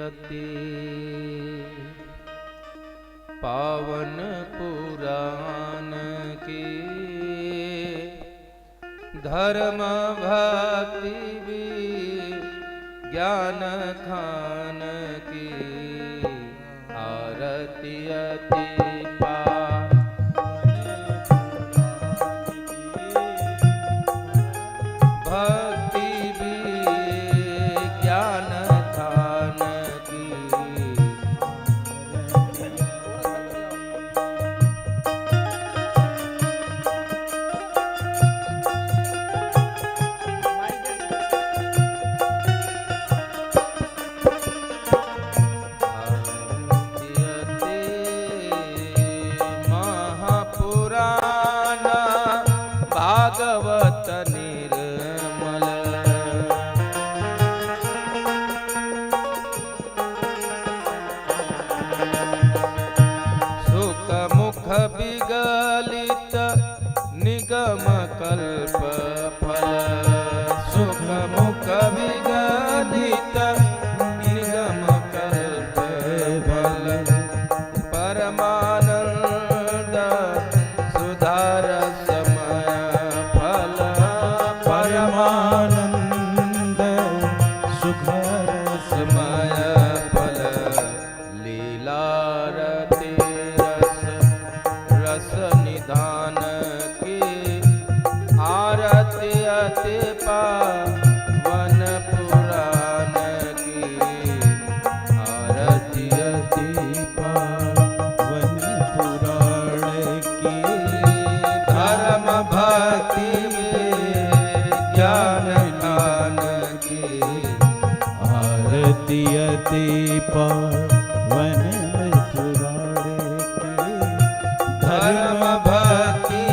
अति पावन पुराण की धर्म भक्ति ज्ञान खान की आरती अति भक्ति ज्ञान खान की महापुराण भागवत निर्मल सुख मुख विगलित निगम कल्प फल सुख मुख विगलित निगम कल्प फल परमानंद सुधार समय फल परमानंद सुधार समय फल लीला रति रस रस निधान की आरती अति पावन पुराण की आरती अति पावन पुराण की धर्म भक्ति ज्ञान ज्ञान की आरती अति पावन पुराण की धर्म भक्ति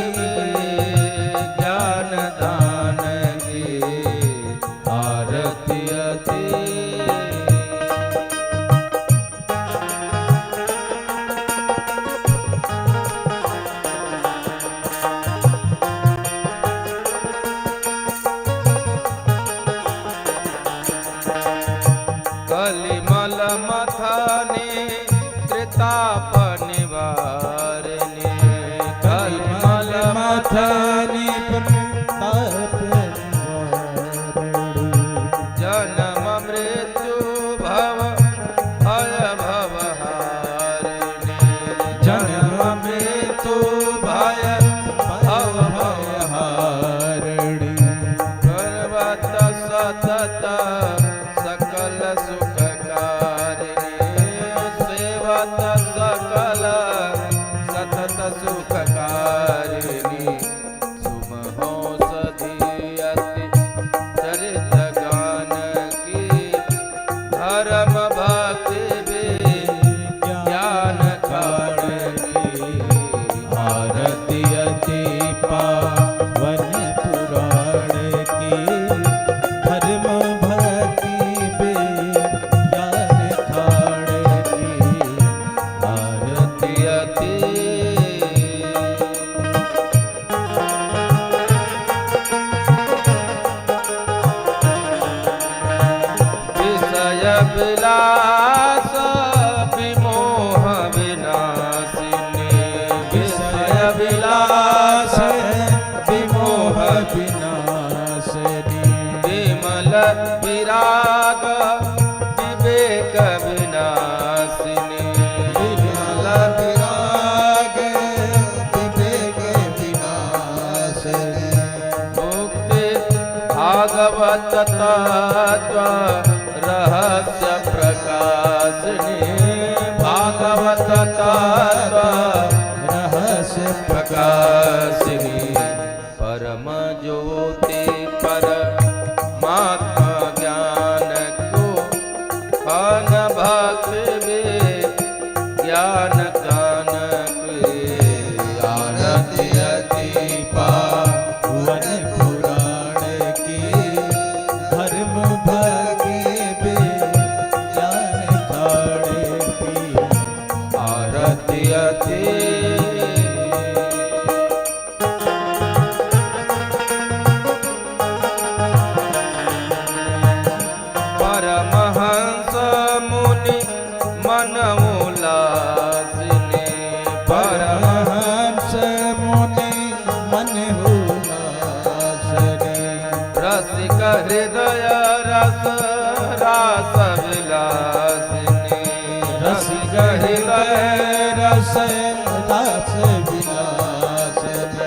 ज्ञान दान की आरती अति कलिमल मथने त्रिताप निवारने कलिमल मथने जन्म मृत्यु भव भय भव हारने जन्म मृत्यु भय भव भय हारणे पर्वत सतत सकल सुखकारिणी सेवत सकल सतत सुखकारिणी सुमहोषधि अति चरित गान की धर्म भक्ति ज्ञान खान की आरती अति पावन पुराण की धर्म भक्ति ज्ञान खान की आरती अति विषय विलास विमोह विनाशिनी विषय विलास विमोह विनाशिनी विमल विराग विवेक विनाशिनी विमल विराग विवेक विनाशिनी मुक्ति भागवत तत्व रहस्य प्रकाशिनी भागवत तत्व रहस्य प्रकाशिनी परम ज्योति परमात्मा ज्ञान को खान भक्ति ज्ञान कान आरती अति पावन पुराण की धर्म भक्ति ज्ञान खान की आरती अति परमहंस मुनि मुनि मन उल्लासिनी परमहंस मुनि मन उल्लासिनी रसिक हृदय रस रास विलासिनी रसिक हृदय रस रास विलासिनी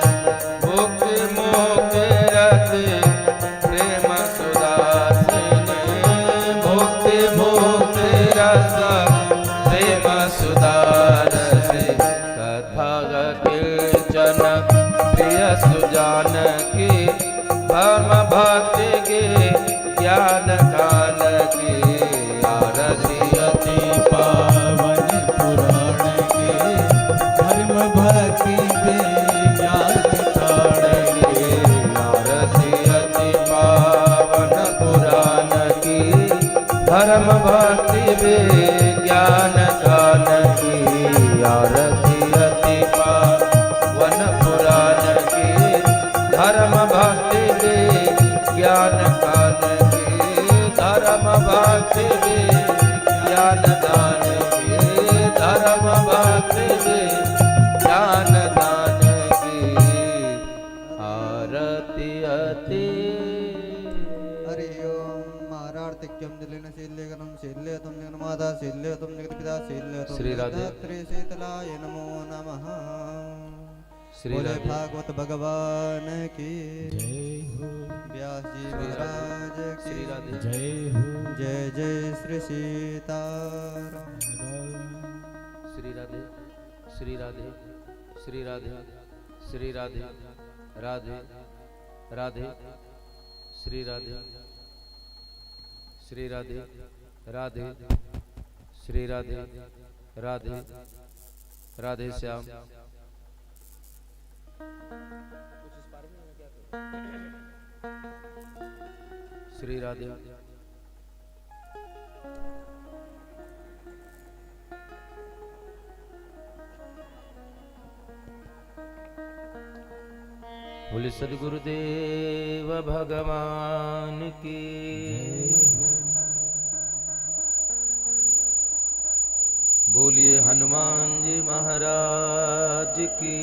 मुक्ति मुक्ति रति प्रेम सुदासिनी मुक्ति मुक्ति रस प्रेम सुदारसी कथा कीर्तन प्रिय सुजान की धर्म भक्ति के ज्ञान कान की आरती अति पावन पुराण के धर्म भक्ति के ज्ञान कान के आरती अति पावन पुराण की धर्म भक्ति ज्ञान कान की आरती अति पावन पुराण की धर्म भक्ति ज्ञान कान की धर्म भक्ति ज्ञान दान की धर्म भक्ति ज्ञान दान की आरती अति हरि ओम महारार्तिक्यम दिलेन शील्यगणम शील्यतम निगमादा शील्यतम निगपिता शील्यतम श्री राधे। श्री शीतलाय नमो नमः श्री बोले राधे। भागवत भगवान की जय हो व्यास जी श्री राधे। महाराज की श्री राधे। जय हो जय जय श्री सीताराम श्री राधे श्री राधे श्री राधे श्री राधे राधे राधे श्री राधे श्री राधे राधे श्री राधे राधे राधे श्याम श्री राधे बोले सद्गुरुदेव भगवान की बोलिए हनुमान जी महाराज की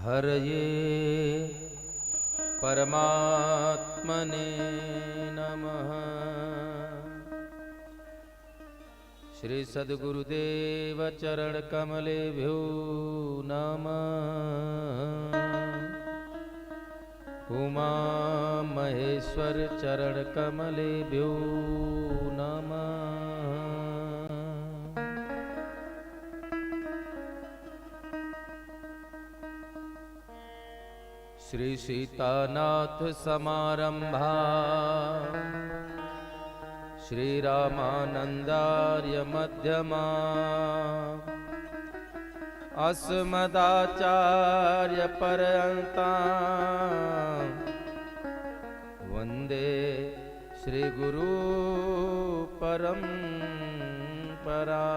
हर ये परमात्मने नमः। श्री सद्गुरुदेव चरण कमलेभ्यो नमः। उमा महेश्वर चरण कमलेभ्यो नमः। श्री सीतानाथ समारंभा श्री रामानंदार्य मध्यमा अस्मदाचार्य पर्यंता वंदे श्री गुरु परंपरा।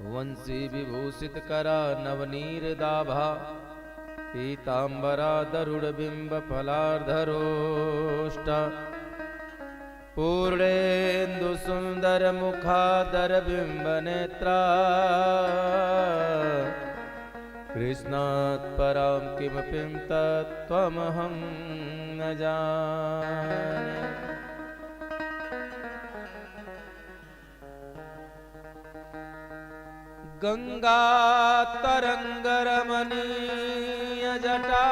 वंशी विभूषित करा नवनीर दाभा पीतांबरा दरुड़ बिंब फलार्धरोष्ट पूर्णेन्दु सुंदर मुखादर बिंब नेत्रा कृष्णात् परां किमपि तत्त्वमहं न जाने। गंगा तरंग रमणीय जटा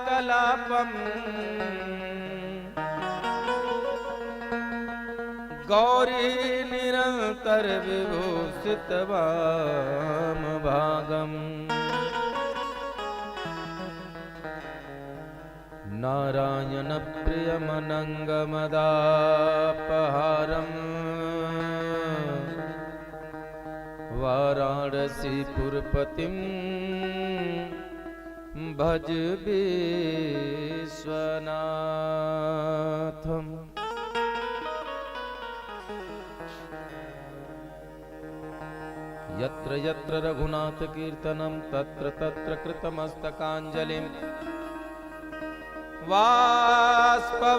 कलापम गौरी निरंतर विभूषित वाम भागम नारायण प्रियमनंगमदापहारम् वाराणसीपुरपतिं भज विश्वनाथम्। यत्र यत्र रघुनाथ कीर्तनं तत्र तत्र कृतमस्तकाञ्जलिं बाष्पवारि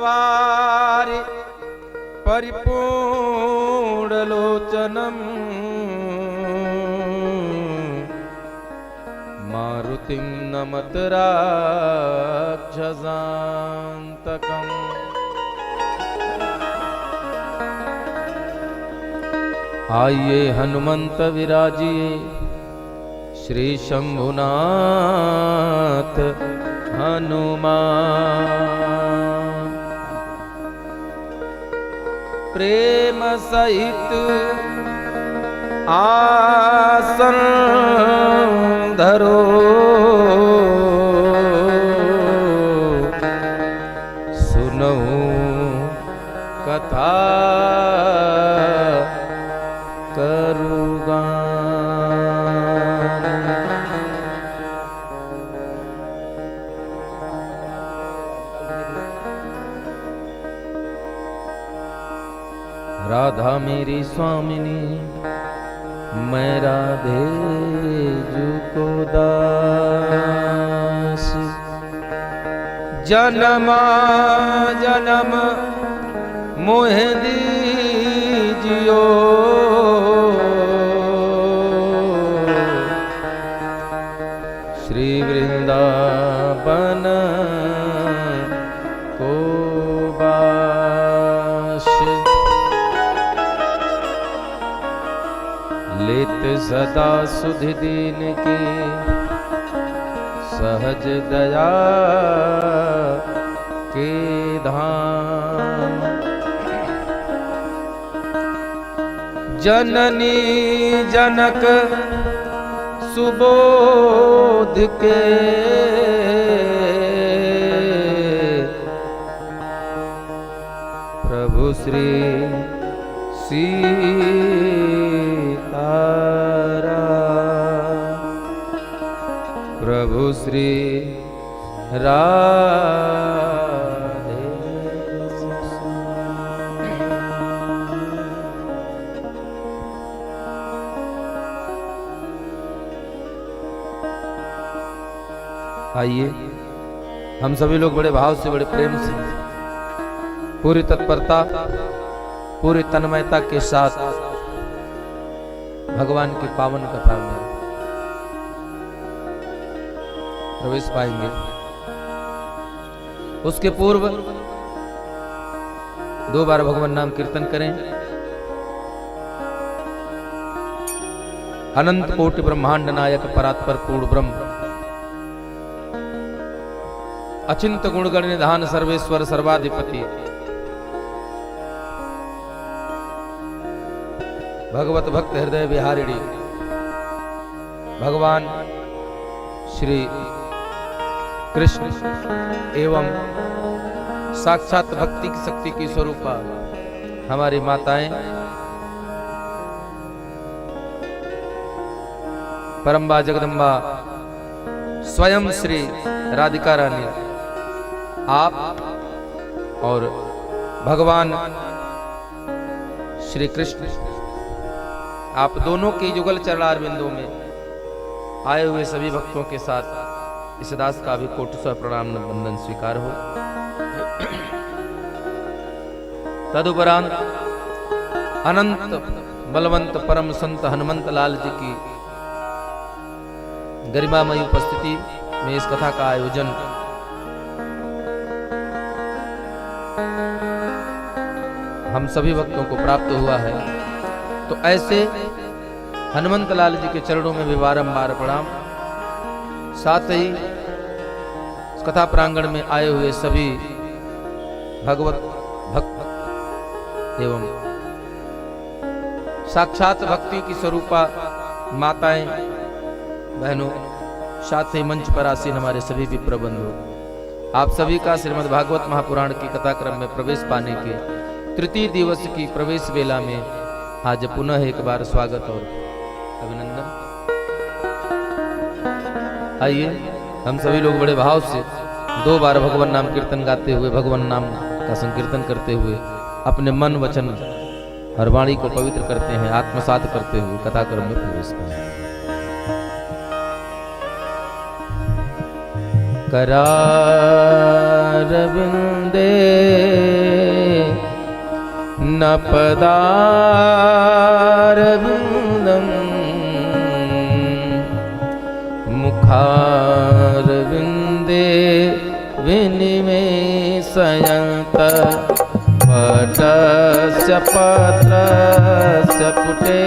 परिपूर्णलोचनं मारुतिं नमत राक्षसान्तकम्। आइए हनुमंत विराजिए श्री शंभुनाथ हनुमान। प्रेम सहित आसन धरो सुनो कथा करुगान। राधा मेरी स्वामिनी मैं राधे जू को दास। जन्मा जन्म मोह दीजियो श्री वृंदावन को बास। लेत सदा सुधि दीन की सहज दया के धाम। जननी जनक सुबोध के प्रभु श्री सीताराम। प्रभु श्री राधे। आइए हम सभी लोग बड़े भाव से बड़े प्रेम से पूरी तत्परता पूरी तन्मयता के साथ भगवान की पावन कथा में प्रवेश पाएंगे। उसके पूर्व 2 बार भगवान नाम कीर्तन करें। अनंत कोटि ब्रह्मांड नायक परात्पर पूर्ण ब्रह्म अचिंत गुणगण निधान सर्वेश्वर सर्वाधिपति भगवत भक्त हृदय विहारिणी भगवान श्री कृष्ण एवं साक्षात भक्ति की शक्ति की स्वरूपा हमारी माताएं परम्बा जगदम्बा स्वयं श्री राधिका रानी आप और भगवान श्री कृष्ण आप दोनों के युगल चरणार बिंदु में आए हुए सभी भक्तों के साथ इस दास का भी कोटि प्रणाम बंदन स्वीकार हो। तदुपरांत अनंत बलवंत परम संत हनुमंत लाल जी की गरिमामयी उपस्थिति में इस कथा का आयोजन हम सभी भक्तों को प्राप्त हुआ है। तो ऐसे हनुमंत लाल जी के चरणों में भी बारंबार प्रणाम। साथ ही इस कथा प्रांगण में आए हुए सभी भगवत भक्त एवं साक्षात भक्ति की स्वरूपा माताएं बहनों, साथ ही मंच पर आसीन हमारे सभी विप्र बंधु, आप सभी का श्रीमद् भागवत महापुराण की कथा क्रम में प्रवेश पाने के तृतीय दिवस की प्रवेश वेला में आज पुनः एक बार स्वागत और अभिनंदन। आइए हम सभी लोग बड़े भाव से 2 बार भगवान नाम कीर्तन गाते हुए भगवान नाम का संकीर्तन करते हुए अपने मन वचन और वाणी को पवित्र करते हैं, आत्मसात करते हुए कथा क्रम में प्रवेश करें। करारविंदे न पदारविंदम मुखारविंदे विनिमेषयन्त पटस्य पत्रस्य पुटे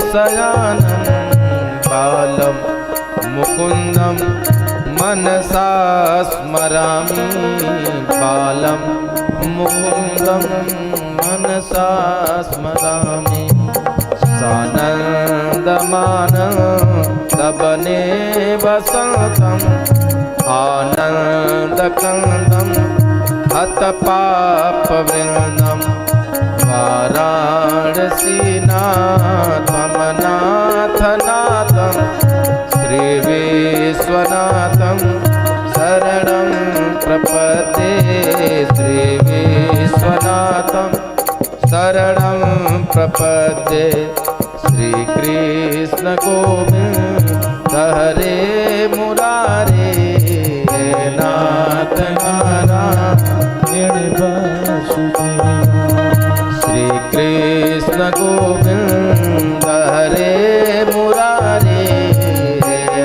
शयानं बालं मुकुन्दं मनसा स्मरामि बालं मुकुन्दं मनसा स्मरामि सानन्दमानन्दवने वसन्तम् आनन्दकन्दं हतपापवृन्दं वाराणसीनाथं नाथनाथं श्रीविश्वनाथं शरणं प्रपद्ये श्रीविश्वनाथं शरणं प्रपद्ये श्रीकृष्ण गोविन्द हरे मुरारे नाथ नारायण श्री कृष्ण गोविंद हरे मुरारे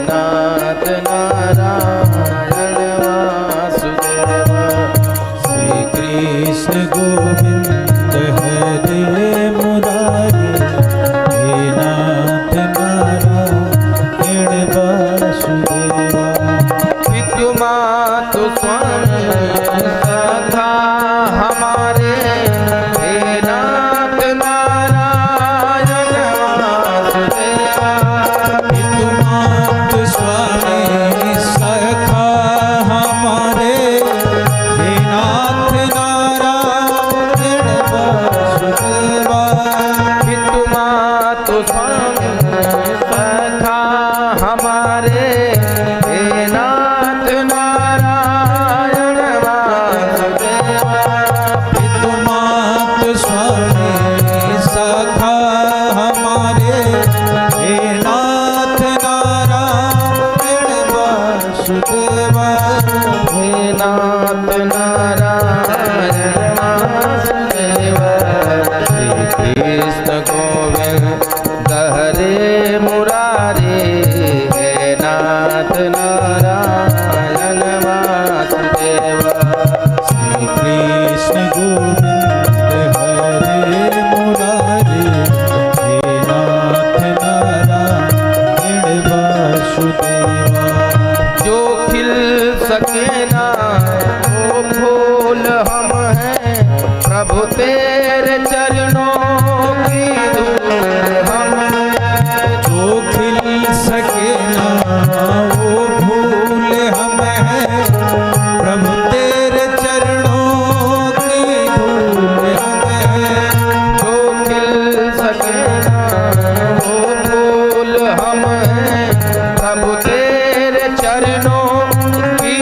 नाथ नारायण वासुदेव श्री कृष्ण गोविंद हरे मुरारी हे नाथ नारायण वासुदेवा। पितुमातु स्वामी सखा हमारे हे नाथ नारायण वासुदेवा। पितुमातु स्वामी सखा हमारे हे नाथ नारायण वासुदेवा। पितुमातु स्वामी सखा हमारे हे नाथ नारायण वासुदेवा। पितुमातु स्वामी सखा हमारे हे नाथ नारायण वासुदेवा। हे नाथ नारायण वासुदेवा। श्री कृष्ण गोविंद हरे मुरारे हे नाथ नारायण वासुदेवा। श्री कृष्ण गोविंद हरे मुरारी हे नाथ नारायण वासुदेवा। जो खिल सके ना वो फूल हम हैं, प्रभु तेरे चरणों की धूल हम हैं। जो खिल सके ना वो फूल हम हैं, प्रभु तेरे चरणों की धूल हम हैं। जो खिल सके ना वो फूल हम हैं, प्रभु तेरे चरणों की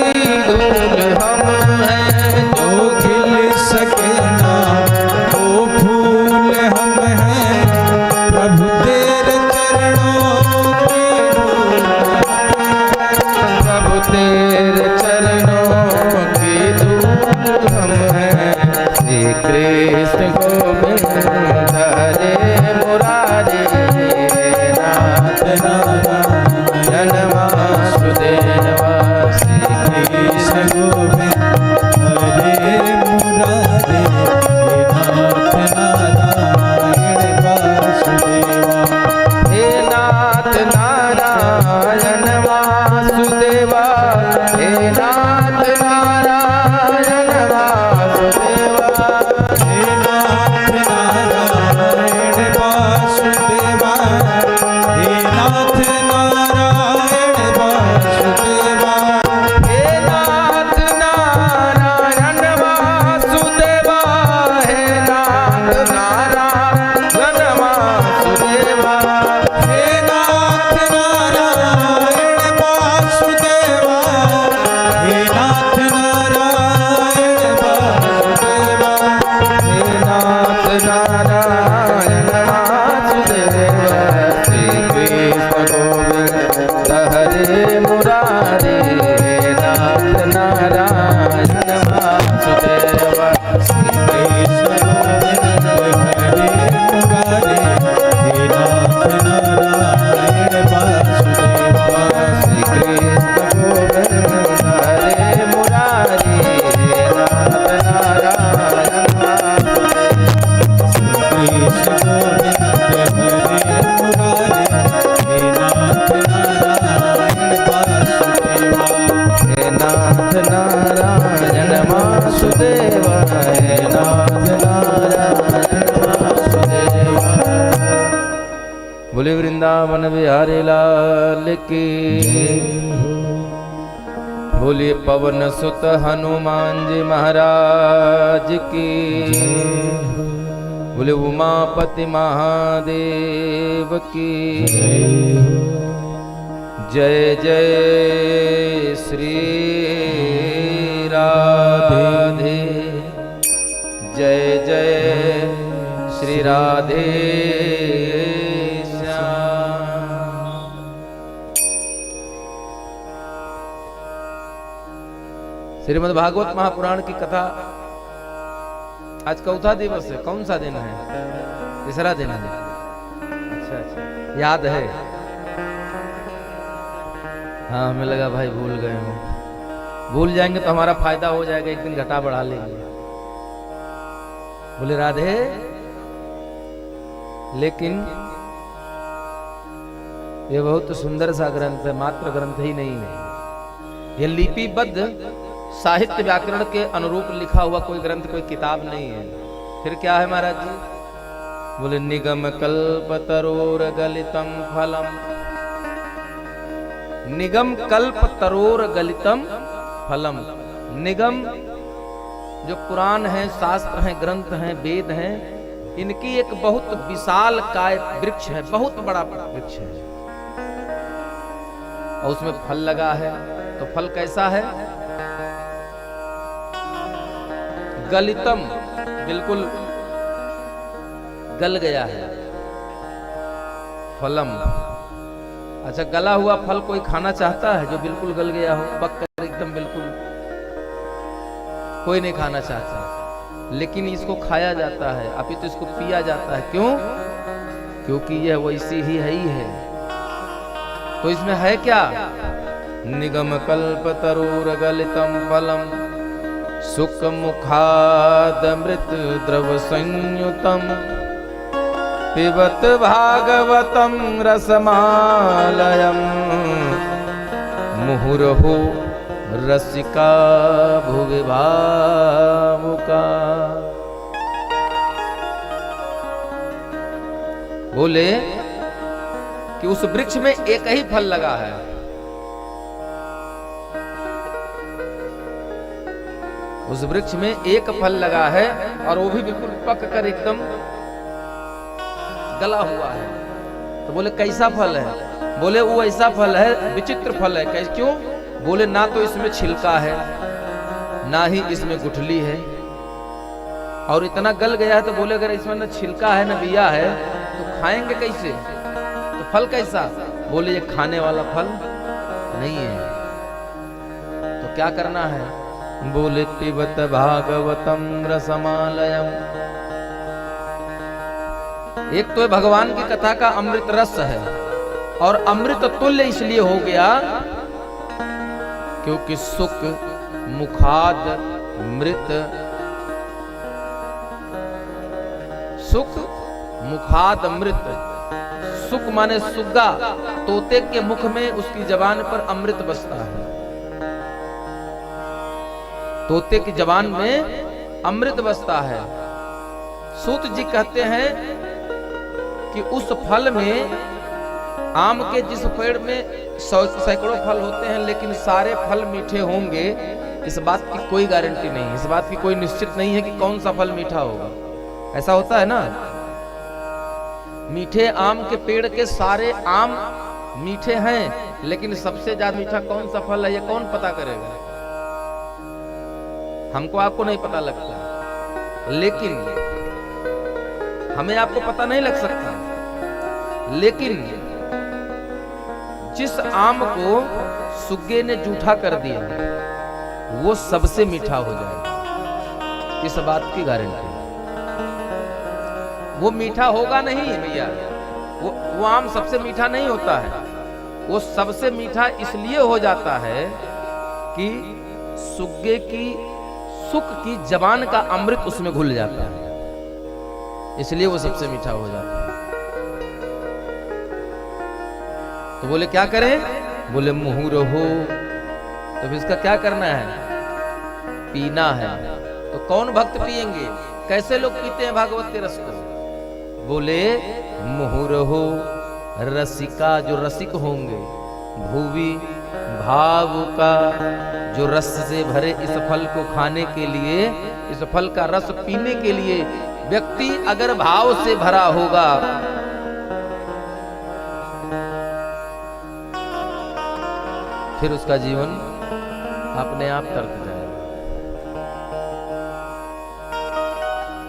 धूल हम हैं। जो खिल सके ना वो फूल बोले वृंदावन बिहारी लाल की, बोले पवन सुत हनुमान जी महाराज की, बोले उमापति महादेव की। जय जय श्री राधे, जय जय श्री राधे श्याम। श्रीमद् भागवत महापुराण की कथा आज चौथा दिवस है। कौन सा दिन है? तीसरा दिन है। अच्छा अच्छा, याद है? हाँ, हमें लगा भाई भूल गए हो। भूल जाएंगे तो हमारा फायदा हो जाएगा, एक दिन घटा बढ़ा लेंगे। बोले राधे। लेकिन ये बहुत सुंदर सा ग्रंथ है, मात्र ग्रंथ ही नहीं है। ये लिपिबद्ध साहित्य व्याकरण के अनुरूप लिखा हुआ कोई ग्रंथ, कोई किताब नहीं है। फिर क्या है महाराज जी? बोले निगम कल्प तरोर गलितम फलम, निगम कल्प तरोर गलितम फलम। निगम जो पुराण है, शास्त्र हैं, ग्रंथ हैं, वेद हैं, इनकी एक बहुत विशाल काय वृक्ष है, बहुत बड़ा वृक्ष है, और उसमें फल लगा है। तो फल कैसा है? गलितम, बिल्कुल गल गया है। फलम, अच्छा गला हुआ फल कोई खाना चाहता है जो बिल्कुल गल गया हो, पक कर एकदम बिल्कुल? कोई नहीं खाना चाहता, लेकिन इसको खाया जाता है, अभी तो इसको पिया जाता है। क्यों? क्योंकि यह वैसी ही है ही है। तो इसमें है क्या? निगम कल्प तरोर गलितम फलम, सुख मुखाद मृत द्रव संयुतम, पिबत भागवतम रसमालयम, मुहुरहु रसिका भुवि भावुका। बोले कि उस वृक्ष में एक ही फल लगा है। उस वृक्ष में एक फल लगा है, और वो भी बिल्कुल पक कर एकदम गला हुआ है। तो बोले कैसा फल है? बोले वो ऐसा फल है, विचित्र फल है। कैसे? क्यों? बोले ना तो इसमें छिलका है, ना ही इसमें गुठली है, और इतना गल गया है। तो बोले अगर इसमें न छिलका है न बिया है तो खाएंगे कैसे? तो फल कैसा? बोले ये खाने वाला फल नहीं है। तो क्या करना है? बोले पिबत भागवतम रसमालयम। एक तो भगवान की कथा का अमृत रस है, और अमृत तुल्य इसलिए हो गया क्योंकि सुख मुखाद मृत, सुख मुखाद मृत। सुख माने सुग्गा, तोते के मुख में उसकी जबान पर अमृत बसता है। तोते की जबान में अमृत बसता है। सूत जी कहते हैं कि उस फल में, आम के जिस पेड़ में सैकड़ों फल होते हैं, लेकिन सारे फल मीठे होंगे, इस बात की कोई गारंटी नहीं, इस बात की कोई निश्चित नहीं है कि कौन सा फल मीठा होगा। ऐसा होता है ना, मीठे आम के पेड़ के सारे आम मीठे हैं, लेकिन सबसे ज्यादा मीठा कौन सा फल है ये कौन पता करेगा? हमको आपको नहीं पता लगता, लेकिन हमें आपको पता नहीं लग सकता। लेकिन जिस आम को सुग्गे ने जूठा कर दिया वो सबसे मीठा हो जाएगा, इस बात की गारंटी। वो मीठा होगा नहीं भैया, वो आम सबसे मीठा नहीं होता है। वो सबसे मीठा इसलिए हो जाता है कि सुग्गे की सुख की जबान का अमृत उसमें घुल जाता है, इसलिए वो सबसे मीठा हो जाता है। तो बोले क्या करें? बोले मुहुर हो। तो फिर इसका क्या करना है? पीना है। तो कौन भक्त पिएंगे? कैसे लोग पीते हैं भागवत के रस को? बोले मुहुर हो रसिका जो रसिक होंगे, भूवि भाव का जो रस से भरे इस फल को खाने के लिए, इस फल का रस पीने के लिए व्यक्ति अगर भाव से भरा होगा फिर उसका जीवन अपने आप तर्क जाएगा।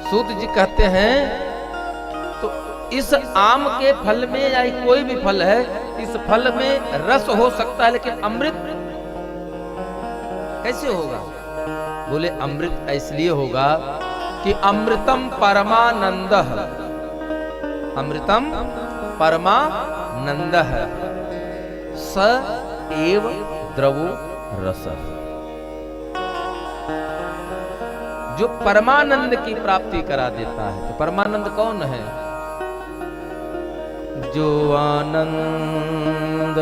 सूत जी कहते हैं तो इस आम के फल में या कोई भी फल है, इस फल में रस हो सकता है लेकिन अमृत कैसे होगा? बोले अमृत इसलिए होगा कि अमृतम परमानंदः, अमृतम परमानंदः स एव द्रवो रसः। जो परमानंद की प्राप्ति करा देता है, तो परमानंद कौन है? जो आनंद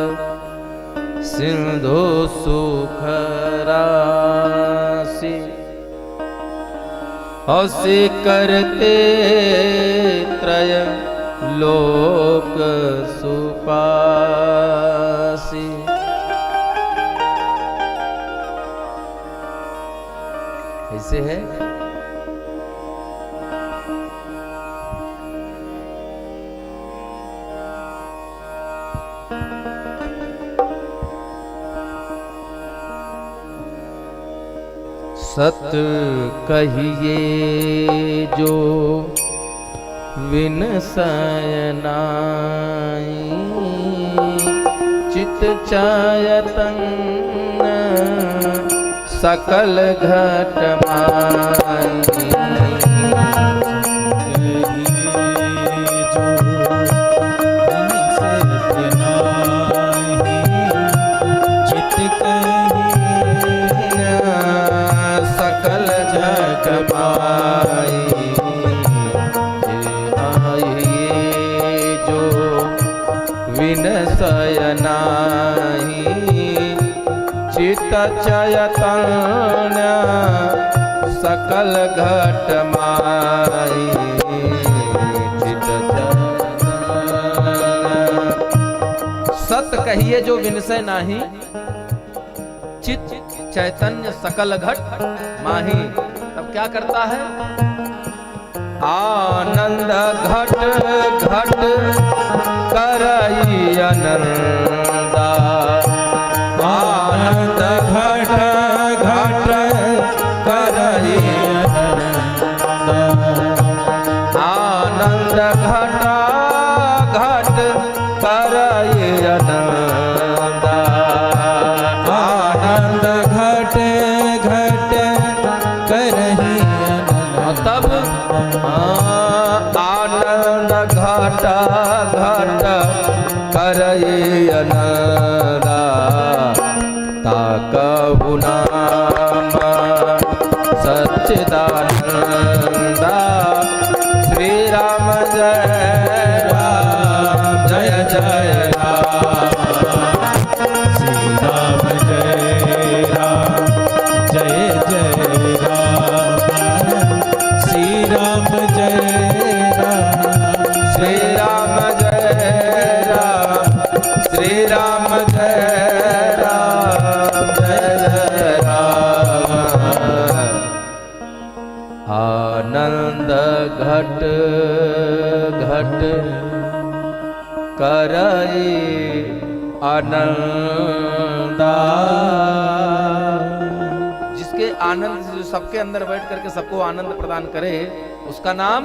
सिंधु सुख राशि औसे करते त्रय लोक सुपासी। कैसे है? सत कहिए जो विनसय नाई, चित चायतन सकल घट माई। सकल जग माई जो विनसय नाहि, चित चयतन सकल घट माई। चित सत कहिए जो विनसय नाही, चित चैतन्य सकल घट माही। तब क्या करता है? आनंद घट घट करई आनंदा। आनंद घट घट करई आनंदा। आनंद घट घट करई आनंदा। आनंद घट घट करही तब आनंद घट घट करही आनंदा। ताकहु नाम सच्चिदानंदा। श्री राम जय राम जय जय राम। श्री राम जय राम जय जय राम। श्री राम जय राम। श्री राम जय राम। श्री राम जय राम जय जय राम। आनंद घट घट करई आनंदा। जिसके आनंद जो सबके अंदर बैठ करके सबको आनंद प्रदान करे उसका नाम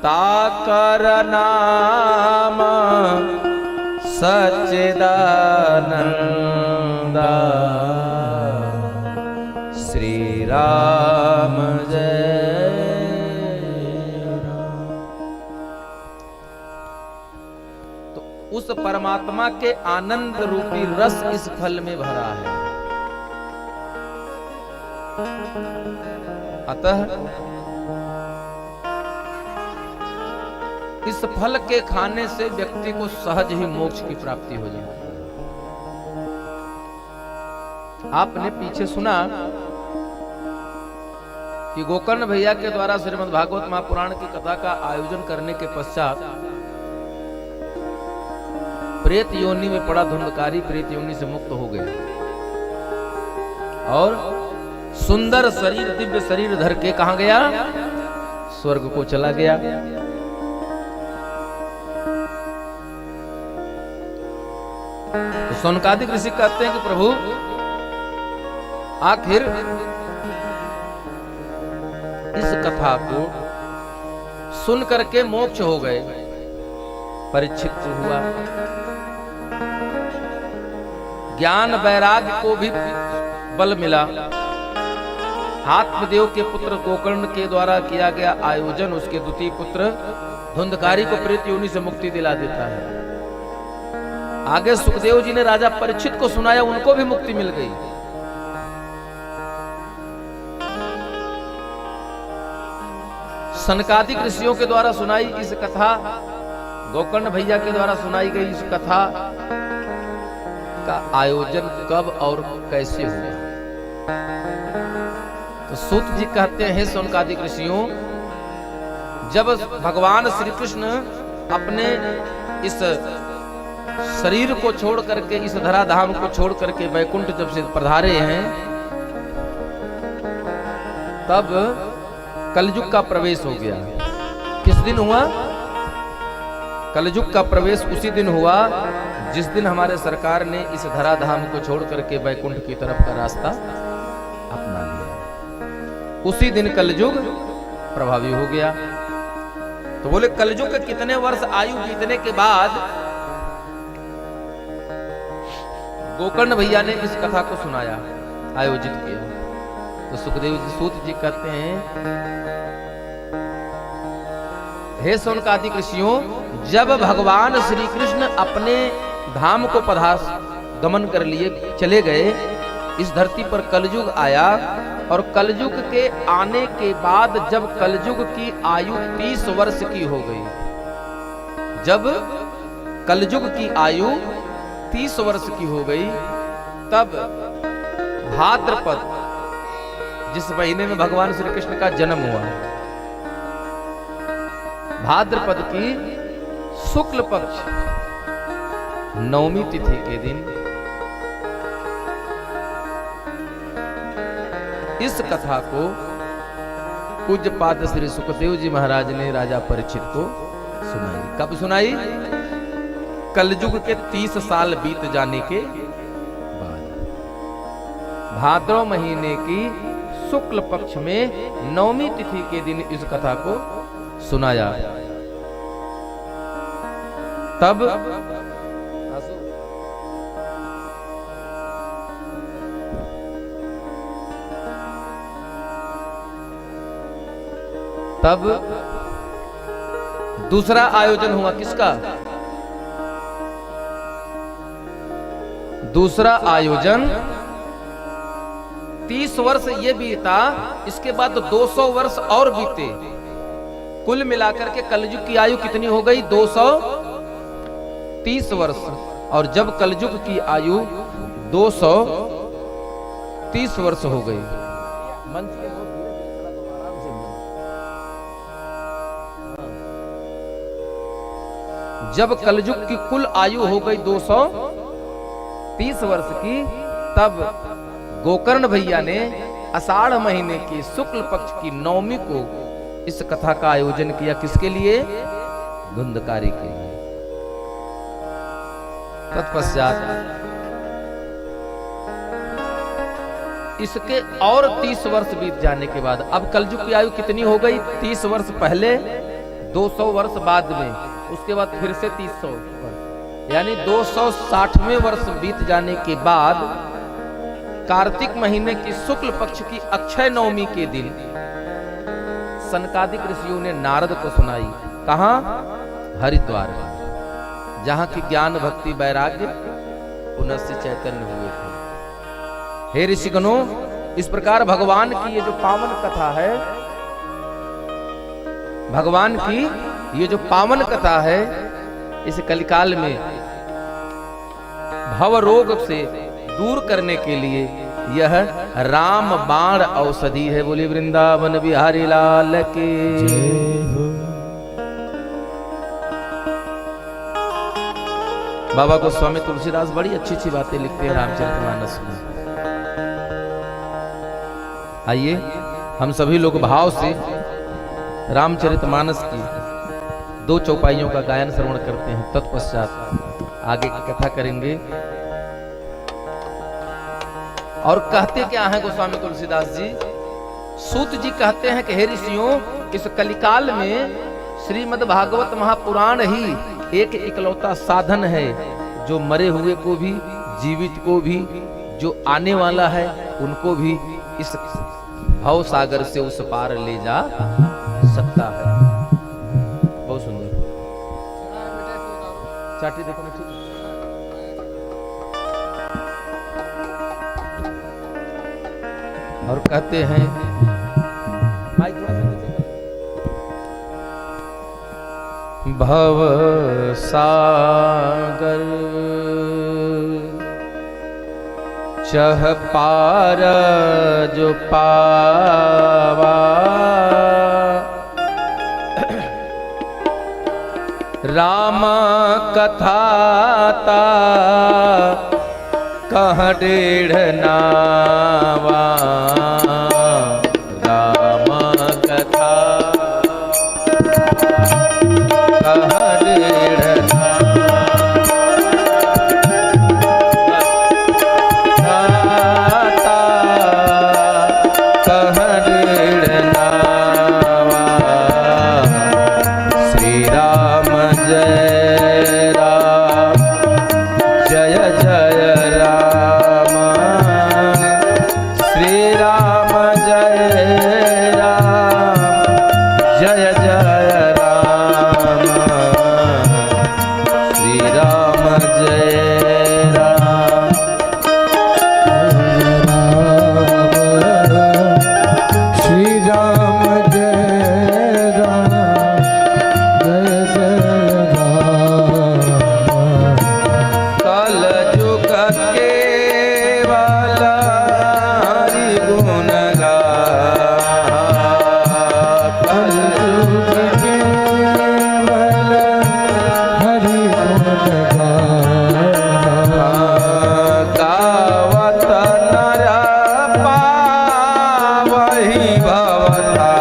ताकर नाम सच्चिदानंदा। श्री राम जय राम। तो उस परमात्मा के आनंद रूपी रस इस फल में भरा है। अतः इस फल के खाने से व्यक्ति को सहज ही मोक्ष की प्राप्ति हो जाती है। आपने पीछे सुना कि गोकर्ण भैया के द्वारा श्रीमद् भागवत महापुराण की कथा का आयोजन करने के पश्चात प्रेत योनि में पड़ा धुंधकारी प्रेत योनि से मुक्त हो गया और सुंदर शरीर, दिव्य शरीर धर के कहां गया? स्वर्ग को चला गया। तो सौनकादिक ऋषि कहते हैं कि प्रभु आखिर इस कथा को सुन करके मोक्ष हो गए। परीक्षित को हुआ, ज्ञान वैराग्य को भी बल मिला। आत्मदेव के पुत्र गोकर्ण के द्वारा किया गया आयोजन उसके द्वितीय पुत्र धुंधकारी को प्रेत योनि से मुक्ति दिला देता है। आगे सुखदेव जी ने राजा परीक्षित को सुनाया, उनको भी मुक्ति मिल गई। सनकादिक ऋषियों के द्वारा सुनाई इस कथा, गोकर्ण भैया के द्वारा सुनाई गई इस कथा का आयोजन कब और कैसे हुआ? तो सूत जी कहते हैं, सौनकादिक ऋषियों, जब भगवान श्री कृष्ण अपने इस शरीर को छोड़ करके, इस धराधाम को छोड़ करके वैकुंठ जब से पधारे हैं, तब कलयुग का प्रवेश हो गया। किस दिन हुआ? कलयुग का प्रवेश उसी दिन हुआ जिस दिन हमारे सरकार ने इस धराधाम को छोड़ करके वैकुंठ की तरफ का रास्ता अपना लिया। उसी दिन कलयुग प्रभावी हो गया। तो बोले कलयुग के कितने वर्ष आयु बीतने के बाद गोकर्ण भैया ने इस कथा को सुनाया, आयोजित किया? तो सुखदेव जी, सूत जी कहते हैं, हे सौनकादिक ऋषियों, जब भगवान श्री कृष्ण अपने धाम को गमन कर लिए चले गए, इस धरती पर कलयुग आया और कलयुग के आने के बाद जब कलयुग की आयु 30 वर्ष की हो गई, जब कलयुग की आयु 30 वर्ष की हो गई, तब भाद्रपद, जिस महीने में भगवान श्री कृष्ण का जन्म हुआ, भाद्रपद की शुक्ल पक्ष नवमी तिथि के दिन इस कथा को पूज्यपाद श्री सुखदेव जी महाराज ने राजा परीक्षित को सुनाई। कब सुनाई? कलयुग के 30 साल बीत जाने के बाद, भाद्रव महीने की शुक्ल पक्ष में नवमी तिथि के दिन इस कथा को सुनाया। तब दूसरा आयोजन हुआ किसका? दूसरा आयोजन 30 वर्ष ये बीता, इसके बाद 200 वर्ष और बीते। कुल मिलाकर के कलयुग की आयु कितनी हो गई? 230 वर्ष। और जब कलयुग की आयु 230 वर्ष हो गई, जब कलयुग की कुल आयु हो गई 230 वर्ष की, तब गोकर्ण भैया ने आषाढ़ महीने की शुक्ल पक्ष की नवमी को इस कथा का आयोजन किया। किसके लिए? धुंधकारी के लिए। तत्पश्चात इसके और 30 वर्ष बीत जाने के बाद, अब कलयुग की आयु कितनी हो गई? 30 वर्ष पहले, 200 वर्ष बाद में, उसके बाद फिर से 300 वर्ष, यानी 260वें वर्ष बीत जाने के बाद कार्तिक महीने की शुक्ल पक्ष की अक्षय नवमी के दिन सनकादिक ऋषियों ने नारद को सुनाई। कहां? हरिद्वार में, जहां की ज्ञान भक्ति वैराग्य पुनश्च चैतन्य हुए थे। हे ऋषिगणों, इस प्रकार भगवान की ये जो पावन कथा है, भगवान की ये जो पावन कथा है, इस कलिकाल में भव रोग से दूर करने के लिए यह राम बाण औषधि है। बोले वृंदावन बिहारी लाल के जय हो। बाबा गोस्वामी तुलसीदास बड़ी अच्छी अच्छी बातें लिखते हैं रामचरितमानस में। आइए हम सभी लोग भाव से रामचरितमानस की 2 चौपाइयों का गायन श्रवण करते हैं, तत्पश्चात आगे की कथा करेंगे। और कहते क्या है गोस्वामी तुलसीदास जी? सूत जी कहते हैं कि हे ऋषियों, इस कलिकाल में श्रीमद् भागवत महापुराण ही एक इकलौता साधन है जो मरे हुए को भी, जीवित को भी, जो आने वाला है उनको भी इस भव सागर से उस पार ले जा सकता है। बहुत सुंदर चाटी देखो ना, ठीक और कहते हैं माइक थोड़ा सा नीचे कर। भव सागर चह पार जो पावा, राम कथाता कह डेढ़ नावा, राम कथा कह डेढ़ नावा, कह डेढ़ नावा। श्री राम जय राम, जय जय राम, श्री राम जय राम, जय जय राम, श्री राम जय राम, श्री राम जय राम, जय जय राम। कल युग केवल हरि गुण गाहा, कल युग केवल हरि गुण गाहा, गावत नर पावहि भवता,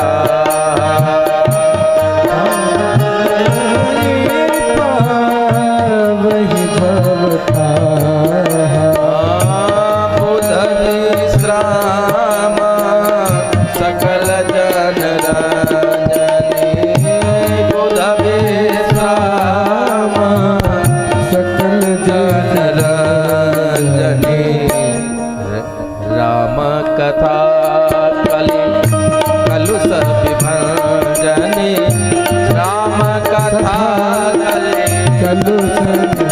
वही भवता। बुध विश्राम सकल जन रंजनी, बुध विश्राम सकल जन जन रंजनी, राम कथा कलि कलु सर्वभंजनी, राम कथा कलि चलु संगे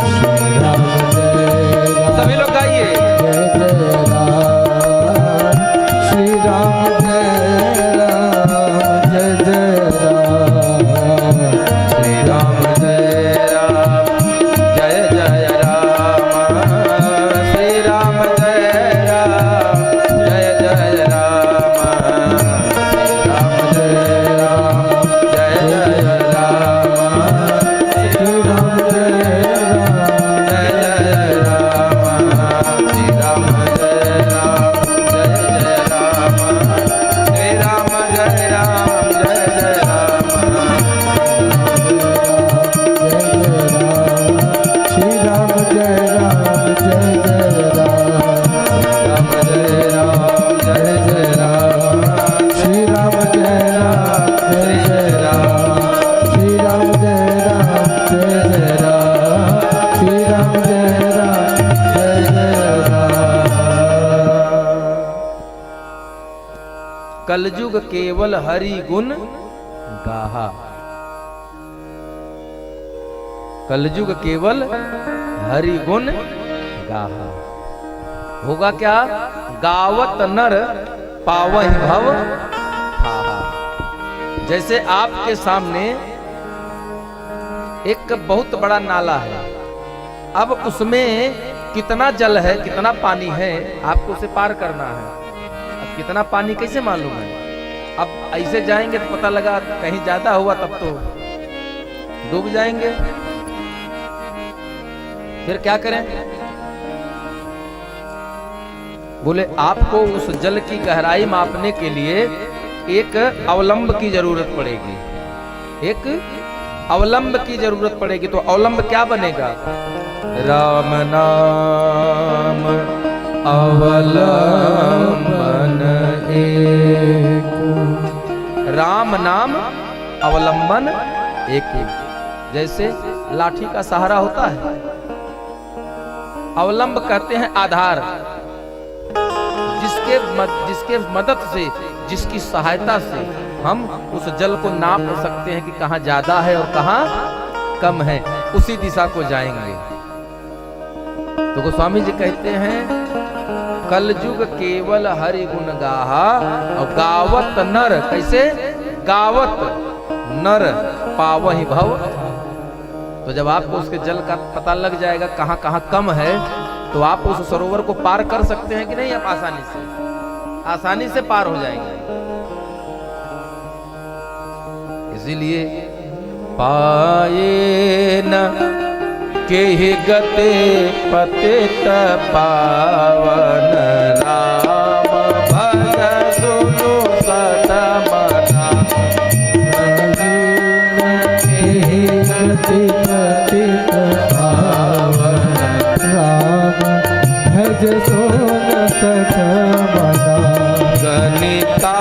श्री राम जय राम, सभी लोग गाइए। जय जय राम, श्री राम जय राम, जय जय राम, श्री राम जय राम, जय जय राम, श्री राम जय राम, जय जय राम, श्री राम जय राम, जय जय राम, श्री राम जय राम, जय जय राम, श्री राम जय राम, जय जय राम, श्री राम जय राम, जय जय राम, श्री राम जय राम, जय जय राम, जय जय राम, श्री राम जय राम, जय जय राम, श्री राम जय राम, जय जय राम, श्री राम जय राम, जय जय राम। कलयुग केवल हरि गुण गाहा, कलयुग केवल हरि गुण गाहा। होगा क्या? गावत नर पावहि भव थाहा। जैसे आपके सामने एक बहुत बड़ा नाला है, अब उसमें कितना जल है, कितना पानी है, आपको उसे पार करना है। अब कितना पानी कैसे मालूम है? अब ऐसे जाएंगे तो पता लगा कहीं ज्यादा हुआ तब तो डूब जाएंगे। फिर क्या करें? बोले आपको उस जल की गहराई मापने के लिए एक अवलंब की जरूरत पड़ेगी, एक अवलंब की जरूरत पड़ेगी। तो अवलंब क्या बनेगा? राम नाम अवलंबन एक, राम नाम अवलंबन एक। जैसे लाठी का सहारा होता है, अवलंब कहते हैं आधार, जिसके मदद से, जिसकी सहायता से हम उस जल को नाप सकते हैं कि कहां ज्यादा है और कहां कम है, उसी दिशा को जाएंगे। तो गोस्वामी जी कहते हैं कलयुग केवल हरि गुण गाहा और गावत नर, कैसे? गावत नर पावहि भव। तो जब आपको उसके जल का पता लग जाएगा कहां कहां कम है, तो आप उस सरोवर को पार कर सकते हैं कि नहीं? आप आसानी से पार हो जाएंगे। इसीलिए पाए न केहि गते पतित पावन, राम भज सुनु सत मना। केहि गति पतित पावन, राम भज सुनु सत मना। गणिता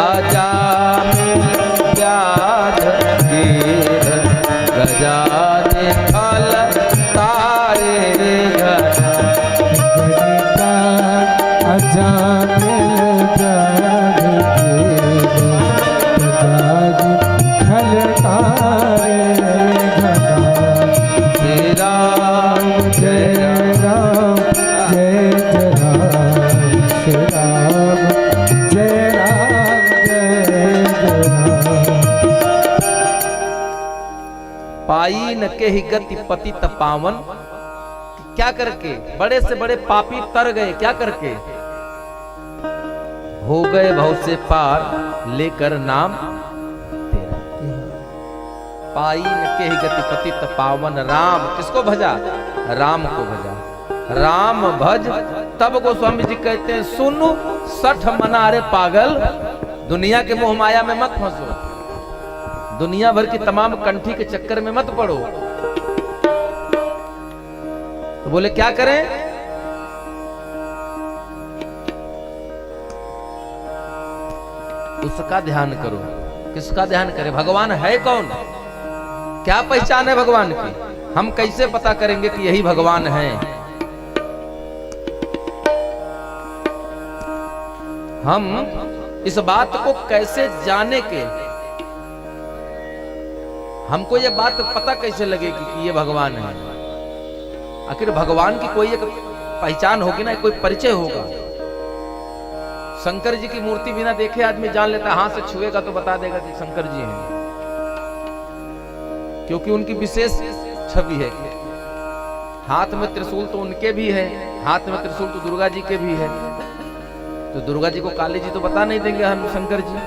अजामिल व्याध गिर, गजानि फल तारे गजा। गणिता अजामिल व्याध गिर, गजानि फल तारे गजा। श्री राम जय राम जय जय राम, श्री राम जय राम जय जय राम। पाई न केहि गति पतित पावन। क्या करके? बड़े से बड़े पापी तर गए, क्या करके? हो गए भव से पार लेकर नाम तेरा। पाई न केहि गति पतित पावन, राम किसको भजा? राम को भजा। राम भज। तब गोस्वामी जी कहते हैं सुनो सठ मना, रे पागल, दुनिया के मोह माया में मत फंसो, दुनिया भर की तमाम कंठी के चक्कर में मत पड़ो। तो बोले क्या करें? उसका ध्यान करो। किसका ध्यान करें? भगवान है कौन? क्या पहचान है भगवान की? हम कैसे पता करेंगे कि यही भगवान है? हम इस बात को कैसे जाने के? हमको ये बात पता कैसे लगेगी कि ये भगवान है? आखिर भगवान की कोई एक पहचान होगी ना, कोई परिचय होगा। शंकर जी की मूर्ति बिना देखे आदमी जान लेता है, हाथ से छुएगा तो बता देगा कि शंकर जी हैं, क्योंकि उनकी विशेष छवि है। हाथ में त्रिशूल तो उनके भी है, हाथ में त्रिशूल तो दुर्गा जी के भी है। तो दुर्गा जी को काली जी तो बता नहीं देंगे हम शंकर जी,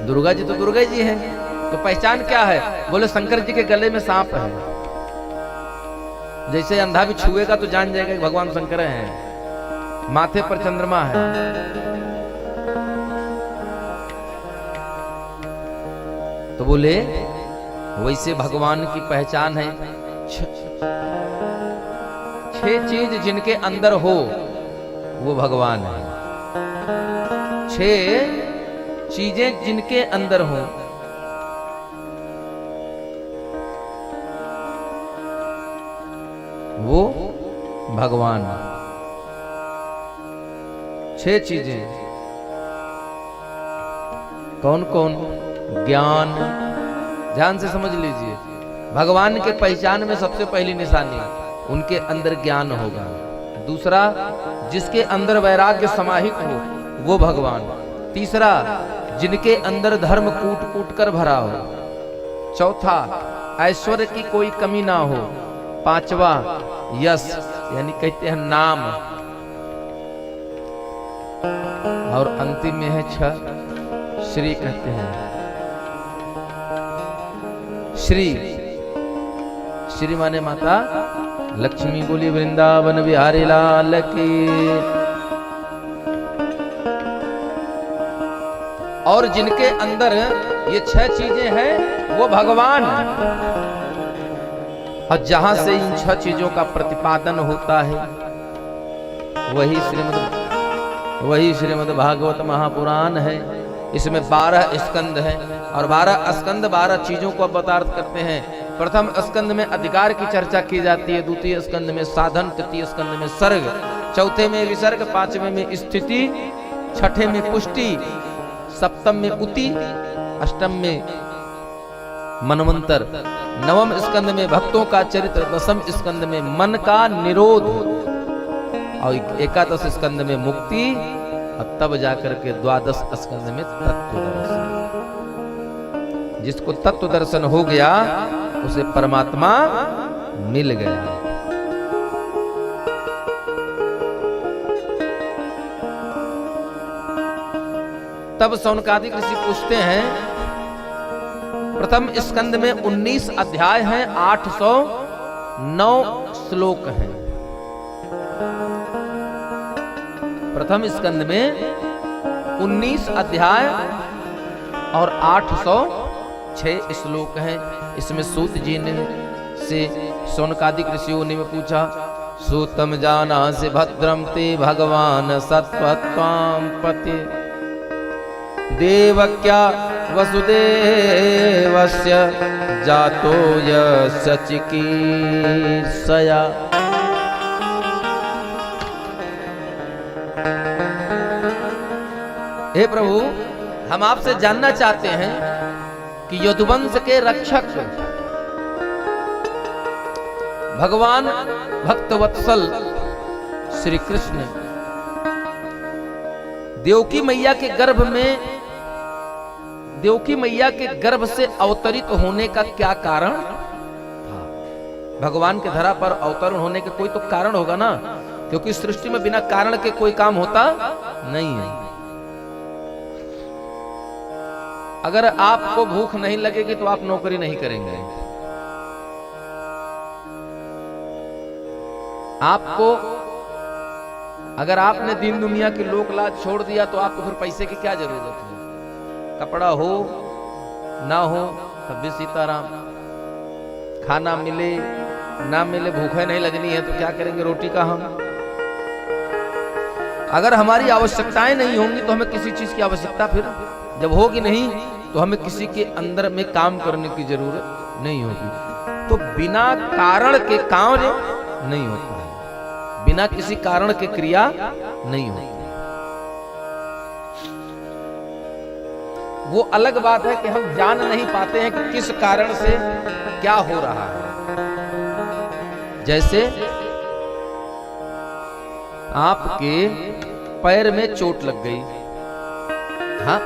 दुर्गा जी तो दुर्गा जी हैं। तो पहचान क्या है? बोले शंकर जी के गले में सांप है। जैसे अंधा भी छुएगा तो जान जाएगा कि भगवान शंकर हैं। माथे पर चंद्रमा है। तो बोले वैसे भगवान की पहचान है। छह चीज जिनके अंदर हो वो भगवान है। छह चीजें जिनके अंदर हो वो भगवान। छह चीजें कौन कौन? ज्ञान, ध्यान से समझ लीजिए। भगवान के पहचान में सबसे पहली निशानी उनके अंदर ज्ञान होगा। दूसरा, जिसके अंदर वैराग्य समाहित हो वो भगवान। तीसरा, जिनके अंदर धर्म कूट कूट कर भरा हो। चौथा, ऐश्वर्य की कोई कमी ना हो। पांचवा, यश यानी कहते हैं नाम। और अंतिम में है छह, श्री कहते हैं। श्री श्री माने माता लक्ष्मी बोली वृंदावन बिहारी लाल की। और जिनके अंदर ये 6 चीजें हैं वो भगवान, और जहां से इन 6 चीजों का प्रतिपादन होता है वही श्रीमद् भागवत महापुराण है। इसमें 12 स्कंद हैं और 12 स्कंद 12 चीजों को अवतारित करते हैं। प्रथम स्कंद में अधिकार की चर्चा की जाती है, द्वितीय स्कंद में साधन, तृतीय स्कंद में सर्ग, चौथे में विसर्ग, पांचवें में स्थिति, छठे में पुष्टि, सप्तम में उति, अष्टम में मनवंतर, नवम स्कंद में भक्तों का चरित्र, दसम स्कंद में मन का निरोध और एकादश स्कंद में मुक्ति, और तब जाकर के द्वादश स्कंद में तत्व दर्शन। जिसको तत्व दर्शन हो गया उसे परमात्मा मिल गया। तब शौनकादिक ऋषि पूछते हैं, प्रथम स्कंद में 19 अध्याय हैं, 809 श्लोक हैं। प्रथम स्कंद में 19 अध्याय और 806 श्लोक हैं। इसमें सूत जी ने से शौनकादिक ऋषियों ने पूछा, सूतम जाना से भद्रम ते भगवान सत्वत्वाम पते देवक्या वसुदेवस्य जातो यस्य चिकीर्षया। हे प्रभु, हम आपसे जानना चाहते हैं कि यदुवंश के रक्षक भगवान भक्तवत्सल श्री कृष्ण देवकी मैया के गर्भ में, देवकी मैया के गर्भ से अवतरित होने का क्या कारण था? भगवान के धरा पर अवतरण होने के कोई तो कारण होगा ना, क्योंकि सृष्टि में बिना कारण के कोई काम होता नहीं है। अगर आपको भूख नहीं लगेगी तो आप नौकरी नहीं करेंगे। आपको अगर आपने दीन दुनिया की लोक लाज छोड़ दिया तो आपको फिर पैसे की क्या जरूरत है? कपड़ा हो ना हो तब भी सीताराम, खाना मिले ना मिले भूखे नहीं लगनी है तो क्या करेंगे रोटी का हम? अगर हमारी आवश्यकताएं नहीं होंगी तो हमें किसी चीज की आवश्यकता फिर जब होगी नहीं तो हमें किसी के अंदर में काम करने की जरूरत नहीं होगी। तो बिना कारण के कार्य नहीं होता है, बिना किसी कारण के क्रिया नहीं होती। वो अलग बात है कि हम जान नहीं पाते हैं कि किस कारण से क्या हो रहा है। जैसे आपके पैर में चोट लग गई, हाँ,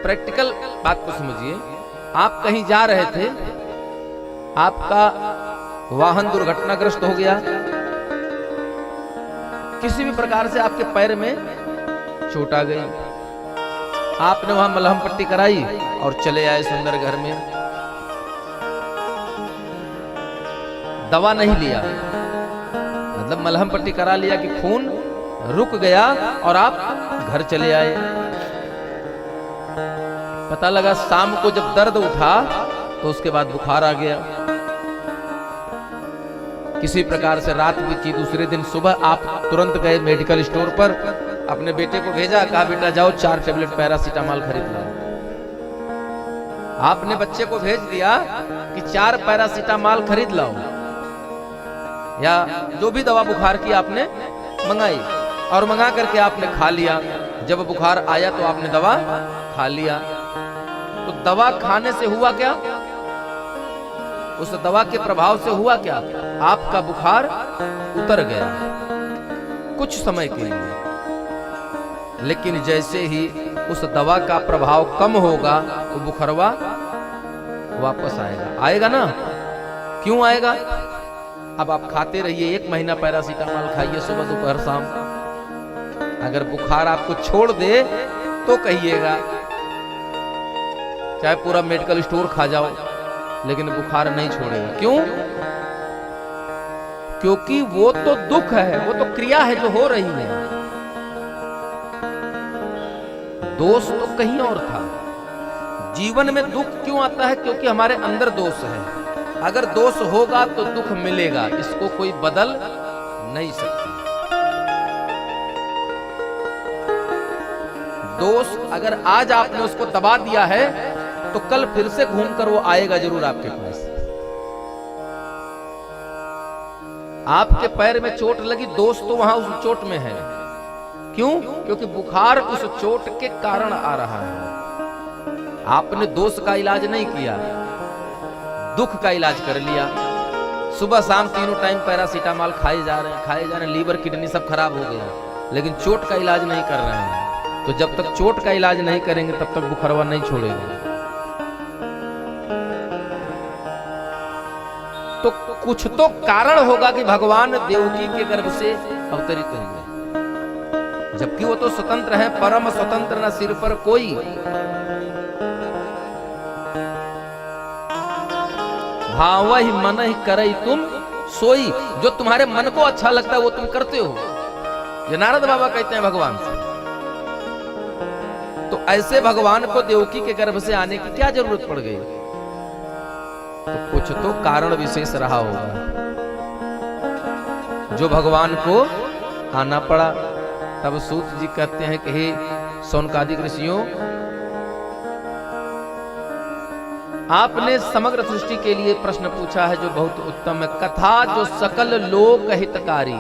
प्रैक्टिकल बात को समझिए। आप कहीं जा रहे थे, आपका वाहन दुर्घटनाग्रस्त हो गया, किसी भी प्रकार से आपके पैर में चोट आ गई, आपने वहां मलहम पट्टी कराई और चले आए सुंदर घर में। दवा नहीं लिया, मतलब मलहम पट्टी करा लिया कि खून रुक गया और आप घर चले आए। पता लगा शाम को जब दर्द उठा तो उसके बाद बुखार आ गया। किसी प्रकार से रात बीती, दूसरे दिन सुबह आप तुरंत गए मेडिकल स्टोर पर, अपने बेटे को भेजा, कहा बेटा जाओ 4 टेबलेट पैरासीटामॉल खरीद लाओ। आपने बच्चे को भेज दिया कि 4 पैरासीटामॉल खरीद लाओ, या जो भी दवा बुखार की आपने मंगाई, और मंगा करके आपने खा लिया। जब बुखार आया तो आपने दवा खा लिया। तो दवा खाने से हुआ क्या? उस दवा के प्रभाव से हुआ क्या? आपका बुखार उतर गया कुछ समय के लिए, लेकिन जैसे ही उस दवा का प्रभाव कम होगा वो बुखारवा वापस आएगा। आएगा ना? क्यों आएगा? अब आप खाते रहिए, 1 महीना पैरासीटामॉल खाइए सुबह दोपहर शाम। अगर बुखार आपको छोड़ दे तो कहिएगा, चाहे पूरा मेडिकल स्टोर खा जाओ, लेकिन बुखार नहीं छोड़ेगा। क्यों? क्योंकि वो तो दुख है, वो तो क्रिया है जो हो रही है। दोष तो कहीं और था। जीवन में दुख क्यों आता है? क्योंकि हमारे अंदर दोष है। अगर दोष होगा तो दुख मिलेगा, इसको कोई बदल नहीं सकता। दोष अगर आज आपने उसको दबा दिया है तो कल फिर से घूमकर वो आएगा जरूर आपके पास। आपके पैर में चोट लगी, दोष तो वहां उस चोट में है। क्यों? क्योंकि बुखार उस चोट के कारण आ रहा है। आपने दोष का इलाज नहीं किया, दुख का इलाज कर लिया। सुबह शाम तीनों टाइम पैरासीटामॉल खाए जा रहे हैं, लीवर किडनी सब खराब हो गया, लेकिन चोट का इलाज नहीं कर रहे हैं। तो जब तक चोट का इलाज नहीं करेंगे तब तक बुखारवा नहीं छोड़ेगा। तो कुछ तो कारण होगा कि भगवान देवकी के गर्भ से अवतरित हुए, जबकि वो तो स्वतंत्र है, परम स्वतंत्र, न सिर पर कोई। भावहि मनहि करई तुम सोई, जो तुम्हारे मन को अच्छा लगता है वो तुम करते हो। ये नारद बाबा कहते हैं भगवान से। तो ऐसे भगवान को देवकी के गर्भ से आने की क्या जरूरत पड़ गई? तो कुछ तो कारण विशेष रहा होगा जो भगवान को आना पड़ा। तब सूत जी कहते हैं कि हे शौनकादिक ऋषियों, आपने समग्र सृष्टि के लिए प्रश्न पूछा है जो बहुत उत्तम है। कथा जो सकल लोक हितकारी,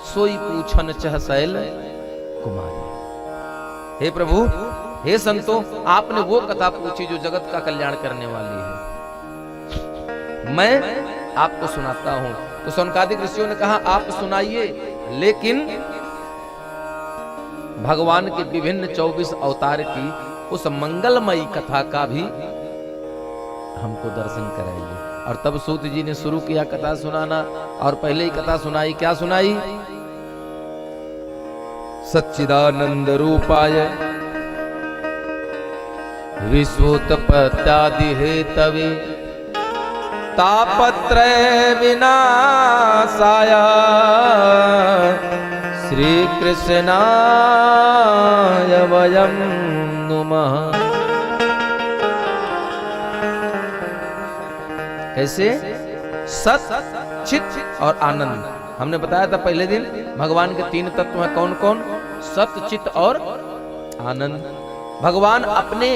सोई पूछन चह शैल कुमारी। हे प्रभु, हे संतो, आपने वो कथा पूछी जो जगत का कल्याण करने वाली है। मैं आपको सुनाता हूं। तो शौनकादिक ऋषियों ने कहा आप सुनाइए, लेकिन भगवान के विभिन्न 24 अवतार की उस मंगलमयी कथा का भी हमको दर्शन कराइए। और तब सूत जी ने शुरू किया कथा सुनाना, और पहले ही कथा सुनाई। क्या सुनाई? सच्चिदानंद रूपाय विश्वोत्पत्त्यादि हेतवे तापत्रय विनाशाय श्री कृष्णाय वयं नुमः। कैसे? सत, चित और आनंद। हमने बताया था पहले दिन भगवान के 3 तत्व हैं। कौन कौन? सत, चित और आनंद। भगवान अपने,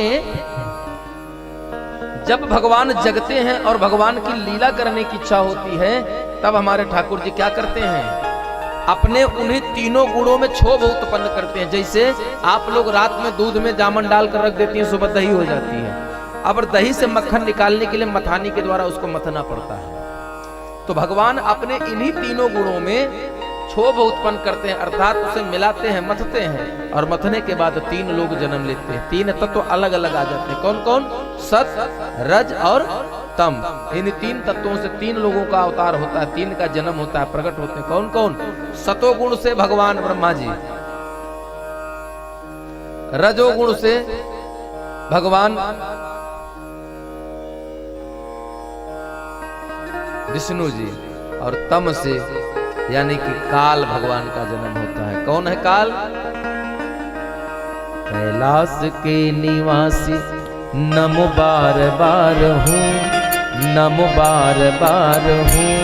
जब भगवान जगते हैं और भगवान की लीला करने की इच्छा होती है, तब हमारे ठाकुर जी क्या करते हैं? अपने उन्हीं तीनों गुणों में क्षोभ उत्पन्न करते हैं। जैसे आप लोग रात में दूध में जामुन डालकर रख देती हैं, सुबह दही हो जाती है। अब दही से मक्खन निकालने के लिए मथानी के द्वारा उसको मथना पड़ता है। तो भगवान अपने इन्हीं तीनों गुणों में क्षोभ उत्पन्न करते हैं, अर्थात उसे मिलाते हैं, मथते हैं, और मथने के बाद 3 लोग जन्म लेते हैं। 3 तत्व अलग अलग आ जाते हैं। कौन कौन? सत, रज और तम। इन 3 तत्वों से 3 लोगों का अवतार होता है, 3 का जन्म होता है, प्रकट होते हैं। कौन कौन? सतोगुण से भगवान ब्रह्मा जी, रजोगुण से भगवान विष्णु जी, और तम से यानी कि काल भगवान का जन्म होता है। कौन है काल? कैलाश के निवासी नमो बार बार हूँ, नमो बार बार हूँ।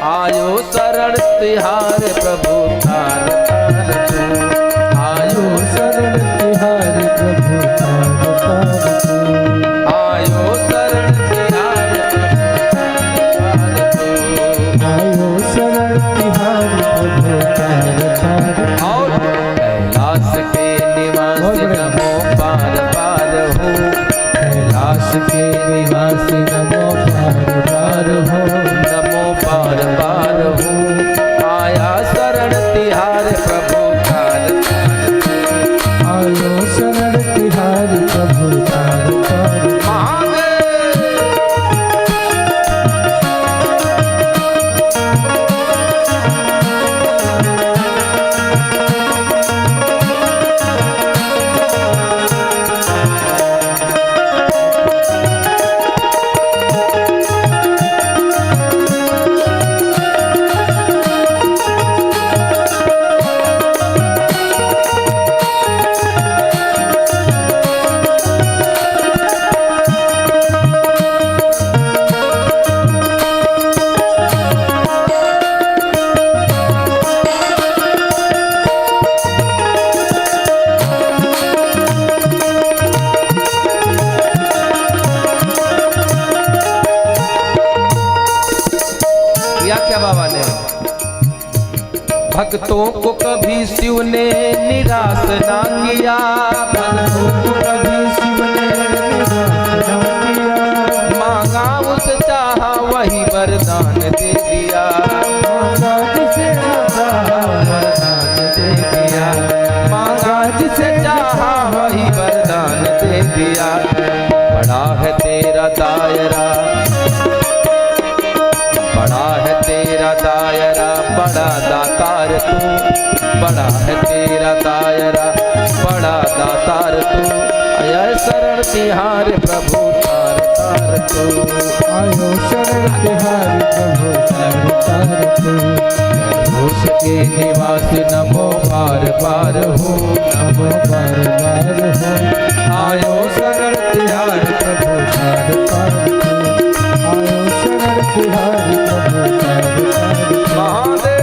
आयो शरण तिहार प्रभु तार तार तू, आयो शरण तिहार प्रभु तार तार तू, आयो शरण तिहार आयो शरण तिहार प्रभु तार तार। और कैलाश के निवासी नमो बार बार हो, कैलाश के निवासी नमो बार बार हो, नमो बार बार हो। आया शरण तिहार भक्तों को कभी शिव ने निराश ना किया, भक्तों को कभी शिव ने निराश ना किया। मांगा उस चाहा वही वरदान दे दिया, मांगा जिसे चाहा वरदान दे दिया, मांगा जिसे चाहा वही वरदान दे दिया। बड़ा है तेरा दायरा, बड़ा है तेरा दायरा, बड़ा दातार तू, बड़ा है तेरा दायरा, बड़ा दातार तू। आया शरण तिहार प्रभु तार तार तू, आयो शरण तिहारी प्रभु तार तार तू। घोष के निवास नमो बार बार हो, नमो बार बार हो। आयो शरण तिहार प्रभु तार तार तू, आयो शरण तिहारी प्रभु तार तार तू। महादेव।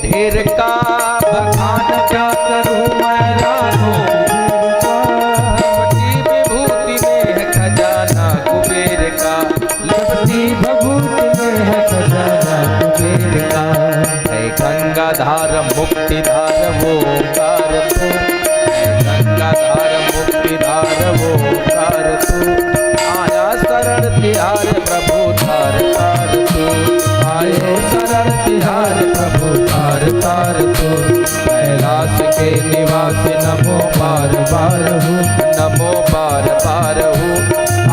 ढेर का बखान क्या करूं मैं राधों लपटी विभूति में है खजाना कुबेर का, लपटी विभूति में है खजाना कुबेर का। है गंगाधार मुक्तिधार वो कार तू, है गंगाधार मुक्तिधार वो कार तू। आया शरण तिहार प्रभु तार तार तू, आयो शरण तिहार प्रभु तार तार तू। कैलाश के निवास नमो बार बार हो, नमो बार बार हो।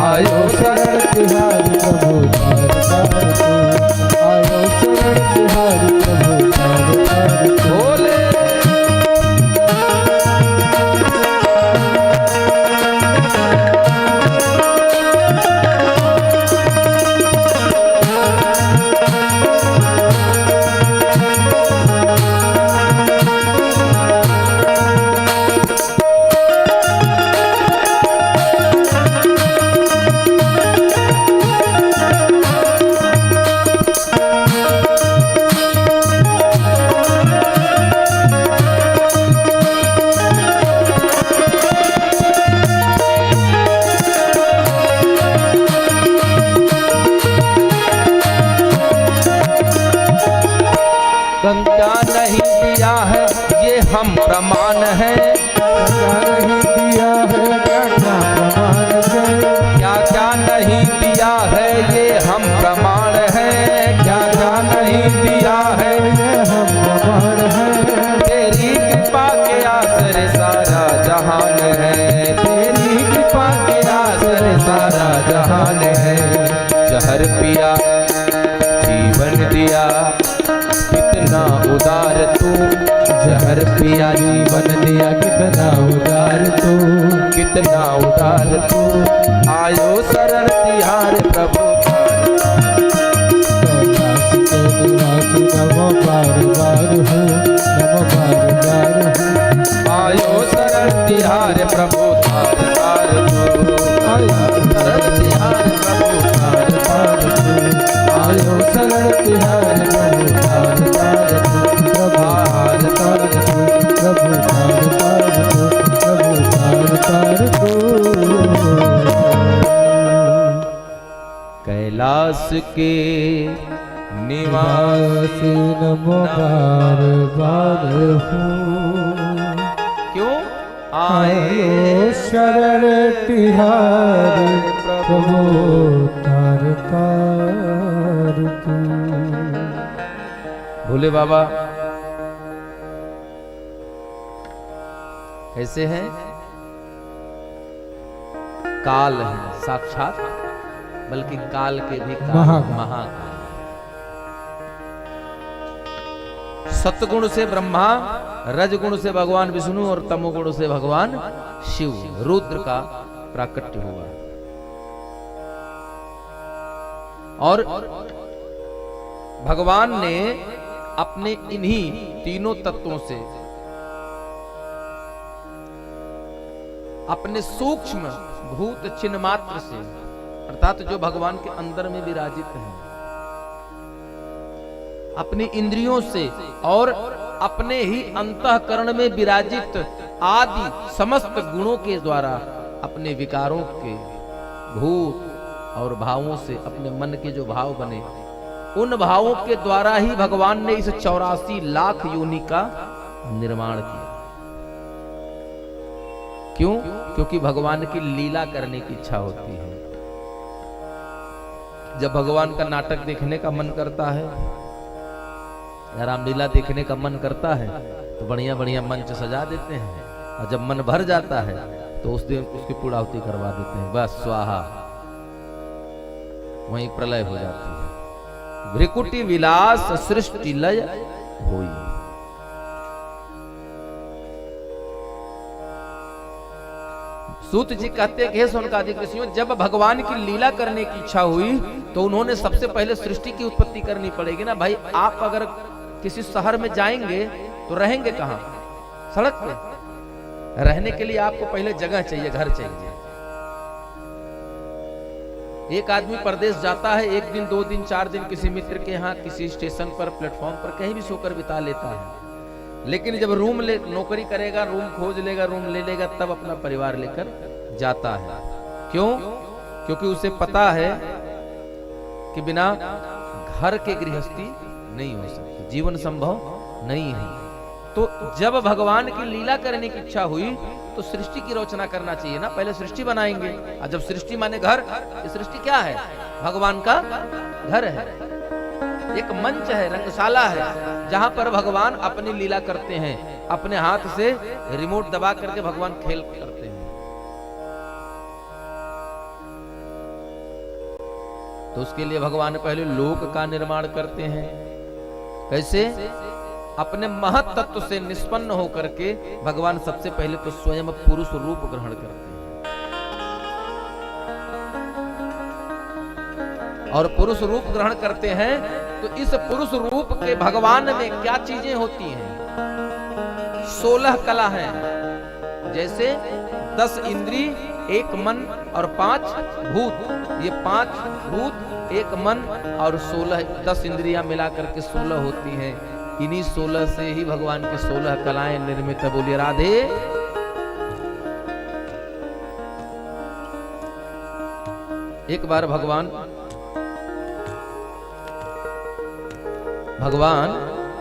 आयो शरण तिहारी प्रभु तार तार तू, आयो शरण तिहारी प्रभु तार तार तू। भोले गंगा नहीं दिया है ये हम प्रमाण है, क्या नहीं दिया है क्या क्या प्रमाण है। क्या क्या नहीं दिया है ये हम प्रमाण है, क्या क्या नहीं दिया है ये हम प्रमाण है। तेरी कृपा के आसरे सारा जहान है, तेरी कृपा के आसरे सारा जहान है। जहर पिया जीवन दिया कितना उदार तू, जहर पिया जीवन दिया कितना उदार तू, कितना उदार तू। आयो शरण तिहार प्रभु कैलाश के निवासी नमो बार बार हो, नमो बार बार हो। आयो शरण तिहार प्रभु तार तार तू, आयो शरण तिहार प्रभु तार तार तू। आयो शरण तिहारी प्रभु तार तार तू, प्रभार तार तू, प्रभु तार तार तू, प्रभु तार तार तू। कैलाश के निवास निवासी नमो बार बार हो। क्यों आयो शरण तिहारी प्रभु तार तार तू। भोले बाबा कैसे हैं? काल है साक्षात, बल्कि काल के भी काल महाकाल। महाकाल। सतगुण से ब्रह्मा, रजगुण से भगवान विष्णु और तमोगुण से भगवान शिव, रुद्र का प्राकट्य हुआ। और भगवान ने अपने इन्हीं तीनों तत्वों से, अपने सूक्ष्म भूत चिन्ह मात्र से, अर्थात जो भगवान के अंदर में विराजित हैं, अपनी इंद्रियों से और अपने ही अंतःकरण में विराजित आदि समस्त गुणों के द्वारा अपने विकारों के भूत और भावों से, अपने मन के जो भाव बने, उन भावों के द्वारा ही भगवान ने इस 84 लाख योनि का निर्माण किया। क्यों? क्योंकि भगवान की लीला करने की इच्छा होती है। जब भगवान का नाटक देखने का मन करता है या रामलीला देखने का मन करता है तो बढ़िया बढ़िया मंच सजा देते हैं, और जब मन भर जाता है तो उस दिन उसकी पूर्णाहुति करवा देते हैं, बस स्वाहा, वहीं प्रलय हो जाती है। भ्रिकुटी विलास सृष्टि लय होई। सूत जी कहते हैं कि हे सौनकादिक ऋषियों, जब भगवान की लीला करने की इच्छा हुई तो उन्होंने सबसे पहले सृष्टि की उत्पत्ति करनी पड़ेगी ना भाई। आप अगर किसी शहर में जाएंगे तो रहेंगे कहां? सड़क पे। रहने के लिए आपको पहले जगह चाहिए, घर चाहिए। एक आदमी परदेश जाता है, 1 दिन 2 दिन 4 दिन किसी मित्र के यहाँ किसी स्टेशन पर, प्लेटफॉर्म पर कहीं भी सोकर बिता लेता है, लेकिन जब नौकरी करेगा, रूम खोज लेगा, रूम ले लेगा, तब अपना परिवार लेकर जाता है। क्यों? क्योंकि उसे पता है कि बिना घर के गृहस्थी नहीं हो सकती, जीवन संभव नहीं है। तो जब भगवान की लीला करने की इच्छा हुई तो सृष्टि की रचना करना चाहिए ना, पहले सृष्टि बनाएंगे। और जब सृष्टि माने घर, ये सृष्टि क्या है? भगवान का घर है, एक मंच है, रंगशाला है, जहां पर भगवान अपनी लीला करते हैं। अपने हाथ से रिमोट दबा करके भगवान खेल करते हैं। तो उसके लिए भगवान पहले लोक का निर्माण करते हैं। कैसे? अपने महत तत्व से निष्पन्न होकर के भगवान सबसे पहले तो स्वयं पुरुष रूप ग्रहण करते हैं, और पुरुष रूप ग्रहण करते हैं तो इस पुरुष रूप के भगवान में क्या चीजें होती हैं? 16 कला हैं। जैसे 10 इंद्री, 1 मन और 5 भूत। ये 5 भूत, 1 मन और 10 इंद्रियां मिलाकर के 16 होती हैं। इन्हीं 16 से ही भगवान की 16 कलाएं निर्मित है। बोलिए राधे। एक बार भगवान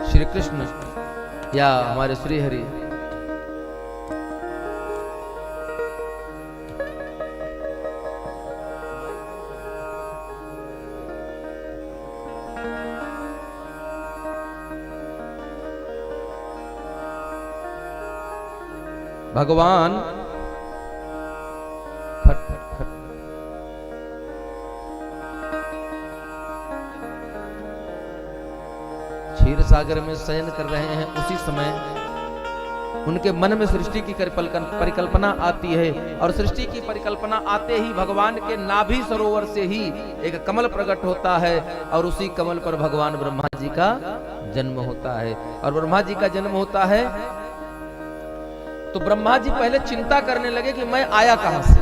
श्री कृष्ण या हमारे श्री हरि भगवान खट खट खट क्षीर सागर में शयन कर रहे हैं। उसी समय उनके मन में सृष्टि की परिकल्पना आती है, और सृष्टि की परिकल्पना आते ही भगवान के नाभि सरोवर से ही एक कमल प्रकट होता है, और उसी कमल पर भगवान ब्रह्मा जी का जन्म होता है। और ब्रह्मा जी का जन्म होता है तो ब्रह्मा जी पहले चिंता करने लगे कि मैं आया कहां से।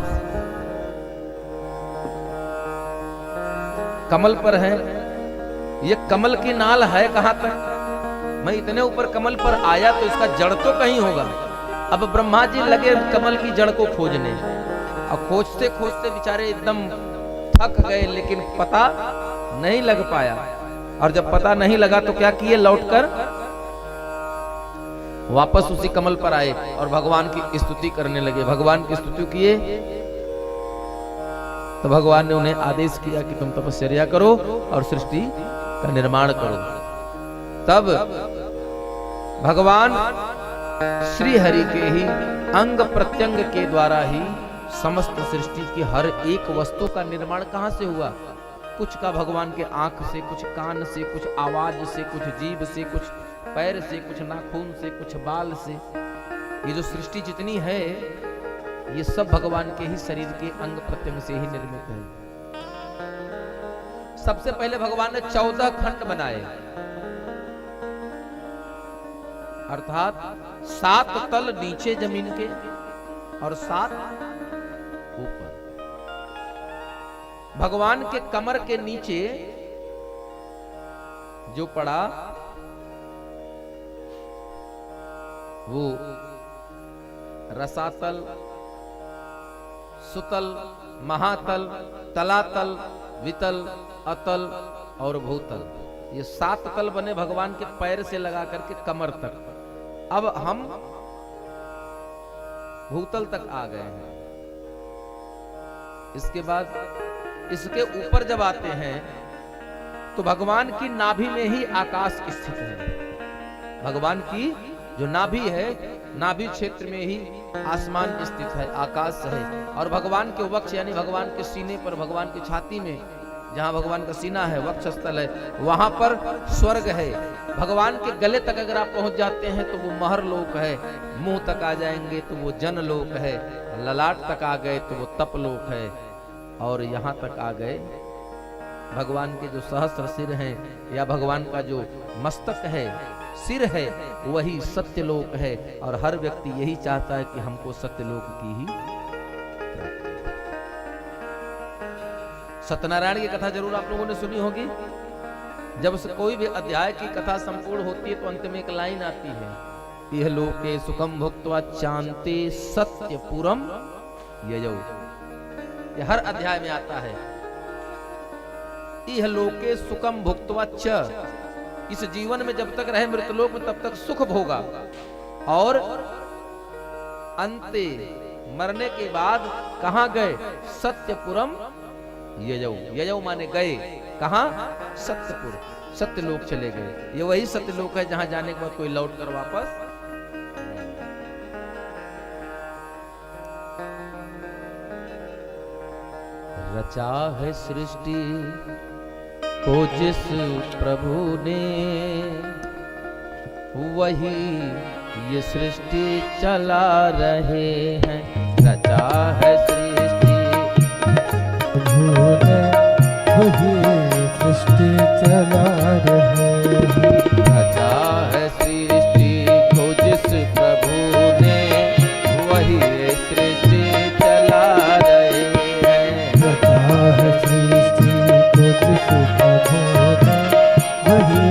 कमल पर है, ये कमल की नाल है कहां तक? मैं इतने ऊपर कमल पर आया तो इसका जड़ तो कहीं होगा। अब ब्रह्मा जी लगे कमल की जड़ को खोजने, और खोजते खोजते बेचारे एकदम थक गए, लेकिन पता नहीं लग पाया। और जब पता नहीं लगा तो क्या किए? लौटकर वापस उसी कमल पर आए और भगवान की स्तुति करने लगे। भगवान की स्तुति किए तो भगवान ने उन्हें आदेश किया कि तुम तपस्या करो और सृष्टि का निर्माण करो। तब भगवान श्री हरि के ही अंग प्रत्यंग के द्वारा ही समस्त सृष्टि की हर एक वस्तु का निर्माण कहां से हुआ? कुछ का भगवान के आंख से, कुछ कान से, कुछ आवाज से, कुछ जीभ से, कुछ पैर से, कुछ नाखून से, कुछ बाल से। ये जो सृष्टि जितनी है ये सब भगवान के ही शरीर के अंग प्रत्यंग से ही निर्मित है। सबसे पहले भगवान ने 14 खंड बनाए, अर्थात 7 तल नीचे जमीन के और 7 ऊपर। भगवान के कमर के नीचे जो पड़ा वो रसातल, सुतल, महातल, तलातल, वितल, अतल और भूतल। ये 7 तल बने भगवान के पैर से लगा करके कमर तक। अब हम भूतल तक आ गए हैं। इसके बाद इसके ऊपर जब आते हैं तो भगवान की नाभि में ही आकाश स्थित है। भगवान की जो नाभि है, नाभि क्षेत्र में ही आसमान स्थित है, आकाश है। और भगवान के वक्ष यानी भगवान के सीने पर, भगवान की छाती में जहां भगवान का सीना है, वक्षस्थल है, वहां पर स्वर्ग है। भगवान के गले तक अगर आप पहुंच जाते हैं तो वो महर लोक है। मुंह तक आ जाएंगे तो वो जन लोक है। ललाट तक आ गए तो वो तप लोक है। और यहां तक आ गए भगवान के जो सहस्र सिर हैं या भगवान का जो मस्तक है, सिर है, वही सत्यलोक है। और हर व्यक्ति यही चाहता है कि हमको सत्यलोक की ही। सत्यनारायण की कथा जरूर आप लोगों ने सुनी होगी। जब से कोई भी अध्याय की कथा संपूर्ण होती है तो अंत में एक लाइन आती है, इह लोके सुखम भुक्त्वा चान्ते सत्यपुरम ययौ। ये हर अध्याय में आता है, इह लोके सुखम भुक्त्वा च। इस जीवन में जब तक रहे मृतलोक में तब तक सुख भोगा, और अंते मरने के बाद कहां गए? सत्यपुरम ययौ। ययौ माने गए कहां? सत्यपुर, सत्यलोक चले गए। ये वही सत्यलोक है जहां जाने के बाद कोई लौट कर वापस। रचा है सृष्टि को जिस प्रभु ने, वही ये सृष्टि चला रहे हैं। रचा है सृष्टि प्रभु ने, वही सृष्टि चला रहे हैं। रचा है सृष्टि को जिस प्रभु ने, वही ये सृष्टि चला रहे हैं। रचा है सृष्टि को जिस प्रभु ने, वही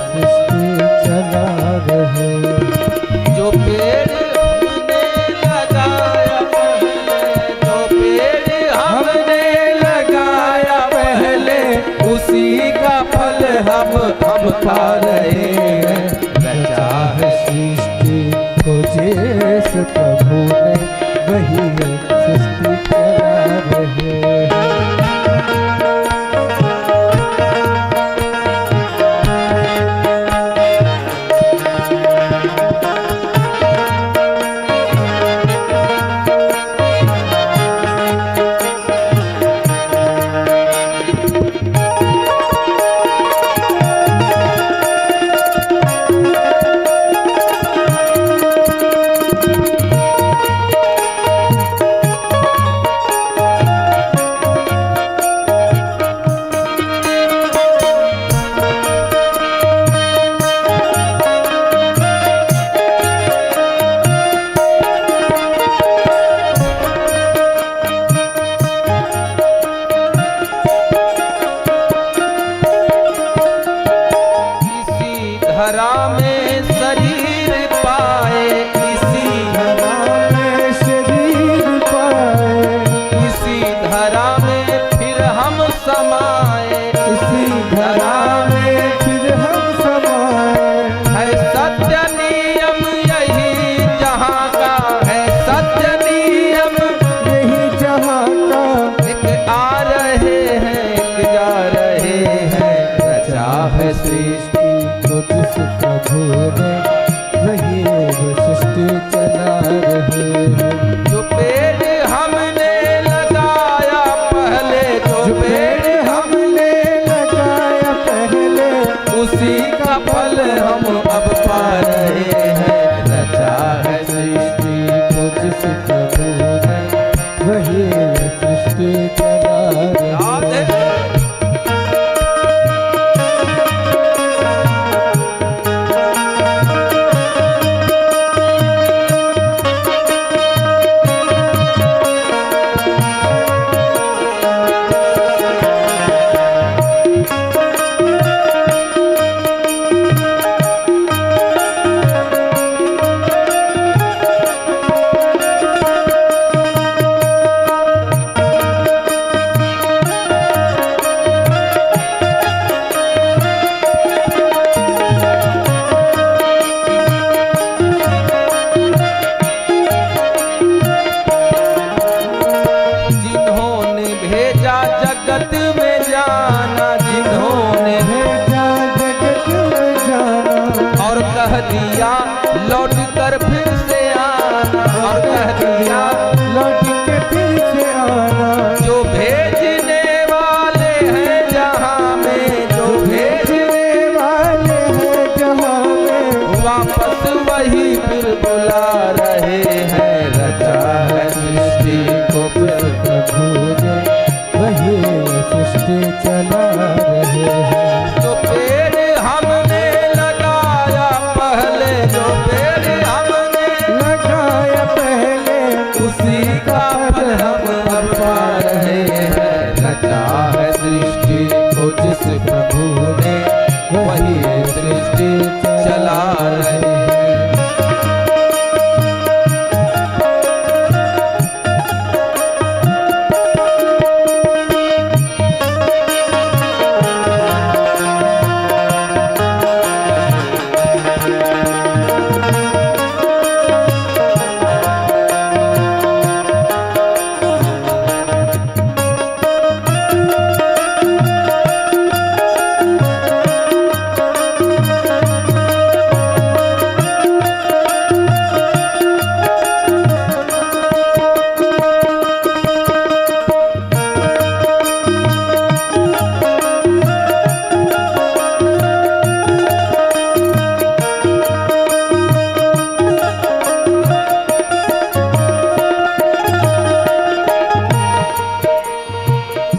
सृष्टि चला रहे हैं। जो पेड़ हमने लगाया पहले, जो पेड़ हमने लगाया पहले, उसी का फल हम खा रहे हैं। रचा है सृष्टि को जिस प्रभु ने, वही सृष्टि चला रहे हैं। धरा में शरीर पाए, इसी धरा में शरीर पाए, इसी धरा में फिर हम समाए। इसी धरा में फिर हम समाए। है सत्य नियम यही जहाँ का, है सत्य नियम यही जहाँ का। एक आ रहे हैं एक जा रहे हैं। रचा है सृष्टि तो जिस प्रभु ने, वही सृष्टि चला रहे हैं। जो पेड़ हमने लगाया पहले, जो पेड़ हमने लगाया पहले, उसी का फल हम अब दिया लौट कर फिर से आना, और कह दिया लौट के फिर से आना। जो भेजने वाले हैं जहां में, जो भेजने वाले हैं जहां में, वापस वही फिर बुला रहे हैं। रचा है सृष्टि को फिर प्रभु ने वही सृष्टि चला रहे हैं। जो पेड़ हमने लगाया पहले, जो पेड़ हमने लगाया पहले, उसी का फल हम अब पा रहे हैं। रचा है सृष्टि को जिस प्रभु ने, वही सृष्टि चला रहे हैं।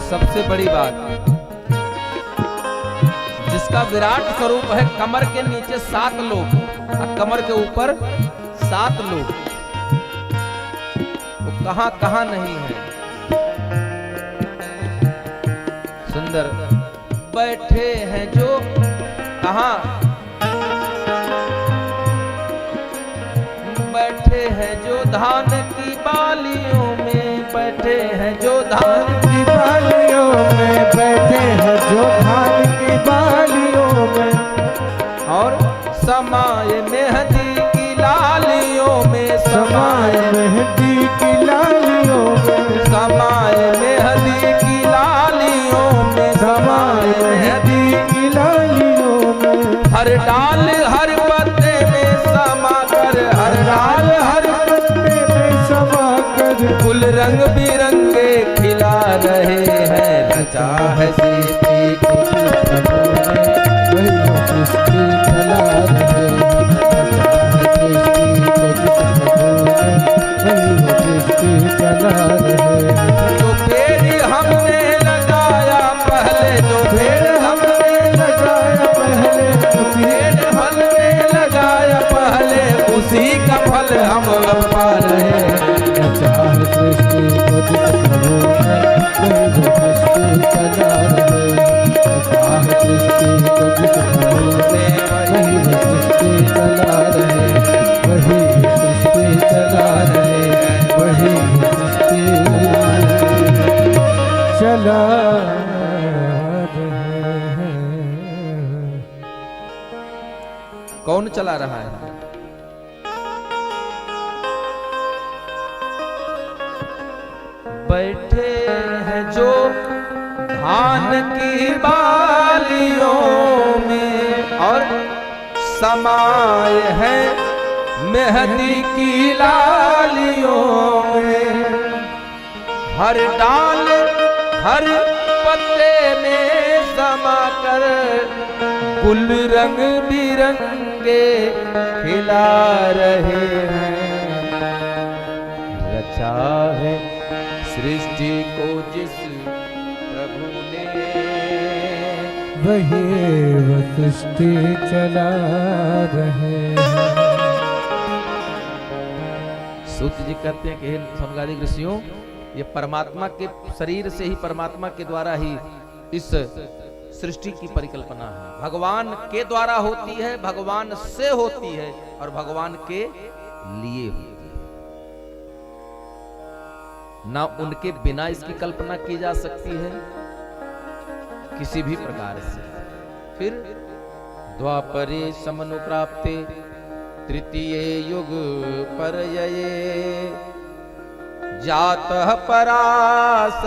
सबसे बड़ी बात, जिसका विराट स्वरूप है कमर के नीचे 7 लोग और कमर के ऊपर 7 लोग, वो कहां कहां नहीं है। सुंदर बैठे हैं जो कहां, बैठे हैं जो धान की बालियों में, बैठे हैं जो धान की बालियों में, बैठे हैं जो धान की बालियों में, और समाये मेहंदी की लालियों में, समाये मेहंदी की लालियों में, समाये मेहंदी की लालियों में, समाये मेहंदी की लालियों में। हर डाल हर पत्ते में समा कर, हर डाल हर पत्ते में समा कर, फूल रंग बिरंगे खिला रहे हैं। रचा है सृष्टि को प्रभु ने वही सृष्टि चला रहे हैं। रचा है सृष्टि को प्रभु ने वही सृष्टि चला रहे हैं। जो पेड़ हमने लगाया पहले, जो पेड़ हमने लगाया पहले, पेड़ हमने लगाया पहले, उसी का फल हम अब पा रहे हैं। रचा है सृष्टि को प्रभु ने वही सृष्टि चला रहे हैं। रचा है सृष्टि को प्रभु ने वही सृष्टि चला रहे हैं। वही सृष्टि चला रहे हैं। वही सृष्टि चला रहे हैं। कौन चला रहा है? बैठे हैं जो धान की बालियों में, और समाये हैं मेहंदी की लालियों में। हर डाल हर पत्ते में समा कर गुल रंग बिरंगे खिला रहे हैं। रचा है सृष्टि को जिस प्रभु ने, वही वो सृष्टि चला रहे हैं। सूत जी कहते हैं कि हे समगादिक ऋषियों, ये परमात्मा के शरीर से ही, परमात्मा के द्वारा ही इस सृष्टि की परिकल्पना है। भगवान के द्वारा होती है, भगवान से होती है, और भगवान के लिए होती है। ना उनके बिना इसकी कल्पना की जा सकती है किसी भी प्रकार से। फिर द्वापरे समनुप्राप्ते तृतीय युग परयये जातः पराशराद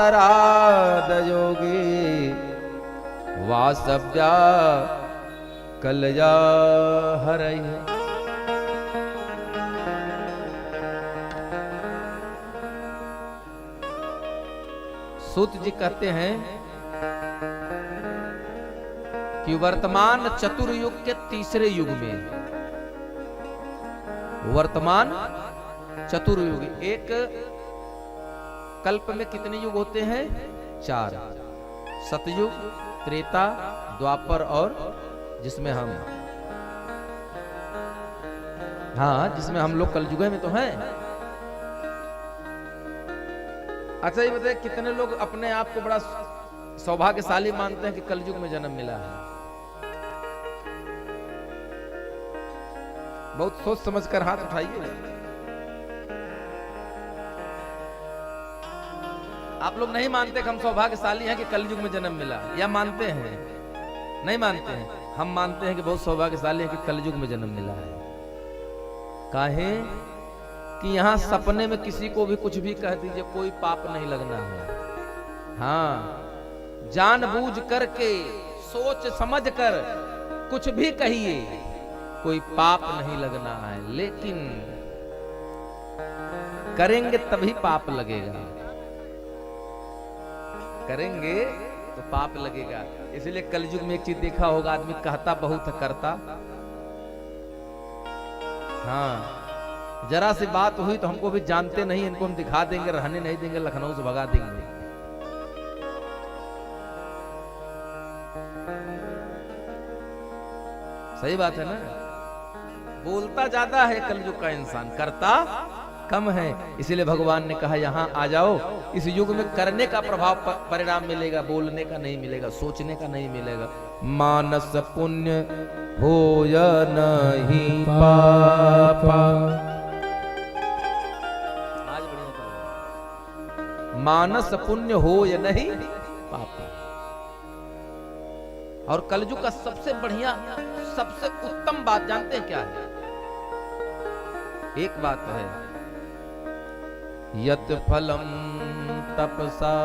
योगी वासव्या कलया हरय। सूत जी कहते हैं कि वर्तमान चतुर्युग के तीसरे युग में, वर्तमान चतुर्युग, एक कल्प में कितने युग होते हैं? 4, सतयुग, त्रेता, द्वापर और जिसमें हम, हाँ जिसमें हम लोग कलयुग में तो हैं। अच्छा ये बताइए कितने लोग अपने आप को बड़ा सौभाग्यशाली मानते हैं कि कलयुग में जन्म मिला है? बहुत सोच समझ कर हाथ उठाइए। आप लोग नहीं मानते कि हम सौभाग्यशाली हैं कि कलयुग में जन्म मिला, या मानते हैं? नहीं मानते हैं। हम मानते हैं कि बहुत सौभाग्यशाली है कि कलयुग में जन्म मिला है। काहे कि यहां सपने में किसी को भी कुछ भी कह दीजिए, कोई पाप नहीं लगना है। हाँ, जानबूझ करके सोच समझ कर कुछ भी कहिए, कोई पाप नहीं लगना है। लेकिन करेंगे तभी पाप लगेगा, करेंगे तो पाप लगेगा। इसलिए कलयुग में एक चीज देखा होगा, आदमी कहता बहुत है करता। हाँ, जरा सी बात हुई तो हमको भी जानते नहीं, इनको हम दिखा देंगे, रहने नहीं देंगे, लखनऊ से भगा देंगे। सही बात है ना? बोलता ज्यादा है कलयुग का इंसान, करता कम है। इसीलिए भगवान ने कहा यहाँ आ जाओ, इस युग में करने का प्रभाव परिणाम मिलेगा, बोलने का नहीं मिलेगा, सोचने का नहीं मिलेगा। मानस पुण्य हो या नहीं पापा, आज बढ़िया, मानस पुण्य हो या नहीं पापा। और कलयुग का सबसे बढ़िया, सबसे उत्तम बात जानते हैं क्या है? एक बात है, यत फलम तपसा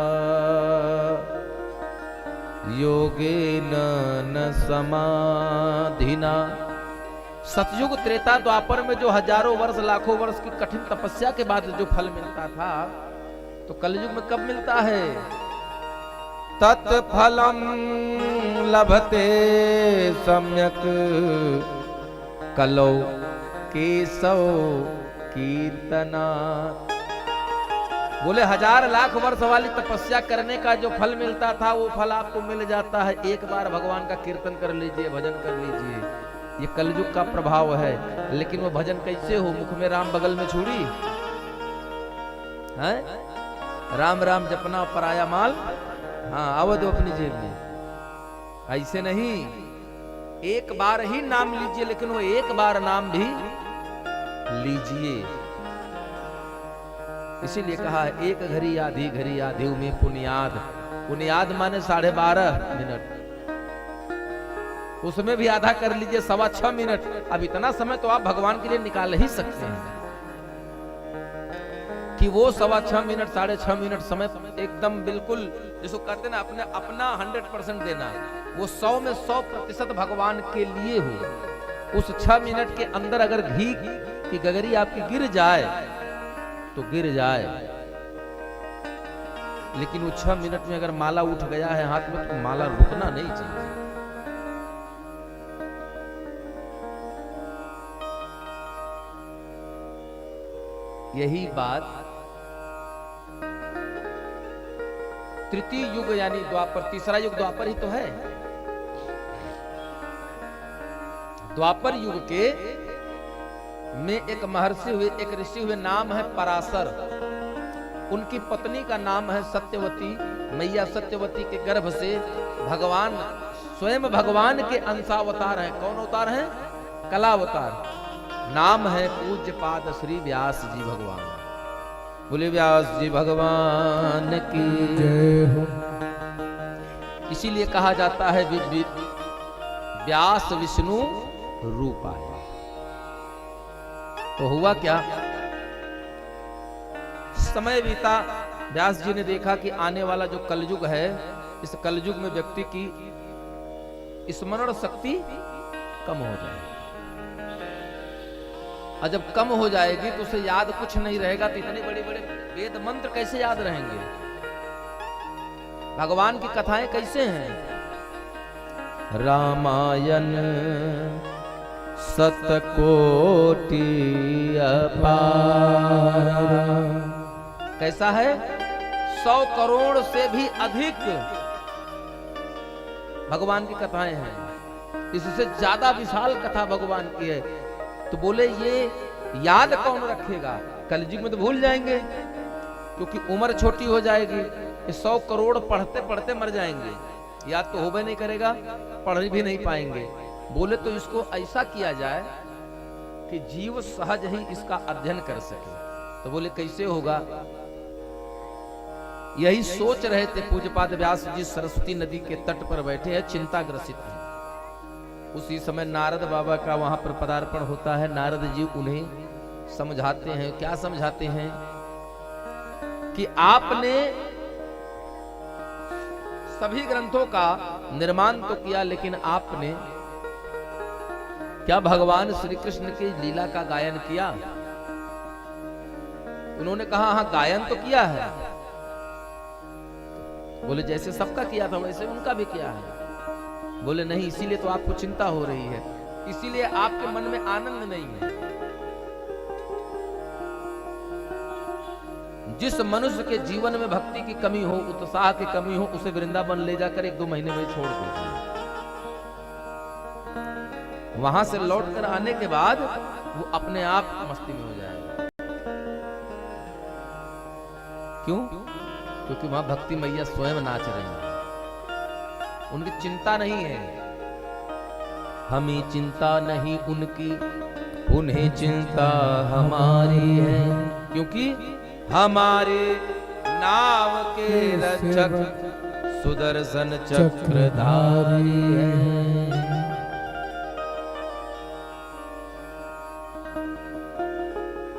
योगेन न समाधिना। सतयुग त्रेता द्वापर में जो हजारों वर्ष लाखों वर्ष की कठिन तपस्या के बाद जो फल मिलता था, तो कलयुग में कब मिलता है? तत्फलम लभते सम्यक कलौ केशव कीर्तना। बोले 1000 लाख वर्ष वाली तपस्या करने का जो फल मिलता था, वो फल आपको मिल जाता है। एक बार भगवान का कीर्तन कर लीजिए, भजन कर लीजिए। ये कलयुग का प्रभाव है। लेकिन वो भजन कैसे हो? मुख में राम, बगल में छुरी है, राम राम जपना पराया माल, हाँ आवो दो अपनी जेब में। ऐसे नहीं, एक बार ही नाम लीजिए, लेकिन वो एक बार नाम भी लीजिए। इसीलिए कहा एक घड़ी आधी आधी में पुनियाद। पुनियाद माने 12.5 मिनट, उसमें भी आधा कर लीजिए, 6.25 मिनट। अब इतना समय तो आप भगवान के लिए निकाल ही सकते हैं कि वो 6.25 मिनट 6.5 मिनट समय एकदम बिल्कुल, जिसको कहते ना अपना 100% देना, वो 100 में 100% भगवान के लिए हो। उस 6 मिनट के अंदर अगर घी की गगरी आपकी गिर जाए तो गिर जाए, लेकिन वो 6 मिनट में अगर माला उठ गया है हाथ में, तो माला रुकना नहीं चाहिए। यही बात तृतीय युग यानी द्वापर, तीसरा युग द्वापर ही तो है। द्वापर युग के में एक महर्षि हुए, एक ऋषि हुए, नाम है पराशर। उनकी पत्नी का नाम है सत्यवती। मैया सत्यवती के गर्भ से भगवान स्वयं भगवान के अंशावतार हैं। कौन अवतार हैं? कलावतार। नाम है पूज्य पाद श्री व्यास जी भगवान। बोले व्यास जी भगवान की जय हो। इसीलिए कहा जाता है व्यास विष्णु रूपाय। तो हुआ क्या? समय बीता, व्यास जी ने देखा कि आने वाला जो कलयुग है, इस कलयुग में व्यक्ति की स्मरण शक्ति कम हो जाएगी। और जब कम हो जाएगी तो उसे याद कुछ नहीं रहेगा। तो इतने बड़े बड़े वेद मंत्र कैसे याद रहेंगे? भगवान की कथाएं कैसे हैं? रामायण सतकोटि अपार। कैसा है? 100 करोड़ से भी अधिक भगवान की कथाएं हैं। इससे ज्यादा विशाल कथा भगवान की है। तो बोले ये याद कौन रखेगा? कलयुग में तो भूल जाएंगे, क्योंकि उम्र छोटी हो जाएगी। 100 करोड़ पढ़ते पढ़ते मर जाएंगे, याद तो होबे नहीं करेगा, पढ़ भी नहीं पाएंगे। बोले तो इसको ऐसा किया जाए कि जीव सहज ही इसका अध्ययन कर सके। तो बोले कैसे होगा? यही सोच रहे थे पूज्यपाद व्यास जी सरस्वती नदी के तट पर बैठे हैं, चिंताग्रसित हैं। उसी समय नारद बाबा का वहां पर पदार्पण होता है। नारद जी उन्हें समझाते हैं। क्या समझाते हैं? कि आपने सभी ग्रंथों का निर्माण तो किया, लेकिन आपने क्या भगवान श्री कृष्ण की लीला का गायन किया? उन्होंने कहा हाँ, गायन तो किया है। बोले जैसे सबका किया था वैसे उनका भी किया है। बोले नहीं, इसीलिए तो आपको चिंता हो रही है, इसीलिए आपके मन में आनंद नहीं है। जिस मनुष्य के जीवन में भक्ति की कमी हो, उत्साह की कमी हो, उसे वृंदावन ले जाकर 1-2 महीने में छोड़ दो। वहां से लौटकर आने के बाद वो अपने आप मस्ती में हो जाएगा। क्यों? क्योंकि वहां भक्ति मैया स्वयं नाच रही है, उनकी चिंता नहीं है। हमें चिंता नहीं उनकी, उन्हें चिंता हमारी है। क्योंकि हमारे नाव के रक्षक सुदर्शन चक्रधारी है।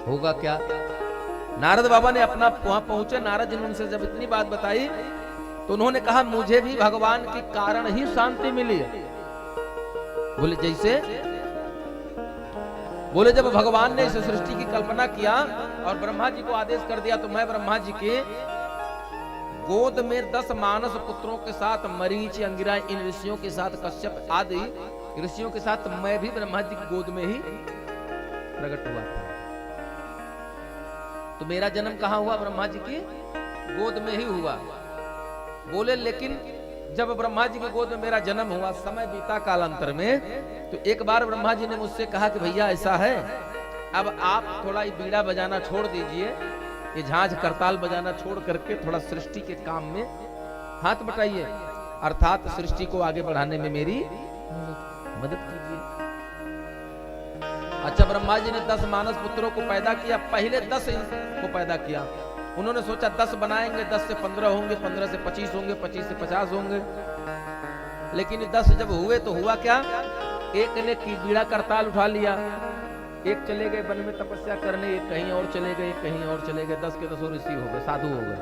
होगा क्या? नारद बाबा ने अपना वहां पहुंचे, नारद जी ने उनसे जब इतनी बात बताई तो उन्होंने कहा मुझे भी भगवान के कारण ही शांति मिली। बोले जैसे? बोले जब भगवान ने इस सृष्टि की कल्पना किया और ब्रह्मा जी को आदेश कर दिया, तो मैं ब्रह्मा जी के गोद में 10 मानस पुत्रों के साथ, मरीचि, अंगिरा, इन ऋषियों के साथ, कश्यप आदि ऋषियों के साथ मैं भी ब्रह्मा जी की गोद में ही प्रकट हुआ था। तो मेरा जन्म कहां हुआ? ब्रह्मा जी की गोद में ही हुआ। बोले लेकिन जब ब्रह्मा जी की गोद में मेरा जन्म हुआ, समय बीता कालांतर में, तो एक बार ब्रह्मा जी ने मुझसे कहा कि भैया ऐसा है, अब आप थोड़ा ये बीड़ा बजाना छोड़ दीजिए, ये झांझ करताल बजाना छोड़ करके थोड़ा सृष्टि के काम में हाथ बटाइए, अर्थात सृष्टि को आगे बढ़ाने में मेरी मदद कीजिए। अच्छा, ब्रह्मा जी ने 10 मानस पुत्रों को पैदा किया, पहले 10 को पैदा किया। उन्होंने सोचा 10 बनाएंगे, 10 से 15 होंगे, 15 से 25 होंगे, 25 से 50 होंगे। लेकिन 10 जब हुए तो हुआ क्या? एक ने की बीड़ा करताल उठा लिया, एक चले गए वन में तपस्या करने, एक कहीं और चले गए, एक कहीं और चले गए। 10 के 10 ऋषि हो गए, साधु हो गए।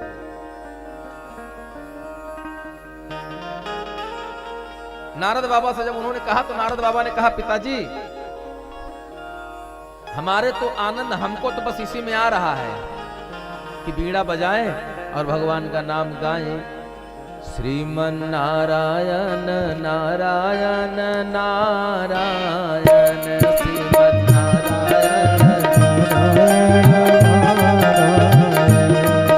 नारद बाबा से जब उन्होंने कहा तो नारद बाबा ने कहा पिताजी, हमारे तो आनंद, हमको तो बस इसी में आ रहा है कि बीड़ा बजाएं और भगवान का नाम गाएं। श्रीमन नारायण नारायण नारायण, श्रीमन नारायण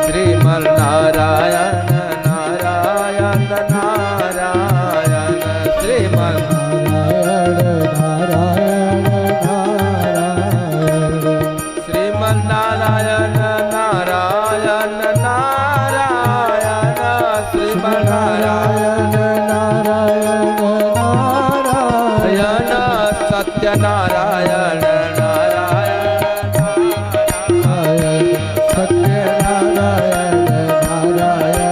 श्रीमन नारायण नारायण नारायण, श्रीमन नारायण नारायण नारायण, श्रीमन नारायण नारायण नारायण, सत्यनारायण नारायण नारायण, सत्यनारायण नारायण नारायण,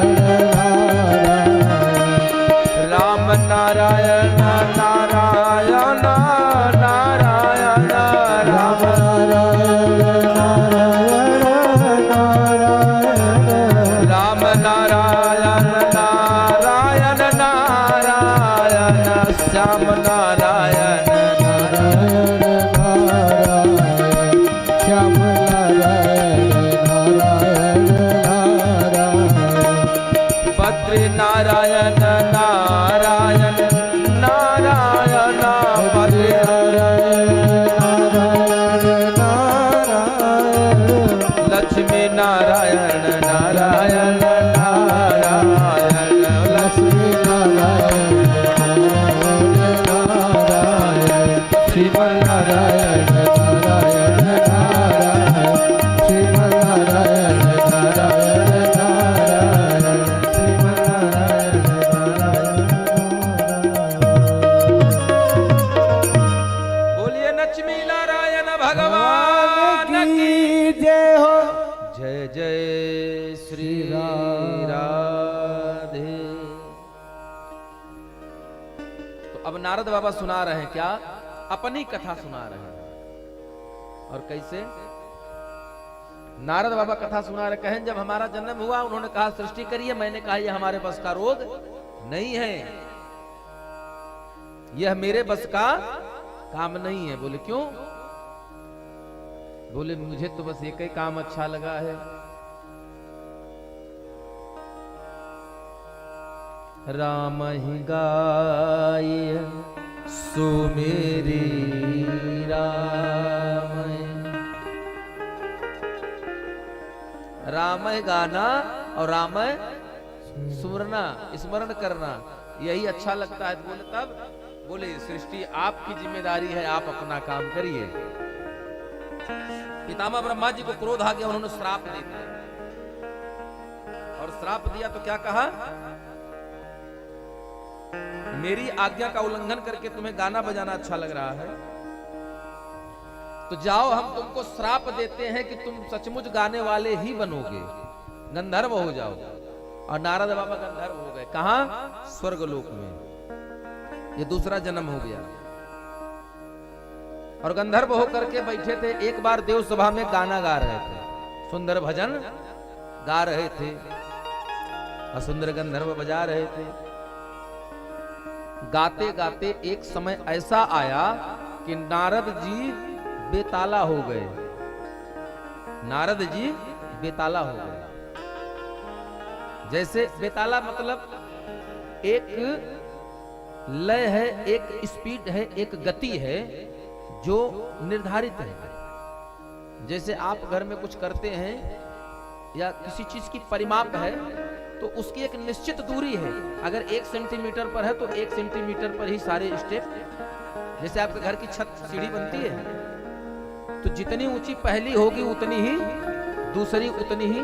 राम नारायण नारायण नारायण, राम श्याम नारायण नारायण लक्ष्मी नारायण नारायण नारायण लक्ष्मी नारायण नारायण श्रीमन्नारायण नारायण नारायण श्रीमन्नारायण नारायण नारायण श्रीमन्नारायण नारायण। बोलिए लक्ष्मी नारायण भगवान की जय हो। जय जय श्री राधे। तो अब नारद बाबा सुना रहे हैं क्या? अपनी कथा सुना रहे हैं। और कैसे? नारद बाबा कथा सुना रहे, कहें जब हमारा जन्म हुआ उन्होंने कहा सृष्टि करिए, मैंने कहा यह हमारे बस का रोग नहीं है, यह मेरे बस का काम नहीं है। बोले क्यों? बोले मुझे तो बस एक ही काम अच्छा लगा है, राम ही गाय सुमेरी राम। राम गाना और राम सुमरना, स्मरण करना, यही अच्छा लगता है। बोले तब बोले सृष्टि आपकी जिम्मेदारी है, आप अपना काम करिए। पितामह ब्रह्मा जी को क्रोध आ गया, उन्होंने श्राप दे दिया। और श्राप दिया तो क्या कहा? मेरी आज्ञा का उल्लंघन करके तुम्हें गाना बजाना अच्छा लग रहा है, तो जाओ हम तुमको श्राप देते हैं कि तुम सचमुच गाने वाले ही बनोगे, गंधर्व हो जाओ। और नारद बाबा गंधर्व हो गए। कहां? स्वर्गलोक में। ये दूसरा जन्म हो गया। और गंधर्व होकर के बैठे थे। एक बार देव सभा में गाना गा रहे थे, सुंदर भजन गा रहे थे और सुंदर गंधर्व बजा रहे थे। गाते गाते एक समय ऐसा आया कि नारद जी बेताला हो गए। नारद जी बेताला हो गए। जैसे बेताला मतलब एक लय है, एक स्पीड है, एक गति है जो निर्धारित है। जैसे आप घर में कुछ करते हैं या किसी चीज की परिमाप है तो उसकी एक निश्चित दूरी है। अगर 1 सेंटीमीटर पर है तो 1 सेंटीमीटर पर ही सारे स्टेप। जैसे आपके घर की छत सीढ़ी बनती है तो जितनी ऊंची पहली होगी उतनी ही दूसरी, उतनी ही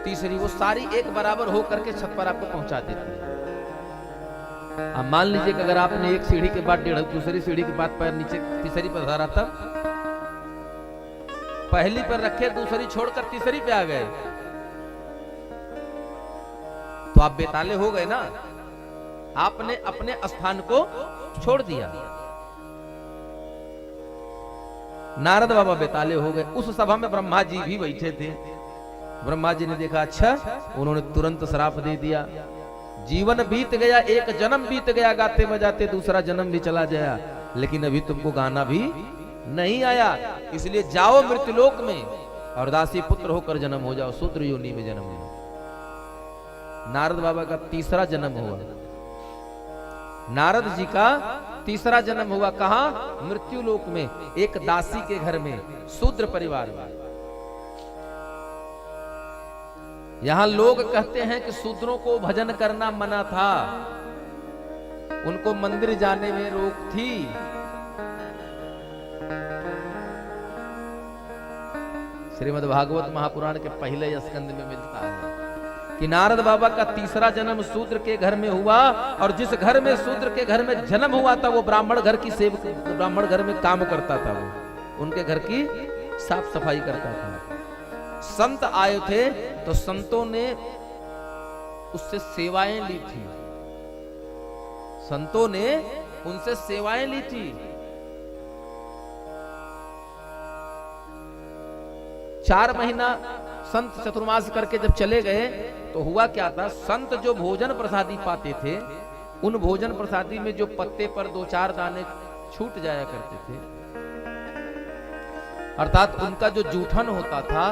तीसरी, वो सारी एक बराबर हो करके छत पर आपको पहुंचा देती है। अब मान लीजिए कि अगर आपने एक सीढ़ी के बाद दूसरी सीढ़ी के बाद पैर नीचे तीसरी पर धरा, तब पहली पर रखे दूसरी छोड़कर तीसरी पे आ गए तो आप बेताले हो गए ना। आपने अपने स्थान को छोड़ दिया। नारद बाबा बेताले हो गए। उस सभा में ब्रह्मा जी भी बैठे थे। ब्रह्मा जी ने देखा अच्छा, उन्होंने तुरंत श्राप दे दिया। जीवन बीत गया, एक जन्म बीत गया गाते बजाते, दूसरा जन्म भी चला गया, लेकिन अभी तुमको गाना भी नहीं आया, इसलिए जाओ मृत्युलोक में और दासी पुत्र होकर जन्म हो जाओ, शूद्र योनि में जन्म हो। नारद बाबा का तीसरा जन्म हुआ। नारद जी का तीसरा जन्म हुआ। कहां? मृत्युलोक में, एक दासी के घर में, शूद्र परिवार में। यहां लोग कहते हैं कि शूद्रों को भजन करना मना था, उनको मंदिर जाने में रोक थी। श्रीमद् भागवत महापुराण के पहले स्कंद में मिलता है कि नारद बाबा का तीसरा जन्म शूद्र के घर में हुआ। और जिस घर में शूद्र के घर में जन्म हुआ था वो ब्राह्मण घर की ब्राह्मण घर में काम करता था, वो उनके घर की साफ सफाई करता था। संत आए थे तो संतों ने उससे सेवाएं ली थी। संतों ने उनसे सेवाएं ली थी। 4 महीना संत चतुर्मास करके जब चले गए तो हुआ क्या था, संत जो भोजन प्रसादी पाते थे, उन भोजन प्रसादी में जो पत्ते पर 2-4 दाने छूट जाया करते थे, अर्थात उनका जो जूठन होता था,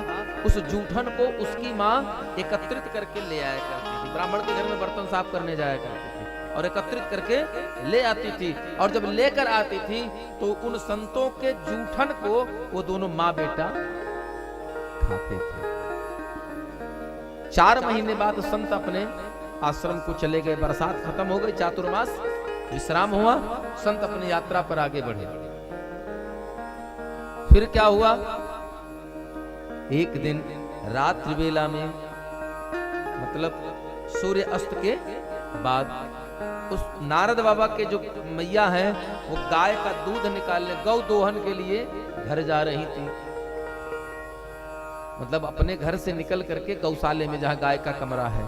उस जूठन को उसकी माँ एकत्रित करके ले आया करती थी। ब्राह्मण के घर में बर्तन साफ करने जाया करती थी और एकत्रित करके ले आती थी। और जब लेकर आती थी तो उन संतों के जूठन को वो दोनों माँ बेटा खाते थे। 4 महीने बाद संत अपने आश्रम को चले गए। बरसात खत्म हो गई, चातुर्मास विश्राम हुआ, संत अपनी यात्रा पर आगे बढ़े। फिर क्या हुआ, एक दिन रात्रि वेला में, मतलब सूर्य अस्त के बाद, उस नारद बाबा के जो मैया हैं वो गाय का दूध निकालने, गौ दोहन के लिए घर जा रही थी। मतलब अपने घर से निकल करके गौशाले में जहां गाय का कमरा है।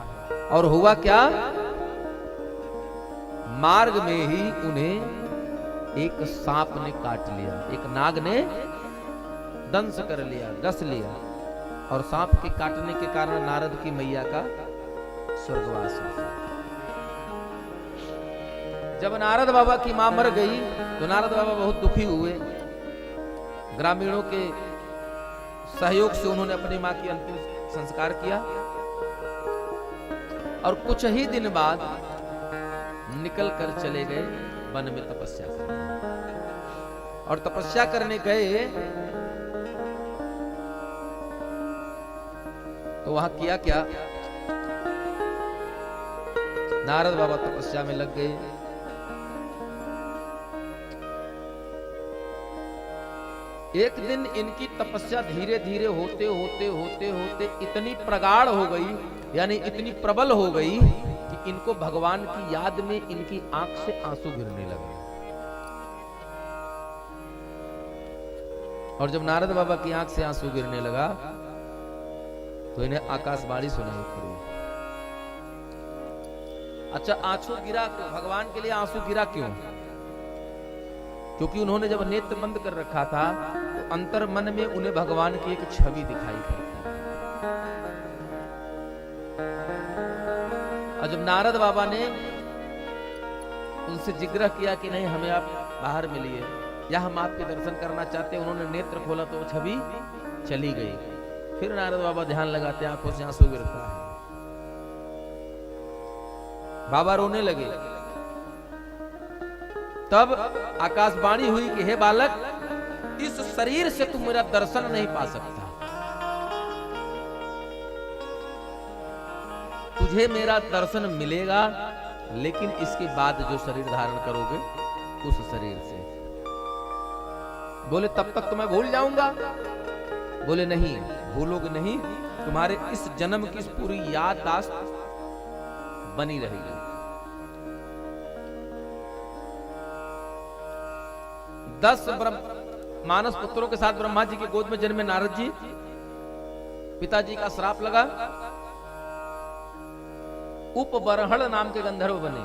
और हुआ क्या, मार्ग में ही उन्हें एक सांप ने काट लिया, एक नाग ने दंश कर लिया, डस लिया। और सांप के काटने के कारण नारद की मैया का स्वर्गवास हुआ। जब नारद बाबा की मां मर गई तो नारद बाबा बहुत दुखी हुए। ग्रामीणों के सहयोग से उन्होंने अपनी मां की अंतिम संस्कार किया। और कुछ ही दिन बाद निकल कर चले गए वन में तपस्या करने। और तपस्या करने गए तो वहां किया क्या, नारद बाबा तपस्या में लग गए। एक दिन इनकी तपस्या धीरे धीरे होते होते होते होते इतनी प्रगाढ़ हो गई, यानी इतनी प्रबल हो गई कि इनको भगवान की याद में इनकी आंख से आंसू गिरने लगे। और जब नारद बाबा की आंख से आंसू गिरने लगा तो इन्हें आकाशवाणी सुनाई पड़ी। अच्छा, आंसू गिरा क्यों, भगवान के लिए आंसू गिरा क्यों? क्योंकि उन्होंने जब नेत्र बंद कर रखा था तो अंतर मन में उन्हें भगवान की एक छवि दिखाई पड़ती। और जब नारद बाबा ने उनसे जिग्रह किया कि नहीं, हमें आप बाहर मिलिए या हम आपके दर्शन करना चाहते हैं, उन्होंने नेत्र खोला तो वो छवि चली गई। फिर नारद बाबा ध्यान लगाते, आंखों से आंसू गिरता है। बाबा रोने लगे। तब आकाशवाणी हुई कि हे बालक, इस शरीर से तुम मेरा दर्शन नहीं पा सकता, तुझे मेरा दर्शन मिलेगा लेकिन इसके बाद जो शरीर धारण करोगे उस शरीर से। बोले तब तक तो मैं भूल जाऊंगा। बोले नहीं, भूलोगे नहीं, तुम्हारे इस जन्म की पूरी याददाश्त बनी रहेगी। 10 मानस पुत्रों के साथ ब्रह्मा जी की गोद में जन्मे नारद जी, पिताजी का श्राप लगा, उपबरहण नाम के गंधर्व बने।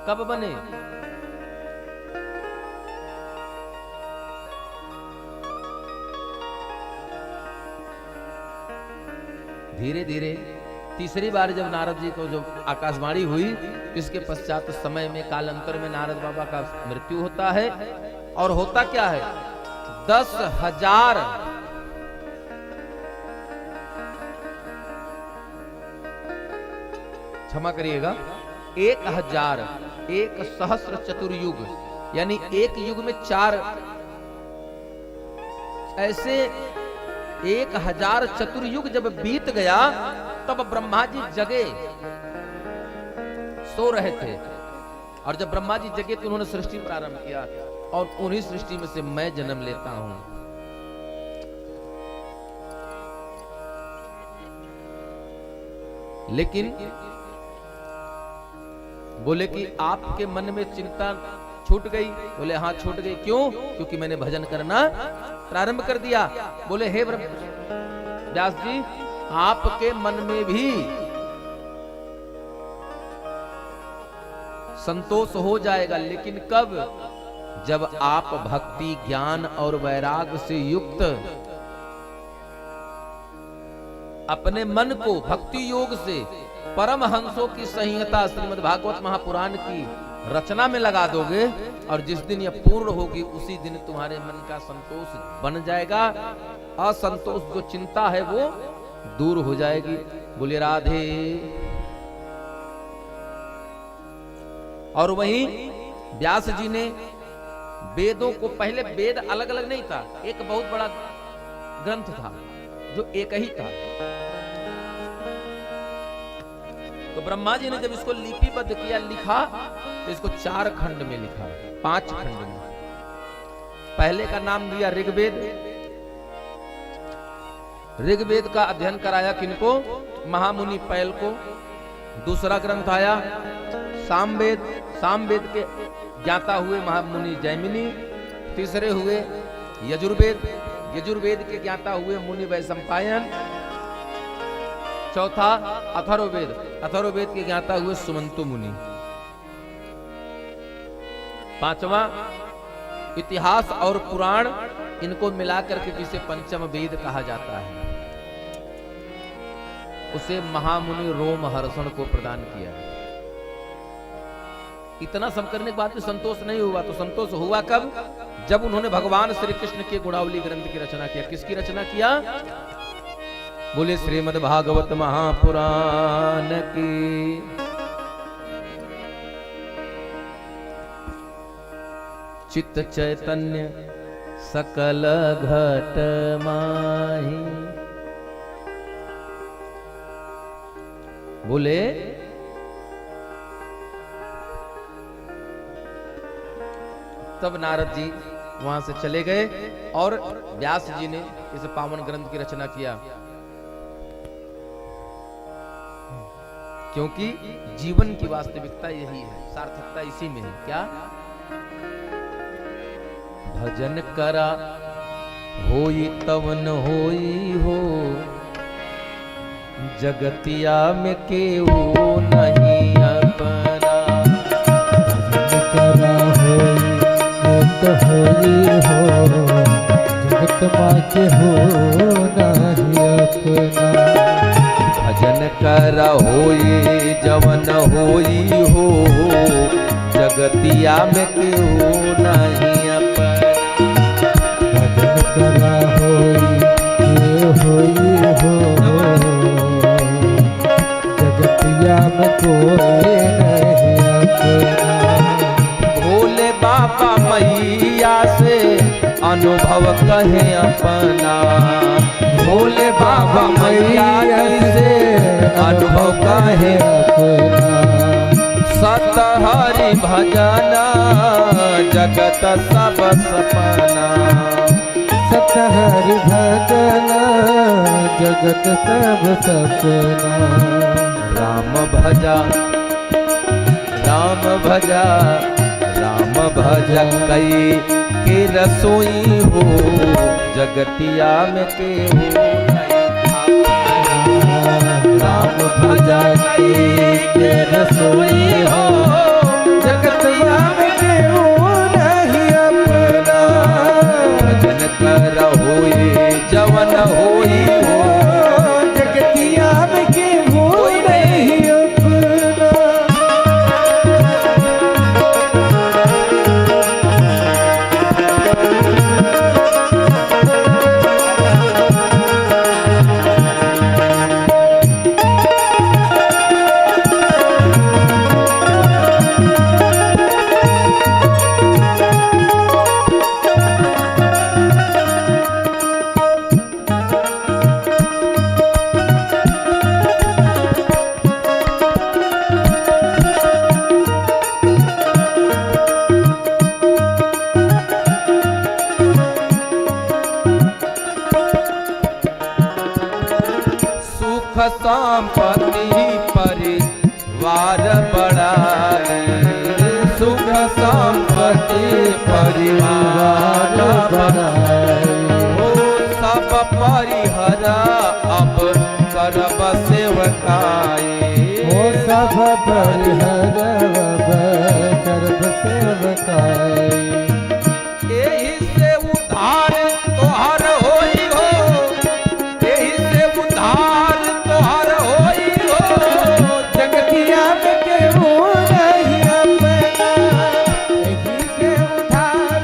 कब बने? धीरे धीरे तीसरी बार जब नारद जी को जो आकाशवाणी हुई, इसके पश्चात समय में कालांतर में नारद बाबा का मृत्यु होता है। और होता क्या है, 10,000 क्षमा करिएगा, 1000 एक सहस्र चतुर्युग, यानी एक युग में 4 ऐसे 1000 चतुर्युग जब बीत गया तब ब्रह्मा जी जगे, सो रहे थे। और जब ब्रह्मा जी जगे तो उन्होंने सृष्टि प्रारंभ किया और उन्हीं सृष्टि में से मैं जन्म लेता हूं। लेकिन बोले कि आपके मन में चिंता छूट गई। बोले हाँ छूट गई। क्यों? क्योंकि मैंने भजन करना प्रारंभ कर दिया। बोले हे व्यास जी, आपके मन में भी संतोष हो जाएगा, लेकिन कब? जब आप भक्ति, ज्ञान और वैराग से युक्त अपने मन को भक्ति योग से परमहंसों की संहिता श्रीमद् भागवत महापुराण की रचना में लगा दोगे, और जिस दिन यह पूर्ण होगी उसी दिन तुम्हारे मन का संतोष बन जाएगा। असंतोष जो चिंता है वो दूर हो जाएगी। बोले राधे। और वहीं व्यास जी ने वेदों को, पहले वेद अलग अलग नहीं था, एक बहुत बड़ा ग्रंथ था जो एक ही था। तो ब्रह्मा जी ने जब इसको लिपिबद्ध किया, लिखा, तो इसको 4 खंड में लिखा, 5 खंड में। पहले का नाम दिया ऋग्वेद। ऋग्वेद का अध्ययन कराया किनको? महामुनि पैल को। दूसरा ग्रंथ आया सामवेद। सामवेद के ज्ञाता हुए महामुनि जैमिनी। तीसरे हुए यजुर्वेद। यजुर्वेद के ज्ञाता हुए मुनि वैशंपायन। चौथा अथर्ववेद। अथर्ववेद के ज्ञाता हुए सुमंतु मुनि। पांचवा इतिहास और पुराण, इनको मिलाकर के जिसे पंचम वेद कहा जाता है, उसे महामुनि रोमहर्षण को प्रदान किया। इतना सब करने के बाद भी संतोष नहीं हुआ, तो संतोष हुआ कब? जब उन्होंने भगवान श्री कृष्ण के गुणावली ग्रंथ की रचना किया। किसकी रचना किया? बोले श्रीमद् भागवत महापुराण की। चित्त चैतन्य सकल घट माही। बोले तब नारद जी वहां से चले गए और व्यास जी ने इस पावन ग्रंथ की रचना किया। क्योंकि जीवन की वास्तविकता यही है, सार्थकता इसी में है। क्या? भजन करा होई तवन होई हो, जगतिया में केहू नहीं अपना। भजन करा होई तो होई हो, जगत माके हो नहीं अपना। भजन कर होई जवन होई हो, जगतिया में केहू नहीं अपना। भजन करा होई होई हो, जगतिया में कोई नहीं अपना। भोले बाबा मैया से अनुभव कहे अपना। भोले बाबा मैया से अनुभव कहे अपना। सत हरि भजना जगत सब सपना। सत हरि भजना जगत सब सपना। राम भजा राम भजा राम भजा कई के रसोई हो, जगतिया में केहू राम भजा के रसोई हो, जगतिया में केहू नहीं अपना। भजन कर होई जवन होई हो, जगतिया में केहू नहीं अपना। संपत्ति परिवार बढ़ाए। सुख संपत्ति परिवार बढ़ाए। हो सब परिहरा अब करब सेवकाए। हो सब परिहर करब सेवकाए। एही से उद्धार तोहर होई हो, एही से उद्धार तोहर होई हो, जगतिया में केहू नहीं अपना। एही से उधार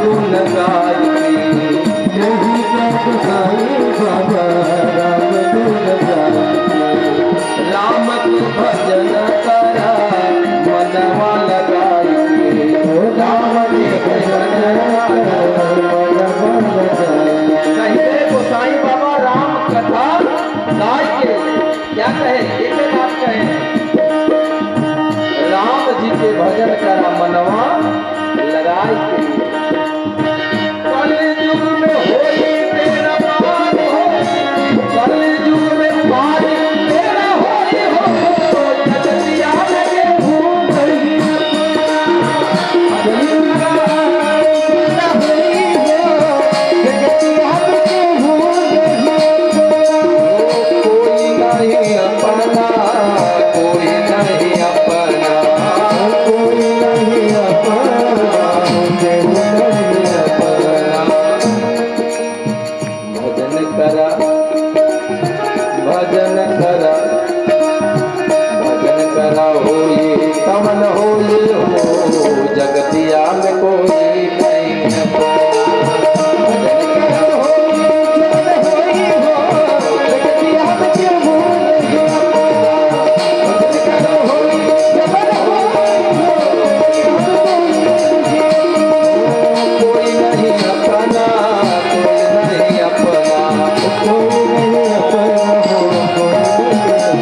गुण गाय यही सब साईं बाबा राम गुण गाए। राम तू भजन करा मनवा लगाई राम के भजन करो मनवा लगाए। कहते गोसाई बाबा राम कथा गाय के क्या कहे, एक बात कहे, राम जी के भजन करा मनवा लगाई के। कलयुग में होई तेरा पार हो, कलयुग में पार तेरा होई हो, जगतिया लगे भूल गई जगतिया के भूल कोई नहीं अपना, कोई नहीं अपना, कोई नहीं अपना कोई नहीं अपना। भजन करा, भजन करा, भजन करा होई कमन होई हो, जगतिया में कोई नहीं अपना। भजन करा होई हो जगतिया के भूल गई। भजन करा होई कोई नहीं अपना, कोई नहीं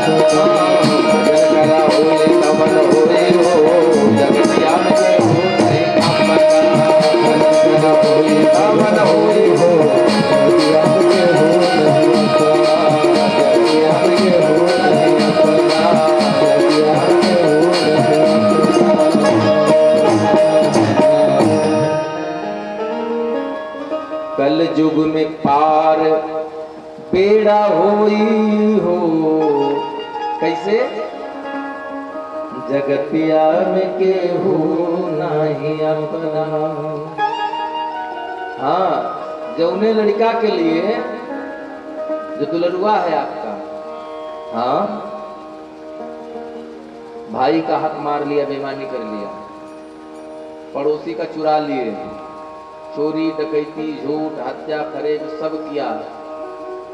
अपना। भजन करा होई कमन होई हो, जगतिया में कोई अपना। भजन करा होई कमन होई हो, जगतिया में कल युग में पार बेड़ा होई हो, कैसे, जगतिया में केहू नहीं अपना। हाँ, जौने लड़का के लिए जो दुल्हरुआ है आपका, हाँ, भाई का हक मार लिया, बेईमानी कर लिया, पड़ोसी का चुरा लिए, चोरी डकैती झूठ हत्या फरेब सब किया,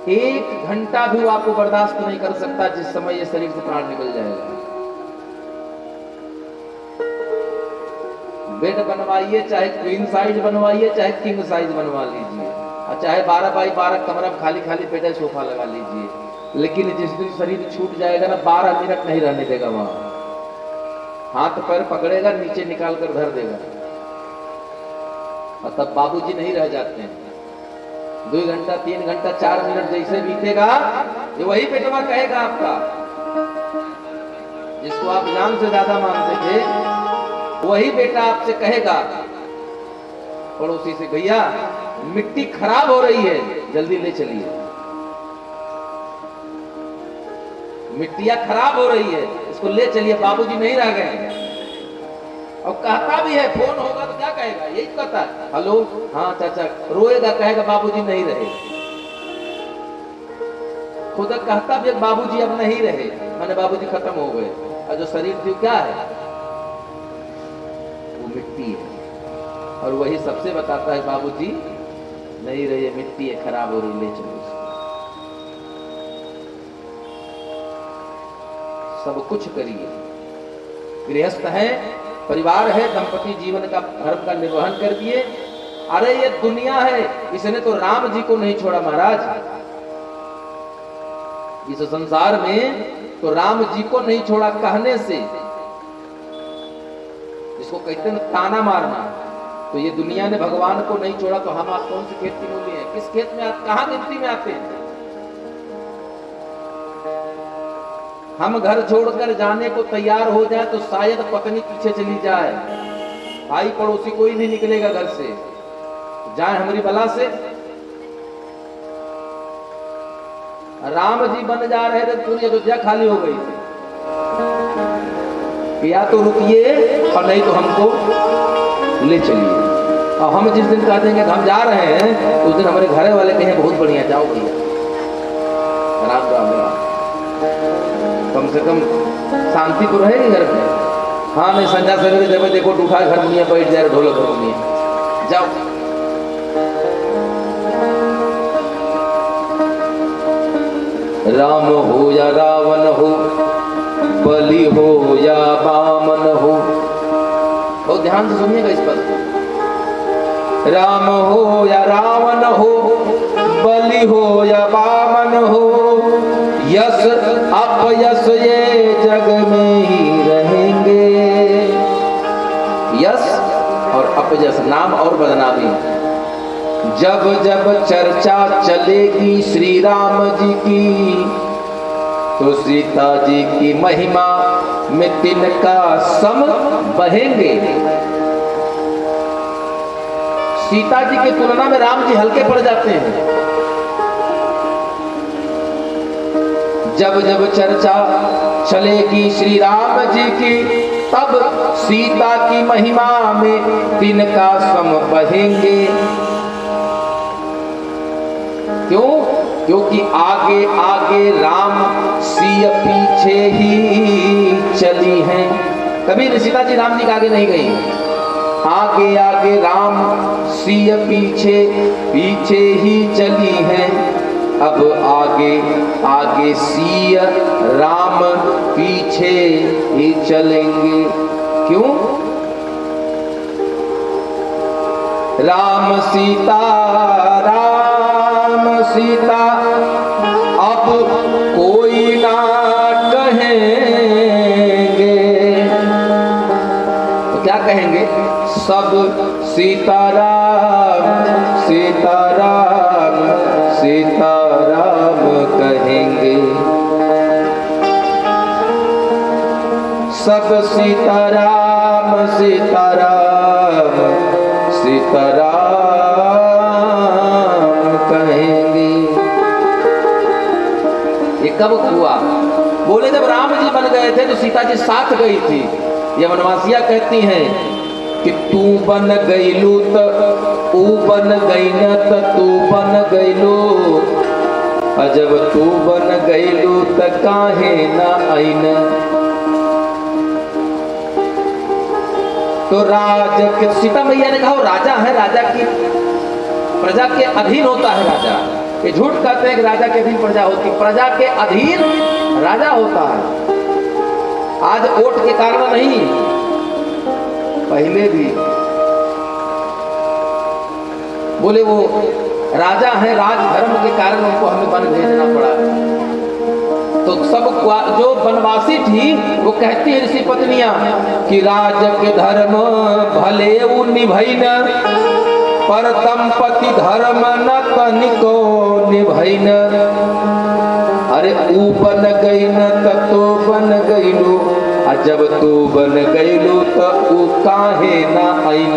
एक घंटा भी वो आपको बर्दाश्त नहीं कर सकता जिस समय ये शरीर से प्राण निकल जाएगा। बेड बनवाइए, चाहे क्वीन साइज बनवाइए, चाहे किंग साइज बनवा लीजिए, और चाहे 12 बाई 12 कमरा में खाली खाली पेटे सोफा लगा लीजिए, लेकिन जिस दिन शरीर छूट जाएगा ना, 12 मिनट नहीं रहने देगा वहां। हाथ पैर पकड़ेगा, नीचे निकाल कर धर देगा, और तब बाबूजी नहीं रह जाते हैं। 2 घंटा 3 घंटा 4 मिनट जैसे बीतेगा, ये वही बेटवा कहेगा आपका, जिसको आप जान से ज्यादा मानते थे, वही बेटा आपसे कहेगा पड़ोसी से, भैया मिट्टी खराब हो रही है, जल्दी ले चलिए, मिट्टियां खराब हो रही है, इसको ले चलिए, बाबूजी नहीं रह गए। और कहता भी है, फोन होगा तो क्या कहेगा, यही कहता है, हेलो हाँ चाचा, रोएगा, कहेगा बाबूजी नहीं रहे। खुद कहता भी बाबूजी अब नहीं रहे, माने बाबूजी खत्म हो गए, और जो शरीर थी क्या है, वो मिट्टी है। और वही सबसे बताता है, बाबूजी नहीं रहे, मिट्टी है, खराब हो रही, ले चलो इसको। सब कुछ करिए, गृहस्थ है, परिवार है, दंपति जीवन का धर्म का निर्वहन कर दिए। अरे ये दुनिया है, इसने तो राम जी को नहीं छोड़ा महाराज, इस संसार में तो राम जी को नहीं छोड़ा कहने से, जिसको कहते हैं ताना मारना, तो ये दुनिया ने भगवान को नहीं छोड़ा, तो हम आप कौन से खेत की मूली हैं, किस खेत में कहां गिनती में आते हैं। हम घर छोड़कर जाने को तैयार हो जाए तो शायद पत्नी पीछे चली जाए, भाई पड़ोसी कोई नहीं निकलेगा घर से, जाए हमारी बला से। राम जी बन जा रहे थे, पूरी अयोध्या खाली हो गई थी, या तो रुकिए और नहीं तो हमको ले चलिए। और हम जिस दिन कह देंगे हम जा रहे हैं, उस दिन हमारे घर वाले कहें बहुत बढ़िया, जाओ भैया, राम राम राम, कम से कम शांति तो रहेगी घर में। हाँ नहीं, संध्या सवेरे जब देखो उठा घर मुनिया बैठ जाए, ढोलक मुनिया, जाओ राम हो या रावण हो, बलि हो या वामन हो, बहुत ध्यान से सुनिएगा इस पर। राम हो या रावण हो, बलि हो या वामन हो, यश अपयश ये जग में ही रहेंगे। यश और अपयश, नाम और बदनामी, जब जब चर्चा चलेगी श्री राम जी की, तो सीता जी की महिमा में तिनका सम बहेंगे। सीता जी की तुलना में राम जी हल्के पड़ जाते हैं। जब जब चर्चा चलेगी श्री राम जी की, तब सीता की महिमा में तिनका सम बहेंगे। क्यों? क्योंकि आगे आगे राम सिय पीछे ही चली हैं। कभी सीता जी राम जी के आगे नहीं गई, आगे आगे राम सिय पीछे पीछे ही चली हैं। अब आगे आगे सिय राम पीछे ही चलेंगे। क्यों? राम सीता अब कोई ना कहेंगे, तो क्या कहेंगे? सब सीताराम सीताराम सीताराम कहेंगे। सब सीताराम सीताराम सीताराम कहेंगे। ये कब हुआ? बोले जब राम जी बन गए थे तो सीता जी साथ गई थी। ये वनवासियां कहती हैं कि तू बन गईलू तो ऊ बन गई न, तो तू बन गईलू, अजब तू बन गईलू तो काहे न आईन। तो राज के सीता मैया ने कहा वो राजा है, राजा की प्रजा के अधीन होता है राजा। ये झूठ कहते हैं कि राजा के अधीन प्रजा होती, प्रजा के अधीन राजा होता है। आज वोट के कारण नहीं, पहले भी बोले वो राजा है, राज धर्म के कारण उनको हमें वन भेजना पड़ा। तो सब जो बनवासी थी वो कहती है ऋषि पत्नियां कि राज के धर्म भले निभैन, पर दंपति धर्म न तनिको निभैन। अरे ऊ बन गई न तो बन गईलू, जब तू बन गईलू तो ऊ काहे ना आईन।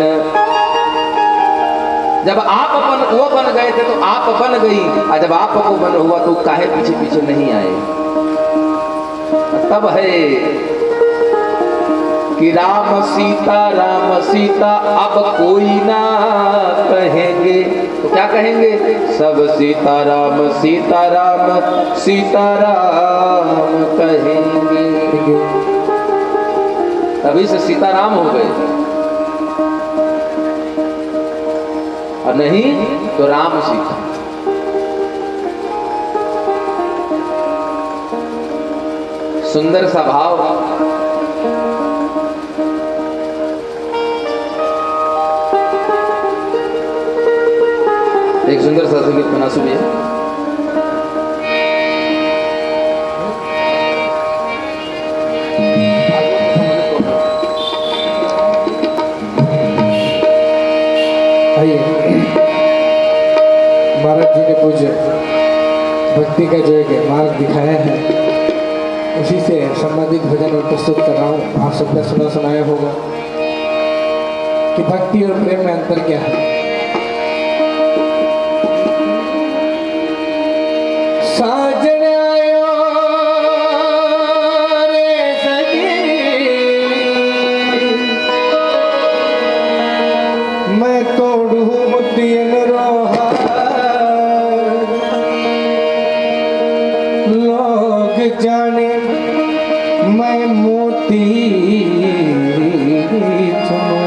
जब आप वो बन गए थे तो आप बन गई, और जब आप को बन हुआ तो काहे पीछे पीछे नहीं आए। तब है कि राम सीता अब कोई ना कहेंगे, तो क्या कहेंगे? सब सीताराम सीताराम सीताराम कहेंगे। तभी से सीताराम हो गए, और नहीं तो राम सीता। सुंदर सा भाव। एक सुंदर सा संगीत बना सुनिए। आइए, महाराज जी ने कुछ भक्ति का जो एक मार्ग दिखाया है, उसी से संबंधित भजन में प्रस्तुत कर रहा हूँ। आप सबने सुनाया होगा कि भक्ति और प्रेम में अंतर क्या है। साजन आयो रे सगी, मैं तोड़ू मुद्दियन रोहा, लोग जाने मैं मोती चुनूं,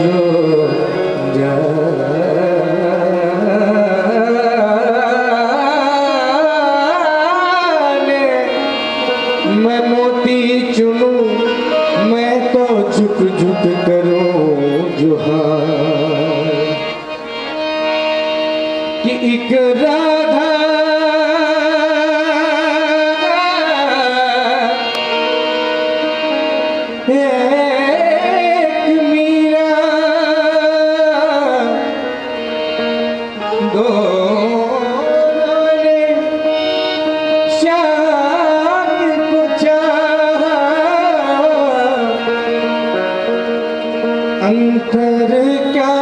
लोग जाने मैं मोती चुनूं मैं तो झुक झुक करूं जुहार कि एक राधा एक मीरा दोनों ने श्याम को चाहा अंतर क्या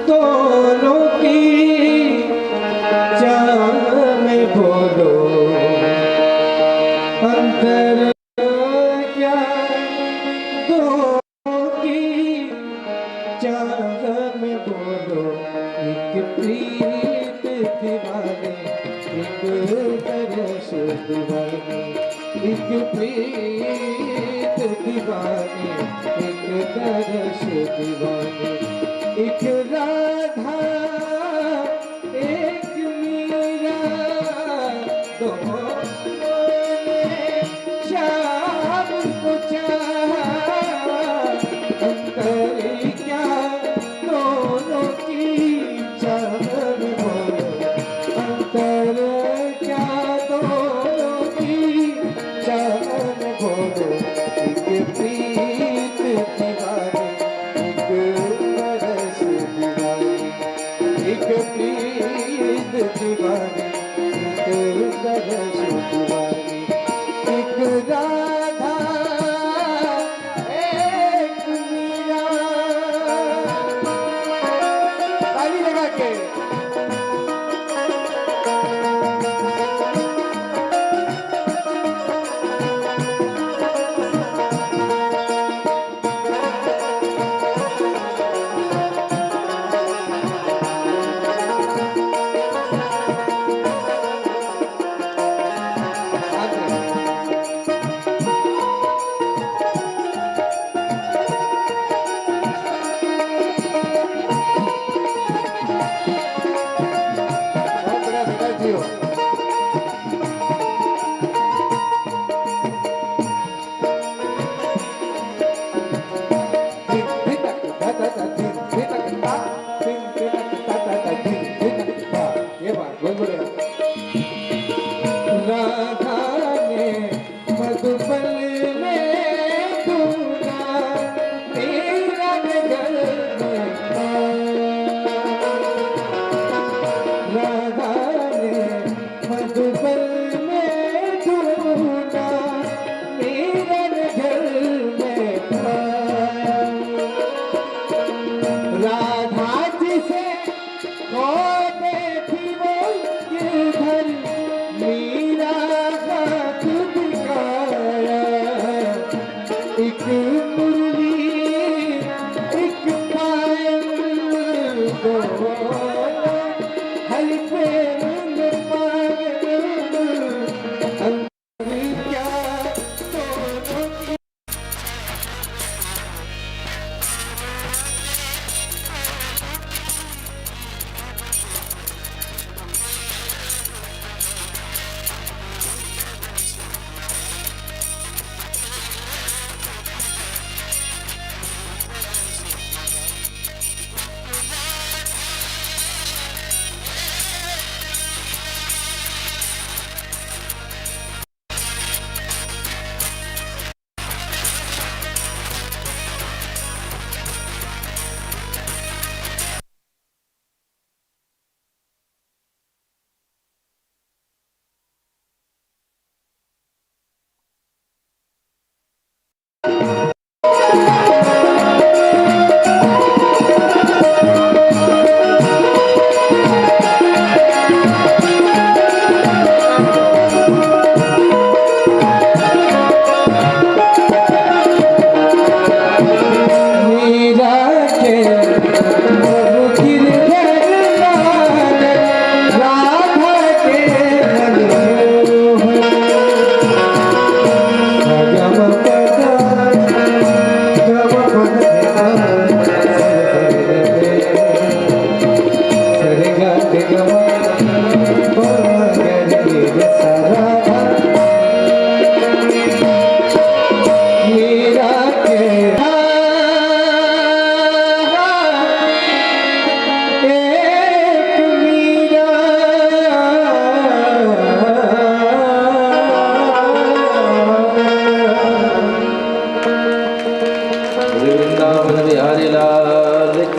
दोनों की चाह में बोलो अंतर क्या दोनों की चाह में बोलो एक प्रीत दीवाने एक तरस दीवाने एक प्रीत दीवाने एक तरस दीवाने एक राधा एक मीरा दोनों ने श्याम को चाहा अंतर क्या दोनों की चाह में बोलो अंतर क्या दोनों की चाह में बोलो एक प्रीत दीवाने एक तरस दीवाने एक प्रीत दीवाने एक तरस दीवाने एक राधा एक मीरा ताली लगा के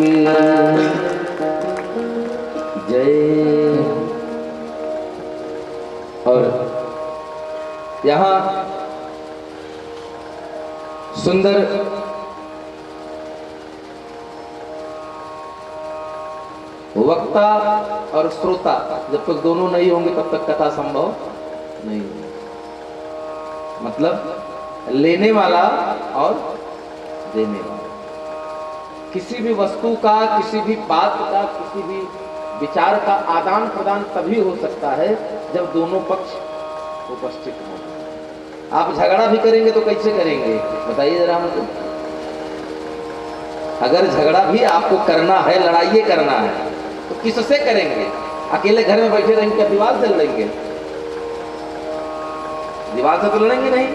की जय। और यहाँ सुंदर वक्ता और श्रोता जब तक दोनों नहीं होंगे तब तक कथा संभव नहीं होगी। मतलब लेने वाला और देने वाला, किसी भी वस्तु का, किसी भी बात का, किसी भी विचार का आदान प्रदान तभी हो सकता है जब दोनों पक्ष उपस्थित हो। आप झगड़ा भी करेंगे तो कैसे करेंगे बताइए जरा हमको। अगर झगड़ा भी आपको करना है, लड़ाई करना है, तो किससे करेंगे? अकेले घर में बैठे रहेंगे, दीवार से लड़ेंगे? दीवार से तो लड़ेंगे नहीं,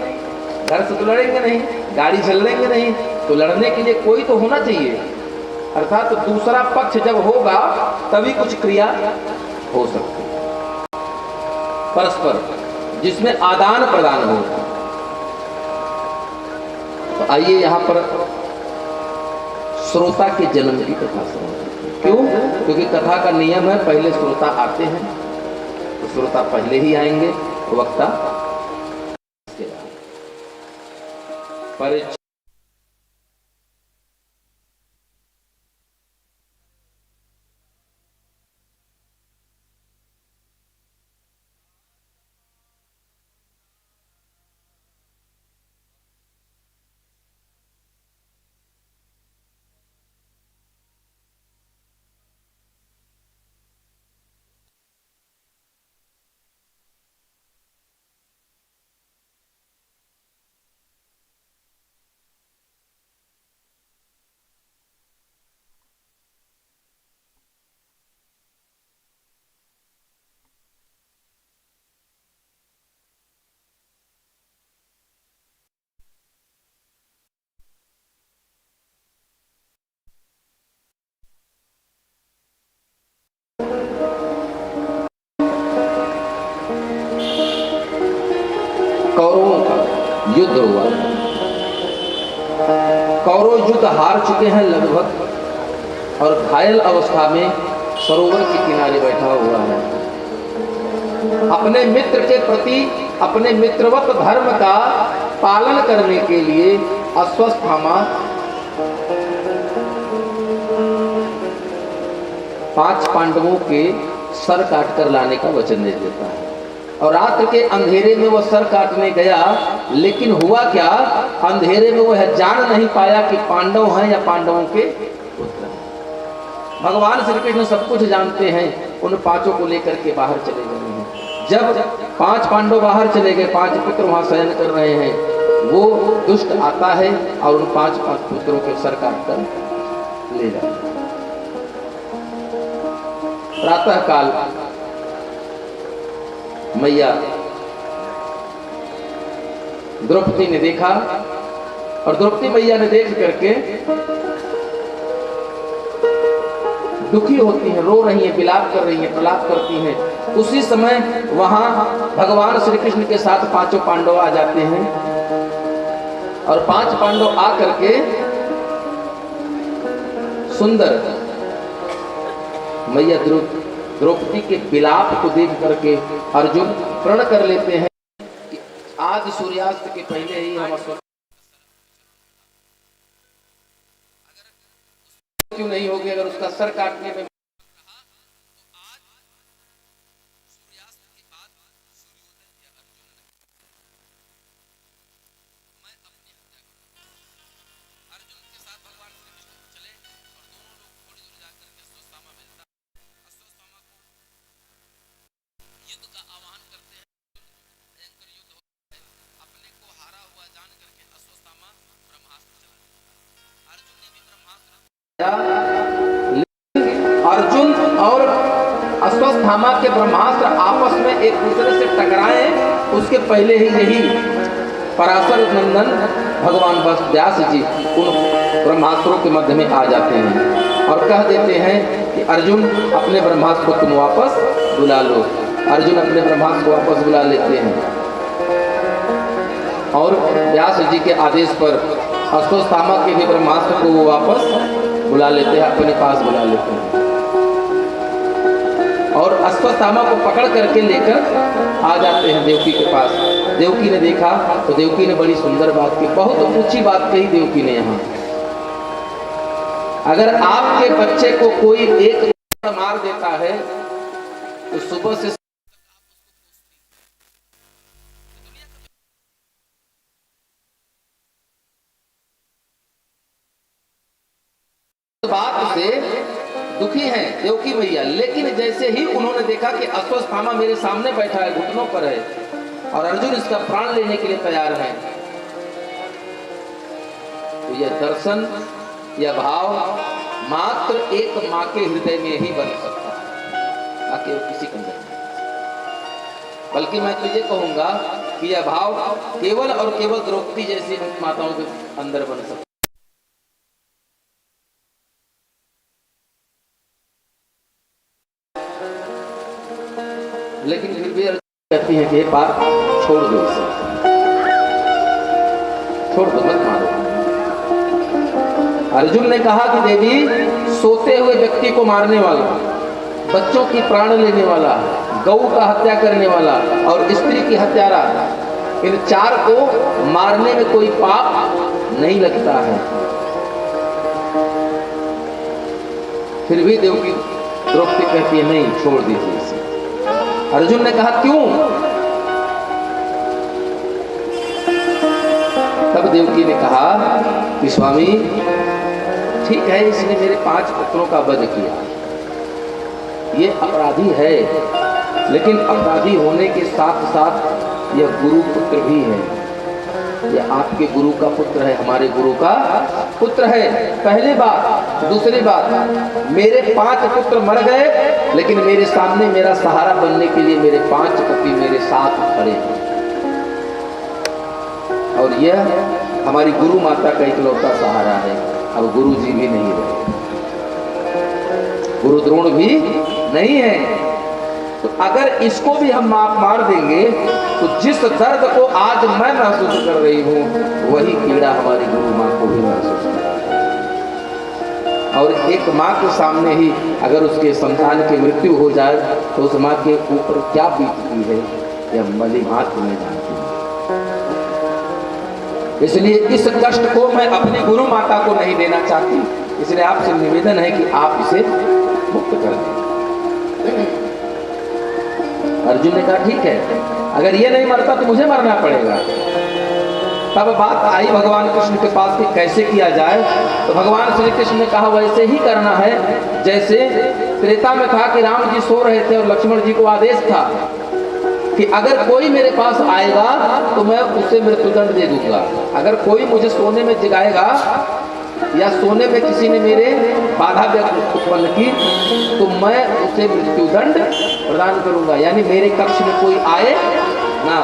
घर से तो लड़ेंगे नहीं, गाड़ी से लड़ेंगे नहीं। तो लड़ने के लिए कोई तो होना चाहिए, अर्थात तो दूसरा पक्ष जब होगा तभी कुछ क्रिया हो सकती है परस्पर, जिसमें आदान प्रदान हो। तो आइए यहां पर श्रोता के जन्म की कथा सुनो। क्यों? क्योंकि कथा का नियम है पहले श्रोता आते हैं, तो श्रोता पहले ही आएंगे, वक्ता इसके बाद। परिचय कौरवों का युद्ध हुआ। कौरव युद्ध हार चुके हैं लगभग, और घायल अवस्था में सरोवर के किनारे बैठा हुआ है। अपने मित्र के प्रति, अपने मित्रवत धर्म का पालन करने के लिए अश्वत्थामा 5 पांडवों के सर काटकर लाने का वचन दे देता है। और रात्र के अंधेरे में वह सर काटने गया, लेकिन हुआ क्या, अंधेरे में वह जान नहीं पाया कि पांडव हैं या पांडवों के पुत्र हैं। भगवान श्री कृष्ण सब कुछ जानते हैं, उन 5 को लेकर के बाहर चले गए हैं। जब 5 पांडव बाहर चले गए, 5 पुत्र वहां शयन कर रहे हैं, वो दुष्ट आता है और उन 5 पुत्रों के सर काट कर ले जाता है। प्रातः काल मैया द्रौपदी ने देखा, और द्रौपदी मैया ने देख करके दुखी होती हैं, रो रही हैं, विलाप कर रही हैं, प्रलाप करती हैं। उसी समय वहां भगवान श्री कृष्ण के साथ 5 पांडव आ जाते हैं, और 5 पांडव आ करके सुंदर मैया द्रौपदी के विलाप को देख करके अर्जुन प्रण कर लेते हैं कि आज सूर्यास्त के पहले ही हम क्यों नहीं होगी अगर उसका सर काटने में अर्जुन और अश्वत्थामा के ब्रह्मास्त्र आपस में एक दूसरे से टकराए, उसके पहले ही यही पराशर नंदन भगवान व्यास जी उन ब्रह्मास्त्रों के मध्य में आ जाते हैं और कह देते हैं कि अर्जुन अपने ब्रह्मास्त्र को तुम वापस बुला लो। अर्जुन अपने ब्रह्मास्त्र को वापस बुला लेते हैं और व्यास जी के आदेश पर अश्वत्थामा के भी ब्रह्मास्त्र को वो वापस बुला लेते हैं, अपने पास बुला लेते हैं और अश्वत्थामा को पकड़ करके लेकर आ जाते हैं देवकी के पास। देवकी ने देखा तो देवकी ने बड़ी सुंदर बात की, बहुत ऊंची बात कही देवकी ने यहाँ। अगर आपके बच्चे को कोई एक मार देता है तो सुबह से बात से दुखी हैं देवकी मैया, लेकिन जैसे ही उन्होंने देखा कि अश्वत्थामा मेरे सामने बैठा है, घुटनों पर है और अर्जुन इसका प्राण लेने के लिए तैयार है, तो यह दर्शन, यह भाव मात्र एक मां के हृदय में ही बन सकता है, बाकी और किसी के अंदर नहीं। बल्कि मैं तो ये कहूंगा कि यह भाव केवल और केवल द्रौपदी जैसी माताओं के अंदर बन सकता है। लेकिन फिर भी कहती है कि बात छोड़ दो, इसे छोड़ दो, मत मारो। अर्जुन ने कहा कि देवी, सोते हुए व्यक्ति को मारने वाला, बच्चों की प्राण लेने वाला, गौ का हत्या करने वाला और स्त्री की हत्यारा, इन चार को मारने में कोई पाप नहीं लगता है। फिर भी देवकी द्रौपदी कहती है नहीं, छोड़ दीजिए इसे। अर्जुन ने कहा क्यों? तब देवकी ने कहा कि स्वामी, ठीक है, इसने मेरे 5 पुत्रों का वध किया, ये अपराधी है, लेकिन अपराधी होने के साथ साथ यह गुरु पुत्र भी है, यह आपके गुरु का पुत्र है, हमारे गुरु का पुत्र है। पहली बात। दूसरी बात, मेरे 5 पुत्र मर गए, लेकिन मेरे सामने मेरा सहारा बनने के लिए मेरे 5 पति मेरे साथ खड़े हैं, और यह हमारी गुरु माता का इकलौता सहारा है। अब गुरु जी भी नहीं रहे, गुरु द्रोण भी नहीं है, तो अगर इसको भी हम मार देंगे तो जिस दर्द को आज मैं महसूस कर रही हूँ वही पीड़ा हमारी गुरु माँ को भी महसूस कर रही है। और एक माँ के सामने ही अगर उसके संतान की मृत्यु हो जाए तो उस माँ के ऊपर क्या बीतती है यह भली भांति में जानती है। इसलिए इस कष्ट को मैं अपनी गुरु माता को नहीं देना चाहती, इसलिए आपसे निवेदन है कि आप इसे मुक्त कर दें। अर्जुन ने कहा ठीक है, अगर ये नहीं मरता तो मुझे मरना पड़ेगा। तब बात आई भगवान कृष्ण के पास कि कैसे किया जाए, तो भगवान श्री कृष्ण ने कहा वैसे ही करना है जैसे त्रेता में था कि राम जी सो रहे थे और लक्ष्मण जी को आदेश था कि अगर कोई मेरे पास आएगा तो मैं उसे मृत्युदंड दे दूंगा। अगर कोई मुझे सोने में जगाएगा या सोने में किसी ने मेरे बाधा उत्पन्न की तो मैं उसे मृत्युदंड प्रदान करूंगा, यानी मेरे कक्ष में कोई आए ना।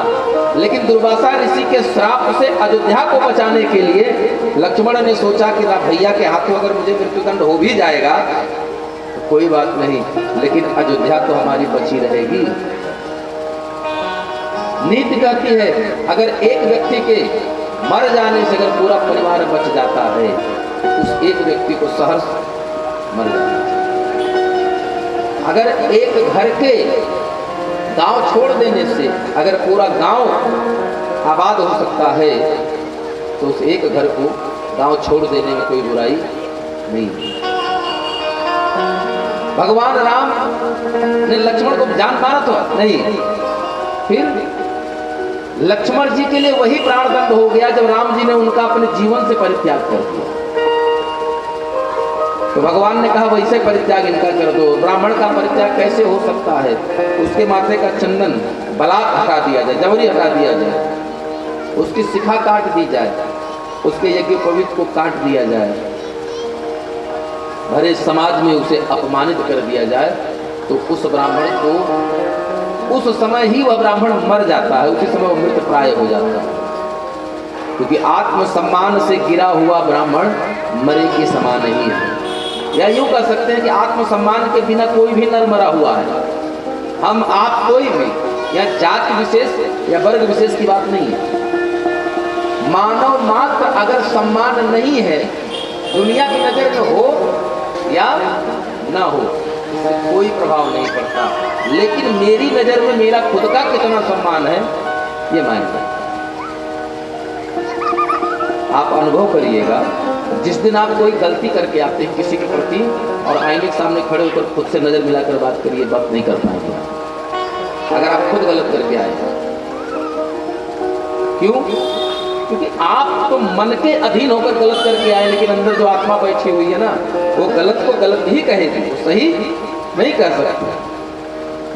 लेकिन दुर्वासा ऋषि के श्राप से अयोध्या को बचाने के लिए लक्ष्मण ने सोचा कि भैया के हाथों अगर मुझे मृत्युदंड हो भी जाएगा तो कोई बात नहीं, लेकिन अयोध्या तो हमारी बची रहेगी। नीति कहती है अगर एक व्यक्ति के मर जाने से अगर पूरा परिवार बच जाता है उस एक व्यक्ति को सहर्ष मर जाना चाहिए। अगर एक घर के गांव छोड़ देने से अगर पूरा गांव आबाद हो सकता है तो उस एक घर को गांव छोड़ देने में कोई बुराई नहीं है। भगवान राम ने लक्ष्मण को जान मारा तो नहीं, फिर लक्ष्मण जी के लिए वही प्राणदंड हो गया जब राम जी ने उनका अपने जीवन से परित्याग कर दिया। तो भगवान ने कहा वैसे परित्याग इनका कर दो। ब्राह्मण का परित्याग कैसे हो सकता है? उसके माथे का चंदन बलात् हटा दिया जाए, जबरी हटा दिया जाए, उसकी शिखा काट दी जाए, उसके यज्ञोपवीत को काट दिया जाए, भरे समाज में उसे अपमानित कर दिया जाए, तो उस ब्राह्मण को उस समय ही वह ब्राह्मण मर जाता है, उसी समय वह मृत प्राय हो जाता है। क्योंकि आत्मसम्मान से गिरा हुआ ब्राह्मण मरे के समान ही है। या यूं कह सकते हैं कि आत्मसम्मान के बिना कोई भी नर मरा हुआ है। हम आप कोई भी, या जाति विशेष या वर्ग विशेष की बात नहीं है। मानव मात्र अगर सम्मान नहीं है दुनिया की नजर में हो या ना हो इससे कोई प्रभाव नहीं पड़ता, लेकिन मेरी नजर में मेरा खुद का कितना सम्मान है ये मायने रखता है। आप अनुभव करिएगा, जिस दिन आप कोई गलती करके आते हैं किसी के प्रति और आईने के सामने खड़े होकर खुद से नजर मिलाकर बात करिए, बात नहीं कर पाएंगे अगर आप खुद गलत करके आए। क्यों? क्योंकि आप तो मन के अधीन होकर गलत करके आए, लेकिन अंदर जो आत्मा बैठी हुई है ना, वो गलत को गलत ही कहेगी, वो सही नहीं कह सकती।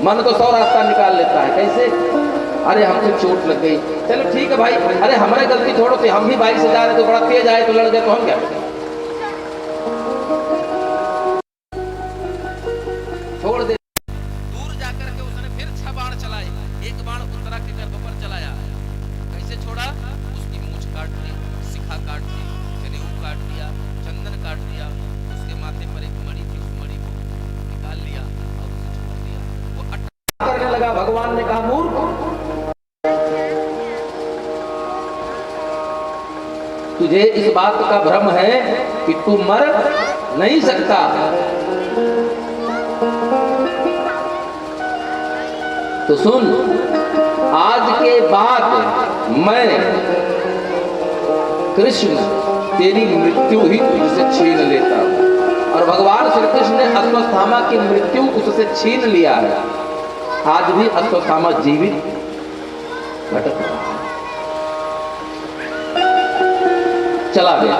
मन तो 100 रास्ता निकाल लेता है। कैसे? अरे हमसे चोट लग गई, चलो ठीक है भाई, अरे हमारे गलती छोड़ो थे, हम भी बाइक से जा रहे तो बड़ा तेज आए तो लड़ गए तो हम क्या छोड़ दे। दूर जाकर के उसने फिर 6 बाण चलाए, एक बाण उत्तरा के गर्भ पर चलाया। कैसे छोड़ा? उसकी मूंछ काट दी, शिखा काट दी, जनेऊ काट दिया, चंदन काट दिया, उसके माथे पर एक मणि थी, उस मणि को निकाल लिया और उसे छोड़ दिया। वो अटैक करने लगा। भगवान ने कहा, मूर्ख, तुझे इस बात का भ्रम है कि तू मर नहीं सकता। तो सुन, आज के बाद मैं कृष्ण तेरी मृत्यु ही तुझसे छीन लेता हूं। और भगवान श्री कृष्ण ने अश्वत्थामा की मृत्यु उससे छीन लिया है। आज भी अश्वत्थामा जीवित भटक रहा है। चला गया।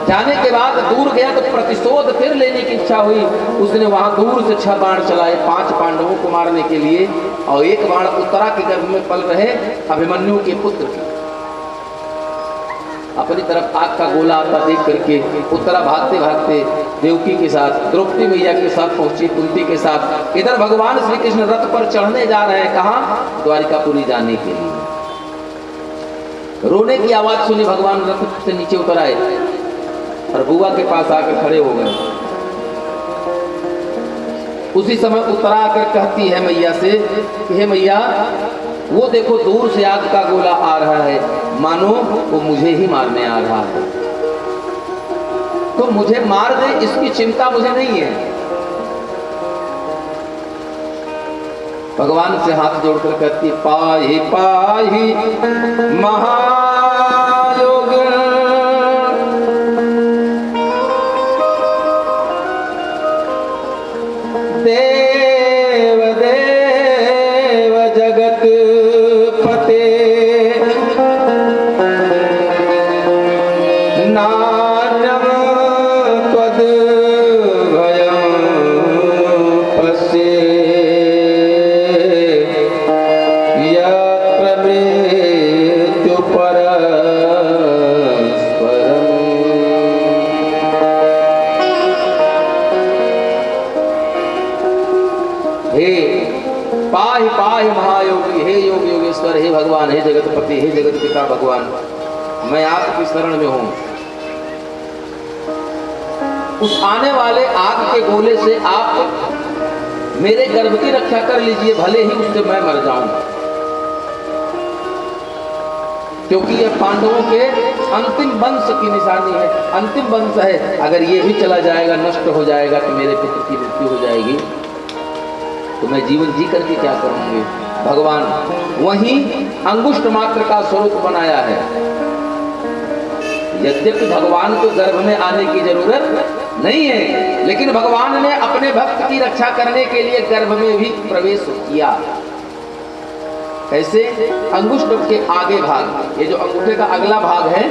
जाने के बाद दूर गया तो प्रतिशोध फिर लेने की इच्छा हुई। उसने वहां दूर से 6 बाण चलाए 5 पांडवों को मारने के लिए, और एक बाण उत्तरा के गर्भ में पल रहे अभिमन्यु के पुत्र की। अपनी तरफ आग का गोला आता देख करके उत्तरा भागते भागते देवकी के साथ, द्रौपदी मैया के साथ पहुंची, कुंती के साथ। इधर भगवान श्री कृष्ण रथ पर चढ़ने जा रहे हैं। कहां? द्वारिकापुरी जाने के लिए। रोने की आवाज सुनी, भगवान रथ से नीचे उतर आए और बुआ के पास आकर खड़े हो गए। उसी समय उत्तरा आकर कहती है मैया से कि हे मैया, वो देखो दूर से आग का गोला आ रहा है, मानो वो मुझे ही मारने आ रहा है, तो मुझे मार दे इसकी चिंता मुझे नहीं है। भगवान से हाथ जोड़कर कहती, पाहि पाहि महायोग, देव देव जगत पते, नान्यम त्वद भयं पश्ये, पाहि पाहि महायोगी, हे योग योगेश्वर, हे भगवान, हे जगतपति, हे जगत पिता भगवान, मैं आपकी शरण में हूं। उस आने वाले आग के गोले से आप मेरे गर्भ की रक्षा कर लीजिए, भले ही उससे मैं मर जाऊं, क्योंकि यह पांडवों के अंतिम वंश की निशानी है, अंतिम वंश है। अगर ये भी चला जाएगा, नष्ट हो जाएगा, तो मेरे पुत्र की मृत्यु हो जाएगी, तो मैं जीवन जी करके क्या करूंगी। भगवान वही अंगुष्ठ मात्र का स्वरूप बनाया है। यद्यपि भगवान को गर्भ में आने की जरूरत नहीं है, लेकिन भगवान ने अपने भक्त की रक्षा करने के लिए गर्भ में भी प्रवेश किया। कैसे? अंगुष्ठ के आगे भाग, ये जो अंगूठे का अगला भाग है,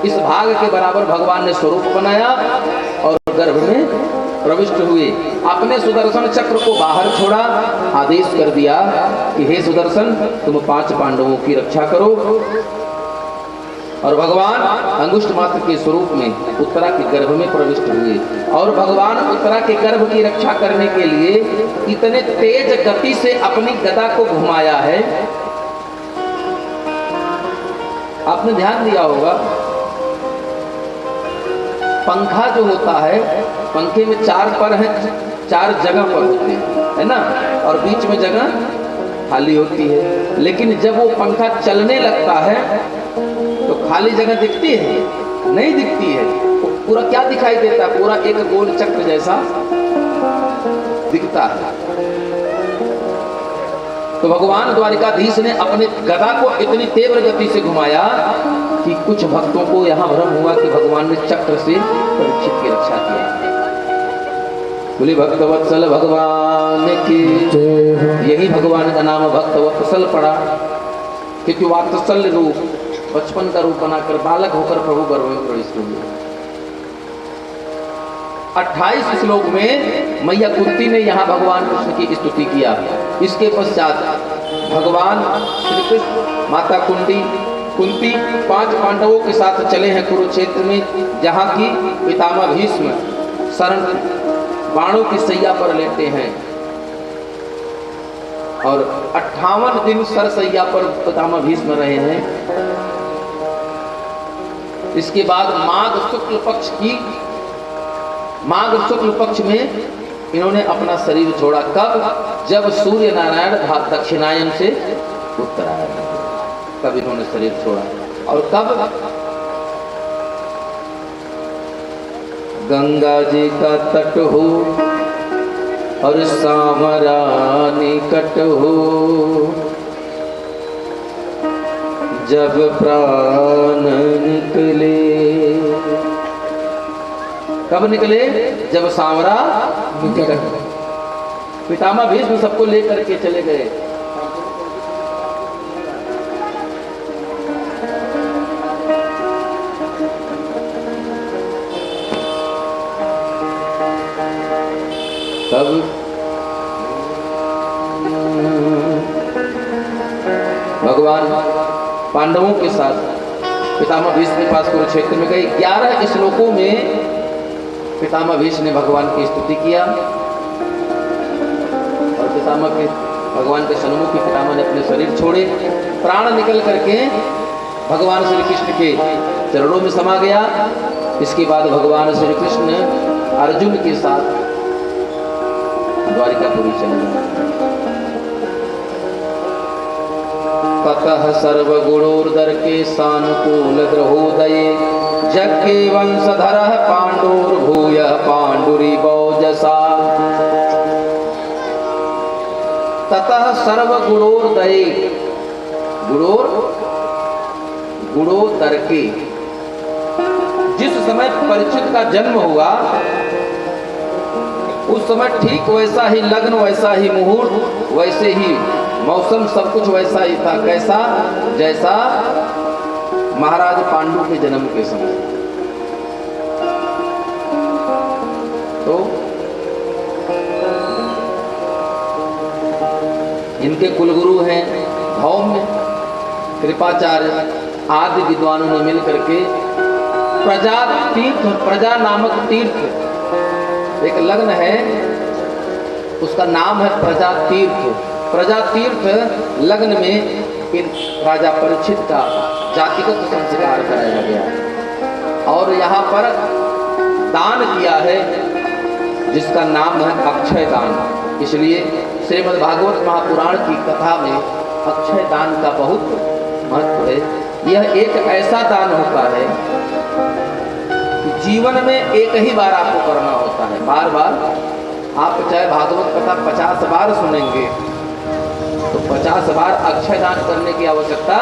इस भाग के बराबर भगवान ने स्वरूप बनाया और गर्भ में प्रविष्ट हुए। अपने सुदर्शन चक्र को बाहर छोड़ा, आदेश कर दिया कि हे सुदर्शन, तुम 5 पांडवों की रक्षा करो। और भगवान अंगुष्ठ मात्र के स्वरूप में उत्तरा के गर्भ में प्रविष्ट हुए। और भगवान उत्तरा के गर्भ की रक्षा करने के लिए इतने तेज गति से अपनी गदा को घुमाया है, आपने ध्यान दिया होगा। पंखा जो होता है, पंखे में 4 पर है, 4 जगह पर होते हैं, है ना, और बीच में जगह खाली होती है। लेकिन जब वो पंखा चलने लगता है तो खाली जगह दिखती है? नहीं दिखती है। वो पूरा क्या दिखाई देता है? पूरा एक गोल चक्र जैसा दिखता है। तो भगवान द्वारिकाधीश ने अपने गदा को इतनी तीव्र गति से घुमाया कि कुछ भक्तों को यहां भ्रम हुआ कि भगवान ने चक्र से परीक्षित की रक्षा किया। बोले भक्तवत्सल भगवान की। यही भगवान का नाम भक्तवत्सल पड़ा, क्योंकि वात्सल्य रूप बचपन का रूप बनाकर बालक होकर प्रभु गर्भ में प्रवेश हुए। 28 श्लोक में मैया कुंती ने यहाँ भगवान कृष्ण की स्तुति किया। इसके पश्चात भगवान श्री कृष्ण, माता कुंती 5 पांडवों के साथ चले हैं कुरुक्षेत्र में, जहाँ की पितामह भीष्म शरण बाणों की सैया पर लेटे हैं और 58 दिन सरसैया पर पितामह भीष्म रहे हैं। इसके बाद माघ शुक्ल पक्ष में इन्होंने अपना शरीर छोड़ा। कब? जब सूर्य नारायण दक्षिणायन से उत्तरायण, तब इन्होंने शरीर छोड़ा। और कब? गंगा जी का तट हो और सामरा निकट हो, जब प्राण निकले। कब निकले? जब सांवरा निकट। पितामह भीष्म सबको लेकर के चले गए। तब भगवान पांडवों के साथ पितामह भीष्म के पास कुरुक्षेत्र में गए। 11 श्लोकों में पितामह भीष्म ने भगवान की स्तुति किया और भगवान के सन्मुख पितामह ने अपने शरीर छोड़े। प्राण निकल करके भगवान श्री कृष्ण के चरणों में समा गया। इसके बाद भगवान श्री कृष्ण अर्जुन के साथ द्वारिकापुरी चले गए। ततः सर्वगुणोर्धर के सानुकूल ग्रहोदये, जग्गे वंशधर पांडुर्भूय पांडुरी बौजसा। ततः सर्वगुणोर्दये, गुणोदर के, जिस समय परीक्षित का जन्म हुआ उस समय ठीक वैसा ही लग्न, वैसा ही मुहूर्त, वैसे ही मौसम, सब कुछ वैसा ही था। कैसा? जैसा महाराज पांडु के जन्म के समय। तो इनके कुलगुरु हैं धौम्य, कृपाचार्य आदि विद्वानों ने मिलकर के प्रजा नामक तीर्थ एक लग्न है, उसका नाम है प्रजा तीर्थ लग्न में इन राजा परीक्षित का जातिगत संस्कार कराया गया और यहाँ पर दान किया है जिसका नाम है अक्षय दान। इसलिए श्रीमद् भागवत महापुराण की कथा में अक्षय दान का बहुत महत्व है। यह एक ऐसा दान होता है कि जीवन में एक ही बार आपको करना होता है। बार बार आप चाहे भागवत कथा 50 बार सुनेंगे तो 50 बार अक्षय दान करने की आवश्यकता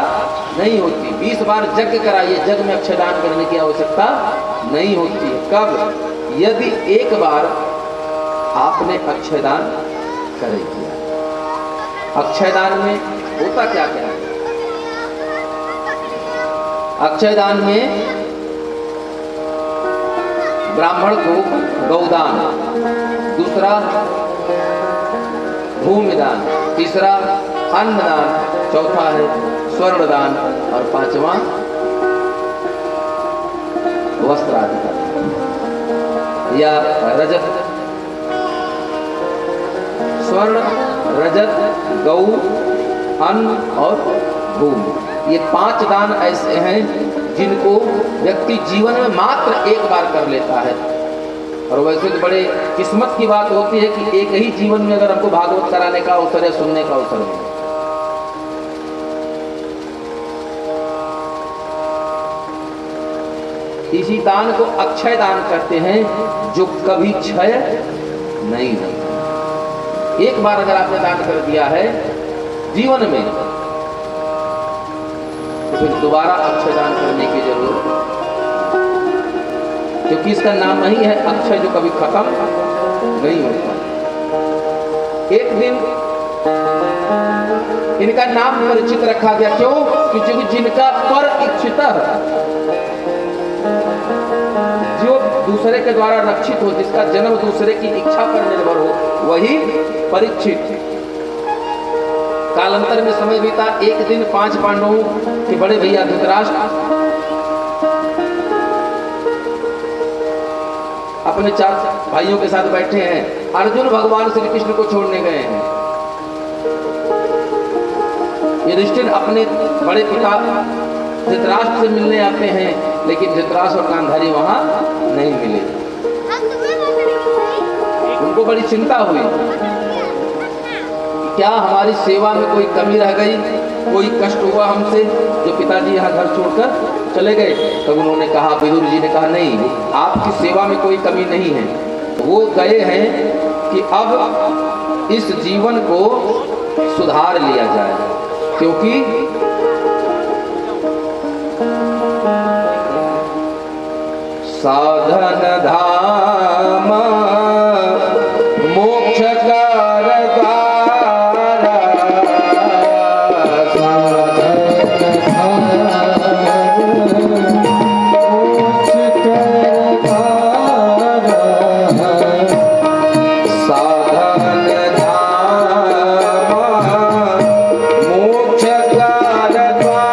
नहीं होती। 20 बार यज्ञ कराइए, यज्ञ में अक्षय दान करने की आवश्यकता नहीं होती है। कब? यदि एक बार आपने अक्षय दान कर दिया। अक्षय दान में होता क्या क्या है? अक्षय दान में ब्राह्मण को गौदान, दूसरा भूमिदान, तीसरा अन्नदान, चौथा है स्वर्णदान और पांचवा वस्त्र आदि या रजत। स्वर्ण, रजत, गौ, अन्न और भूमि, ये 5 दान ऐसे हैं जिनको व्यक्ति जीवन में मात्र एक बार कर लेता है। और वैसे तो बड़े किस्मत की बात होती है कि एक ही जीवन में अगर हमको भागवत कराने का अवसर है, सुनने का अवसर है। इसी दान को अक्षय दान कहते हैं, जो कभी क्षय नहीं होता। एक बार अगर आपने दान कर दिया है जीवन में, तो फिर दोबारा अक्षय दान करने की जरूरत, क्योंकि इसका नाम ही है अक्षय, जो कभी खत्म नहीं होता। एक दिन इनका नाम परिचित रखा गया, क्यों? क्योंकि जिनका पर इच्छित, जो दूसरे के द्वारा रक्षित हो, जिसका जन्म दूसरे की इच्छा पर निर्भर हो, वही परीक्षित। कालांतर में समय बीता। एक दिन 5 पांडवों के बड़े भैया धृतराष्ट्र अपने 4 भाइयों के साथ बैठे हैं। अर्जुन भगवान श्री कृष्ण को छोड़ने गए हैं। युधिष्ठिर अपने बड़े पिता धृतराष्ट्र से मिलने आते हैं, लेकिन धृतराष्ट्र और गांधारी वहां नहीं मिले। उनको बड़ी चिंता हुई, क्या हमारी सेवा में कोई कमी रह गई, कोई कष्ट हुआ हमसे, जो पिताजी यहाँ घर छोड़कर चले गए। तब उन्होंने कहा, विदुर जी ने कहा, नहीं, आपकी सेवा में कोई कमी नहीं है। वो गए हैं कि अब इस जीवन को सुधार लिया जाए, क्योंकि साधन धाम मोक्ष कर द्वारा, साधन धाम मोक्ष कर द्वारा, साधन धाम मोक्ष कर द्वारा,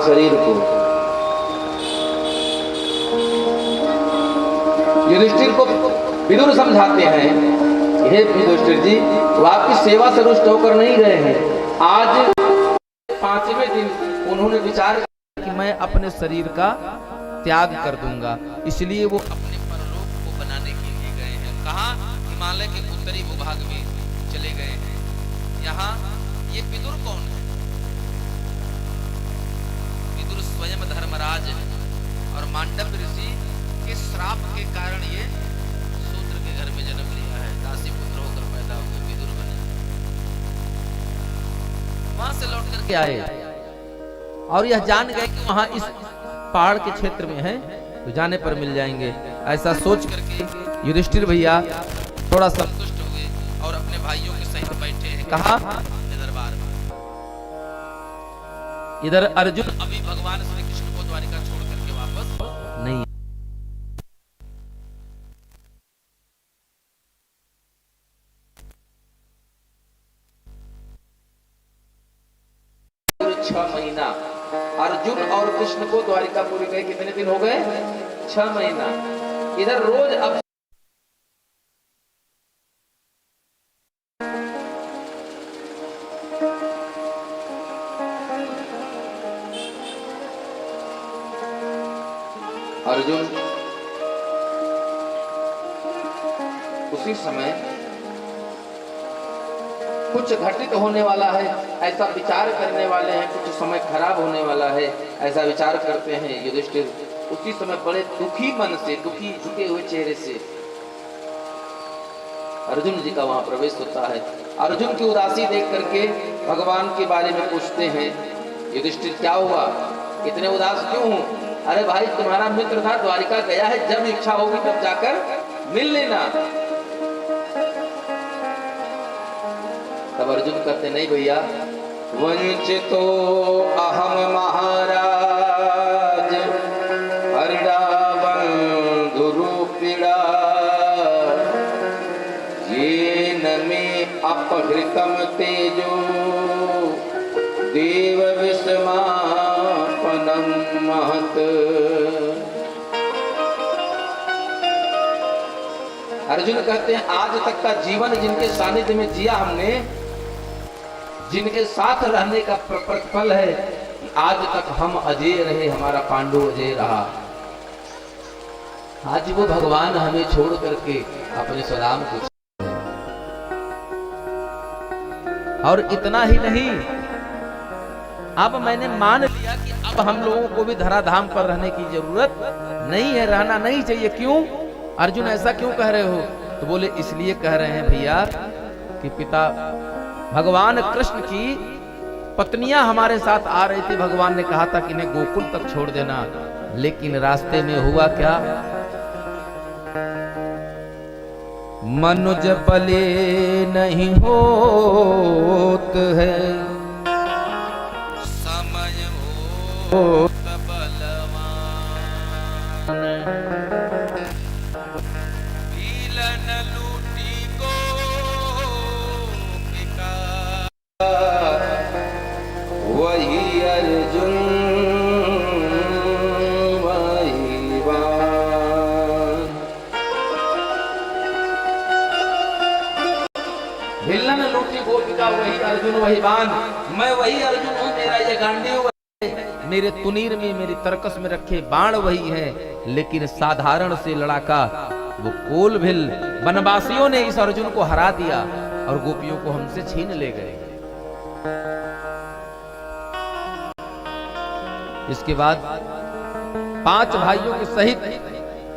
शरीर को। युधिष्ठिर को विदुर समझाते हैं, हे युधिष्ठिर जी, वो आपकी सेवा से रुष्ट होकर नहीं गए हैं। आज 5वें दिन उन्होंने विचार किया कि मैं अपने शरीर का त्याग कर दूंगा, इसलिए वो अपने परलोक को बनाने के लिए गए हैं। कहाँ? हिमालय के उत्तरी भूभाग में चले गए हैं। यहाँ ये विदुर कौन है? विदुर स्वयं धर्मराज है और मांडव ऋषि के श्राप के कारण ये शूद्र के घर में जन्म लिया है, दासी पुत्र होकर पैदा होकर विदुर बने। वहां से लौट करके आए और यह जान गए कि वहां इस पहाड़ के क्षेत्र में है, तो जाने पर मिल जाएंगे। ऐसा सोच करके युधिष्ठिर भैया थोड़ा संतुष्ट हो गए और अपने भाइयों के सहित बैठे हैं। कहा? दरबार में। इधर अर्जुन अभी भगवान श्री कृष्ण को द्वारिका छोड़ करके वापस नहीं। महीना अर्जुन और कृष्ण को द्वारिकापुरी गए, कितने दिन हो गए? 6 महीना। इधर रोज अब अर्जुन उसी समय कुछ घटित होने वाला है ऐसा विचार करने वाले हैं, कुछ समय खराब होने वाला है ऐसा विचार करते हैं युधिष्ठिर। उसी समय बड़े दुखी मन से, दुखी झुके हुए चेहरे से अर्जुन जी का वहां प्रवेश होता है। अर्जुन की उदासी देख करके भगवान के बारे में पूछते हैं, युधिष्ठिर क्या हुआ, इतने उदास क्यों हो? अरे भाई तुम्हारा मित्र था, द्वारिका गया है, जब इच्छा होगी तब जाकर मिल लेना। तब अर्जुन कहते नहीं भैया, वंचितो अहम महाराज हरिणा बंधुरूपिणा येन मे अपहृतम तेजो देव विस्मापनम महत। अर्जुन कहते हैं आज तक का जीवन जिनके सानिध्य में जिया हमने, जिनके साथ रहने का प्रतिफल है कि आज तक हम अजय रहे, हमारा पांडु अजय रहा। आज वो भगवान हमें छोड़ करके अपने स्वधाम को, और इतना ही नहीं, अब मैंने मान लिया कि अब हम लोगों को भी धराधाम पर रहने की जरूरत नहीं है, रहना नहीं चाहिए। क्यों अर्जुन ऐसा क्यों कह रहे हो? तो बोले इसलिए कह रहे हैं भैया कि पिता भगवान कृष्ण की पत्नियां हमारे साथ आ रही थी, भगवान ने कहा था कि इन्हें गोकुल तक छोड़ देना, लेकिन रास्ते में हुआ क्या, मनुज बले नहीं होत है समय होत बलवान, पीलन लूटी को वही अर्जुन वही बाण। भिलन लूटी गोपिका वही अर्जुन वही बाण। मैं वही अर्जुन हूँ, मेरा ये गांडीव है, मेरे तुनीर में मेरी तरकस में रखे बाण वही है, लेकिन साधारण से लड़ाका वो कोलभिल वनवासियों ने इस अर्जुन को हरा दिया और गोपियों को हमसे छीन ले गए। इसके बाद 5 भाइयों के सहित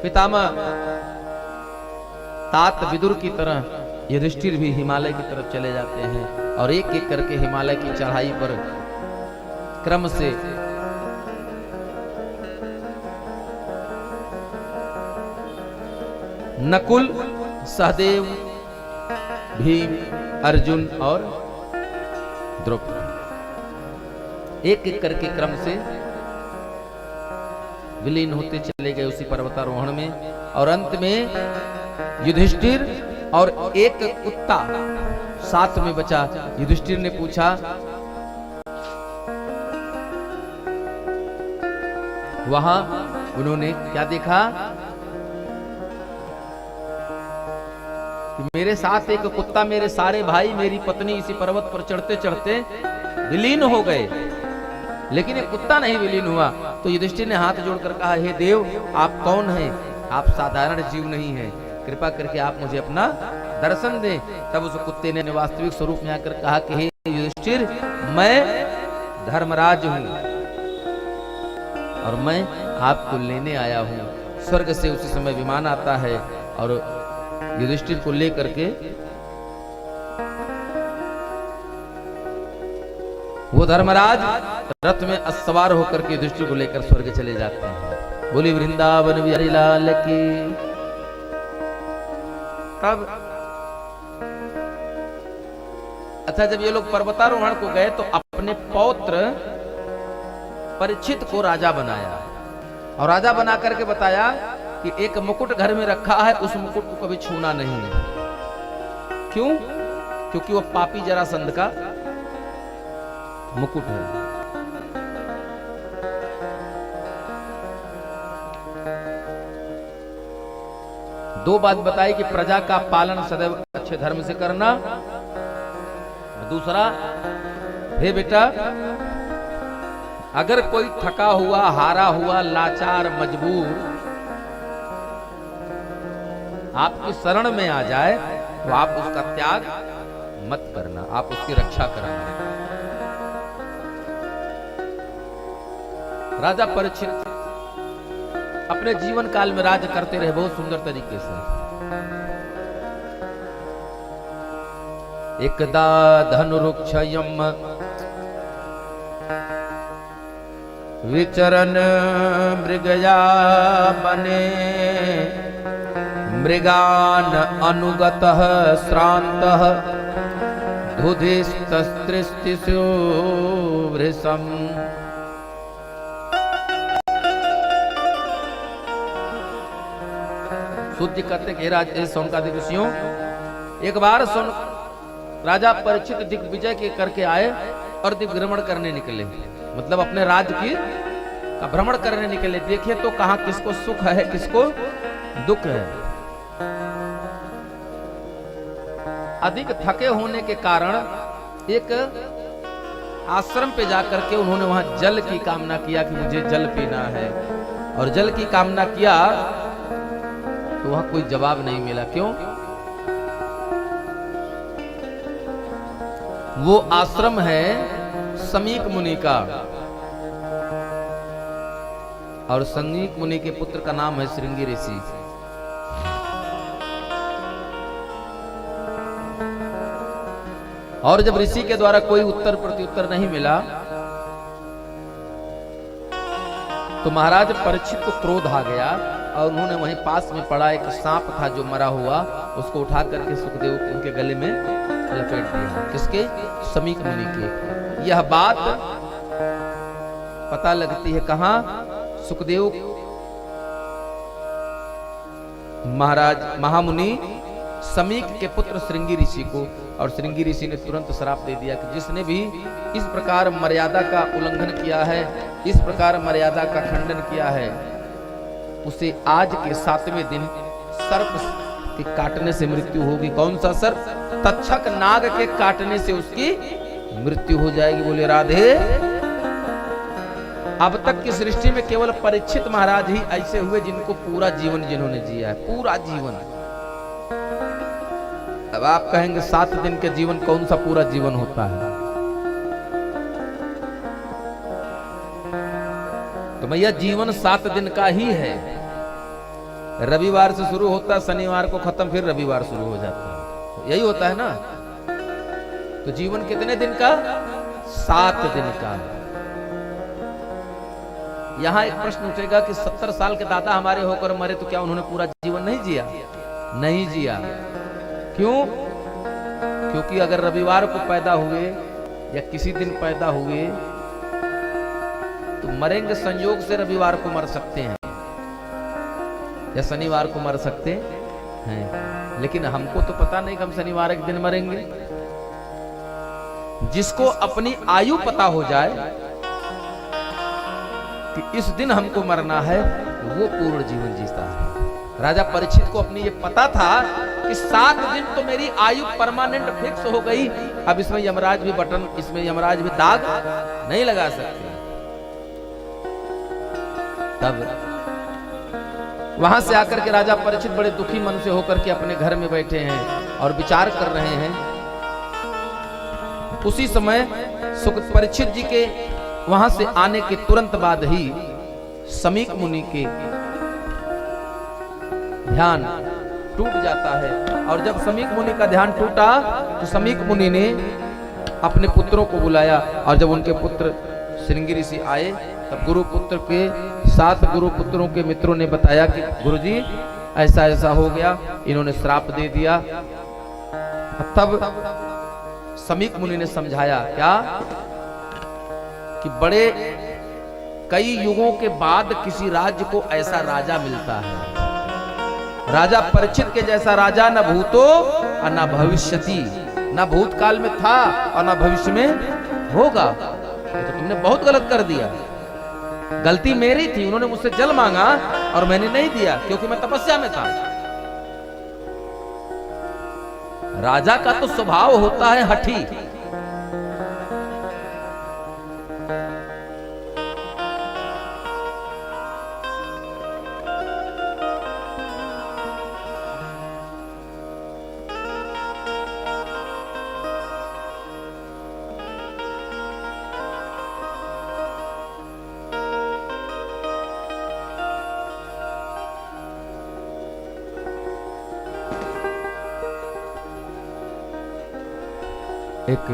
पितामह तात विदुर की तरह युधिष्ठिर भी हिमालय की तरफ चले जाते हैं और एक एक करके हिमालय की चढ़ाई पर क्रम से नकुल, सहदेव, भीम, अर्जुन और द्रौपदी एक एक करके क्रम से विलीन होते चले गए उसी पर्वतारोहण में। और अंत में युधिष्ठिर और एक कुत्ता साथ में बचा। युधिष्ठिर ने पूछा, वहां उन्होंने क्या देखा कि मेरे साथ एक कुत्ता, मेरे सारे भाई, मेरी पत्नी इसी पर्वत पर चढ़ते चढ़ते विलीन हो गए, लेकिन ये कुत्ता नहीं विलीन हुआ। तो युधिष्ठिर ने हाथ जोड़कर कहा, हे देव आप कौन हैं? आप साधारण जीव नहीं हैं, कृपा करके आप मुझे अपना दर्शन दें। तब उस कुत्ते ने वास्तविक स्वरूप में आकर कहा कि हे युधिष्ठिर, मैं धर्मराज हूं और मैं आपको लेने आया हूं। स्वर्ग से उसी समय विमान आता है और युधिष्ठिर को लेकर के वो धर्मराज रथ में सवार होकर के युधिष्ठिर को लेकर स्वर्ग चले जाते हैं। बोली वृंदावन बिहारी लाल की। तब अच्छा, जब ये लोग पर्वतारोहण को गए तो अपने पौत्र परीक्षित को राजा बनाया और राजा बना करके बताया कि एक मुकुट घर में रखा है, उस मुकुट को कभी छूना नहीं है। क्यों? क्योंकि वो पापी जरासंध का मुकुट है। दो बात बताई कि प्रजा का पालन सदैव अच्छे धर्म से करना, दूसरा हे बेटा अगर कोई थका हुआ, हारा हुआ, लाचार, मजबूर आपकी शरण में आ जाए तो आप उसका त्याग मत करना, आप उसकी रक्षा करना। राजा परीक्षित अपने जीवन काल में राज करते रहे बहुत सुंदर तरीके से। एकदा धनुरुक्षयम विचरन मृगया बने, मृगान अनुगतः श्रान्तः धुधिस्तस्त्रिस्तिषु वृषम्। सूर्य कहते कि राज सौनकादि ऋषियों, एक बार राजा परीक्षित दिग्विजय के करके आए और दिव्य भ्रमण करने निकले, मतलब अपने राज्य की का भ्रमण करने निकले। देखे तो कहां किसको सुख है किसको दुख है। अधिक थके होने के कारण एक आश्रम पे जाकर के उन्होंने वहां जल की कामना किया कि मुझे जल पीना है, और जल की कामना किया तो वहां कोई जवाब नहीं मिला। क्यों? वो आश्रम है समीक मुनि का, और समीक मुनि के पुत्र का नाम है श्रृंगी ऋषि। और जब ऋषि के द्वारा कोई उत्तर प्रत्युत्तर नहीं मिला तो महाराज परीक्षित को क्रोध आ गया, और उन्होंने वहीं पास में पड़ा एक सांप था जो मरा हुआ, उसको उठा करके सुखदेव उनके गले में लपेट दिया। किसके? समीक मुनि के। यह बात पता लगती है कहां? सुखदेव महाराज महामुनि समीक के पुत्र श्रृंगी ऋषि को, और श्रृंगी ऋषि ने तुरंत श्राप दे दिया कि जिसने भी इस प्रकार मर्यादा का उल्लंघन किया है, इस प्रकार मर्यादा का खंडन किया है, उसे आज के 7वें दिन सर्प के काटने से मृत्यु होगी। कौन सा सर्प? तक्षक नाग के काटने से उसकी मृत्यु हो जाएगी। बोले राधे। अब तक की सृष्टि में केवल परीक्षित महाराज ही ऐसे हुए जिनको पूरा जीवन जिन्होंने जिया है, पूरा जीवन। अब आप कहेंगे 7 दिन के जीवन कौन सा पूरा जीवन होता है? तो भैया जीवन 7 दिन का ही है। रविवार से शुरू होता है, शनिवार को खत्म, फिर रविवार शुरू हो जाता है, यही होता है ना। तो जीवन कितने दिन का? 7 दिन का। यहां एक प्रश्न उठेगा कि 70 साल के दादा हमारे होकर मरे तो क्या उन्होंने पूरा जीवन नहीं जिया? नहीं जिया। क्यों? क्योंकि अगर रविवार को पैदा हुए या किसी दिन पैदा हुए तो मरेंगे संयोग से रविवार को मर सकते हैं या शनिवार को मर सकते हैं, लेकिन हमको तो पता नहीं कि हम शनिवार एक दिन मरेंगे। जिसको अपनी आयु पता हो जाए कि इस दिन हमको मरना है, वो पूर्ण जीवन जीता है। राजा परीक्षित को अपनी ये पता था कि 7 दिन तो मेरी आयु परमानेंट फिक्स हो गई, अब इसमें यमराज भी बटन, इसमें यमराज भी दाग नहीं लगा सकते। तब वहां से आकर के राजा परीक्षित बड़े दुखी मन से होकर के अपने घर में बैठे हैं और विचार कर रहे हैं। उसी समय परीक्षित जी के वहां से आने के तुरंत बाद ही समीक मुनि के ध्यान टूट जाता है, और जब समीक मुनि का ध्यान टूटा तो समीक मुनि ने अपने पुत्रों को बुलाया, और जब उनके पुत्र श्रृंगी ऋषि आए तब गुरुपुत्र के 7 गुरुपुत्रों के मित्रों ने बताया कि गुरुजी ऐसा ऐसा हो गया, इन्होंने श्राप दे दिया। तब समीक मुनि ने समझाया क्या कि बड़े कई युगों के बाद किसी राज्य को ऐसा राजा मिलता है। राजा परीक्षित के जैसा राजा न भूतो और न भविष्यति, न भूतकाल में था और न भविष्य में होगा। तो तुमने बहुत गलत कर दिया। गलती मेरी थी, उन्होंने मुझसे जल मांगा और मैंने नहीं दिया क्योंकि मैं तपस्या में था। राजा का तो स्वभाव होता है हठी। एक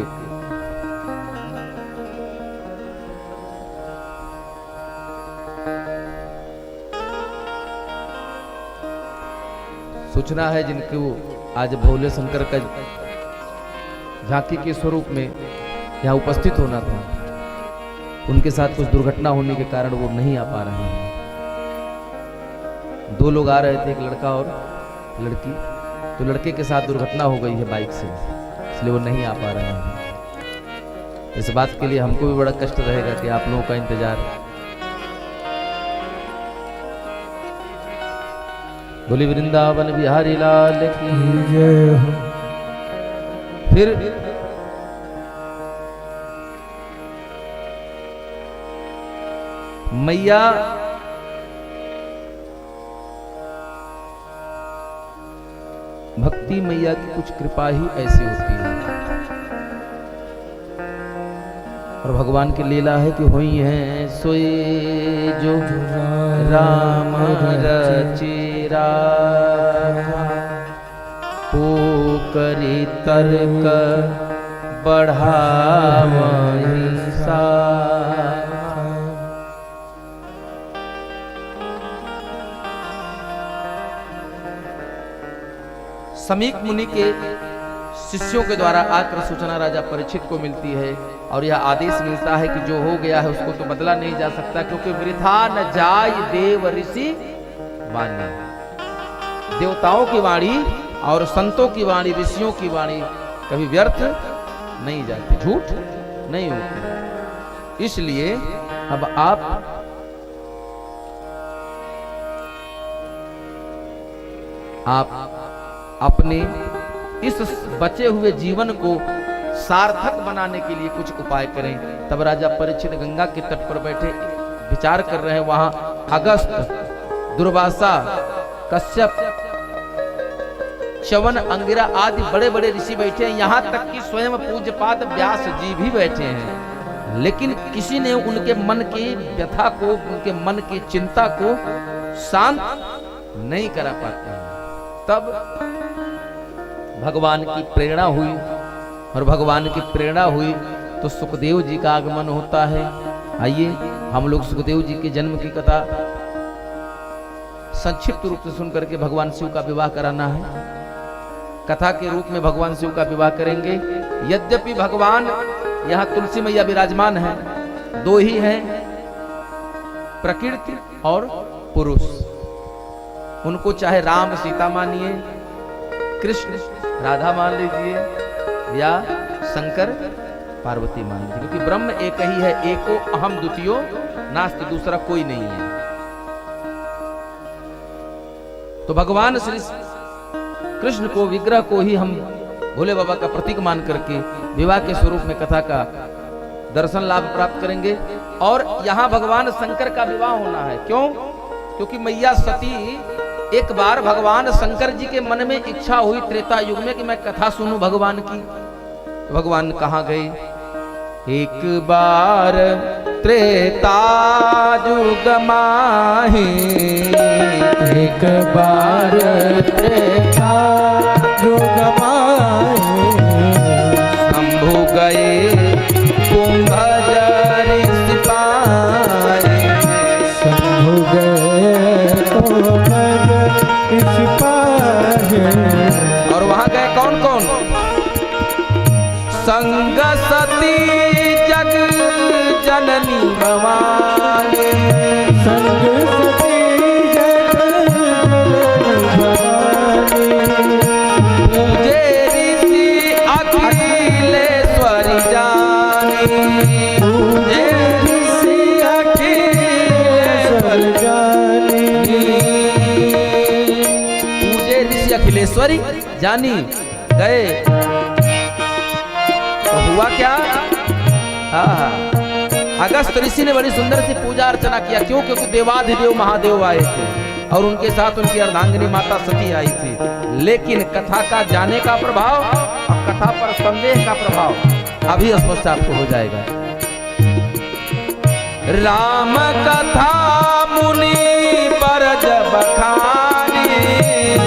सूचना है जिनको आज भोले शंकर का झांकी के स्वरूप में यहाँ उपस्थित होना था, उनके साथ कुछ दुर्घटना होने के कारण वो नहीं आ पा रहे हैं। 2 लोग आ रहे थे, एक लड़का और लड़की, तो लड़के के साथ दुर्घटना हो गई है बाइक से, इसलिए वो नहीं आ पा रहे हैं। इस बात के लिए हमको भी बड़ा कष्ट रहेगा कि आप लोगों का इंतजार। बोली वृंदावन बिहारी लाल की जय हो। फिर मैया भक्ति मैया की कुछ कृपा ही ऐसी होती है, और भगवान की लीला है कि हुई है सोए जो राम रचिरा पोकरी तर्क बढ़ावहि सा। समीक मुनि के शिष्यों के द्वारा आकर सूचना राजा परीक्षित को मिलती है, और यह आदेश मिलता है कि जो हो गया है उसको तो बदला नहीं जा सकता, क्योंकि वृथा न जाय देव ऋषि वाणी। देवताओं की वाणी और संतों की वाणी, ऋषियों की वाणी कभी व्यर्थ नहीं जाती, झूठ नहीं होती। इसलिए अब आप अपने इस बचे हुए जीवन को सार्थक बनाने के लिए कुछ उपाय करें। तब राजा परीक्षित गंगा के तट पर बैठे विचार कर रहे हैं। वहां अगस्त, दुर्वासा, कश्यप, च्यवन, अंगिरा आदि बड़े बड़े ऋषि बैठे हैं, यहाँ तक कि स्वयं पूज्यपाद व्यास जी भी बैठे हैं, लेकिन किसी ने उनके मन की व्यथा को, उनके मन की चिंता को शांत नहीं करा पाते हैं। तब भगवान की प्रेरणा हुई, और भगवान की प्रेरणा हुई तो सुखदेव जी का आगमन होता है। आइए हम लोग सुखदेव जी के जन्म की कथा संक्षिप्त रूप से सुनकर के भगवान शिव का विवाह कराना है। कथा के रूप में भगवान शिव का विवाह करेंगे। यद्यपि भगवान यहाँ तुलसी मैया विराजमान है, 2 ही हैं, प्रकृति और पुरुष। उनको चाहे राम सीता मानिए, कृष्ण राधा मान लीजिए, या शंकर पार्वती मान लीजिए, क्योंकि ब्रह्म एक ही है, एको अहम द्वितीयो नास्ति, दूसरा कोई नहीं है। तो भगवान श्री कृष्ण को, विग्रह को ही हम भोले बाबा का प्रतीक मान करके विवाह के स्वरूप में कथा का दर्शन लाभ प्राप्त करेंगे। और यहाँ भगवान शंकर का विवाह होना है। क्यों? क्योंकि मैया सती, एक बार भगवान शंकर जी के मन में इच्छा हुई त्रेता युग में कि मैं कथा सुनूं भगवान की। तो भगवान कहाँ गए? एक बार त्रेता युग माही, एक बार त्रेता युग माही, शंभु गए कुंभजर सिपाही, शंभु गए कुंभजर सिपाही। और वहां गए कौन कौन? संग सती जग जननी भवानी, संग सती जग भवानी, पूजे ऋषि अखिलेश्वरी जानी, पूजे ऋषि अखिलेश्वर जानी, पूजे ऋषि अखिलेश्वरी जानी। गए तो हुआ क्या? हाँ, अगस्त ऋषि ने बड़ी सुंदर सी पूजा अर्चना किया। क्यों? क्योंकि देवाधिदेव महादेव आए थे और उनके साथ उनकी अर्धांगिनी माता सती आई थी। लेकिन कथा का जाने का प्रभाव और कथा पर संदेह का प्रभाव अभी स्पष्ट आपको हो जाएगा। राम कथा मुनि पर जब खानी,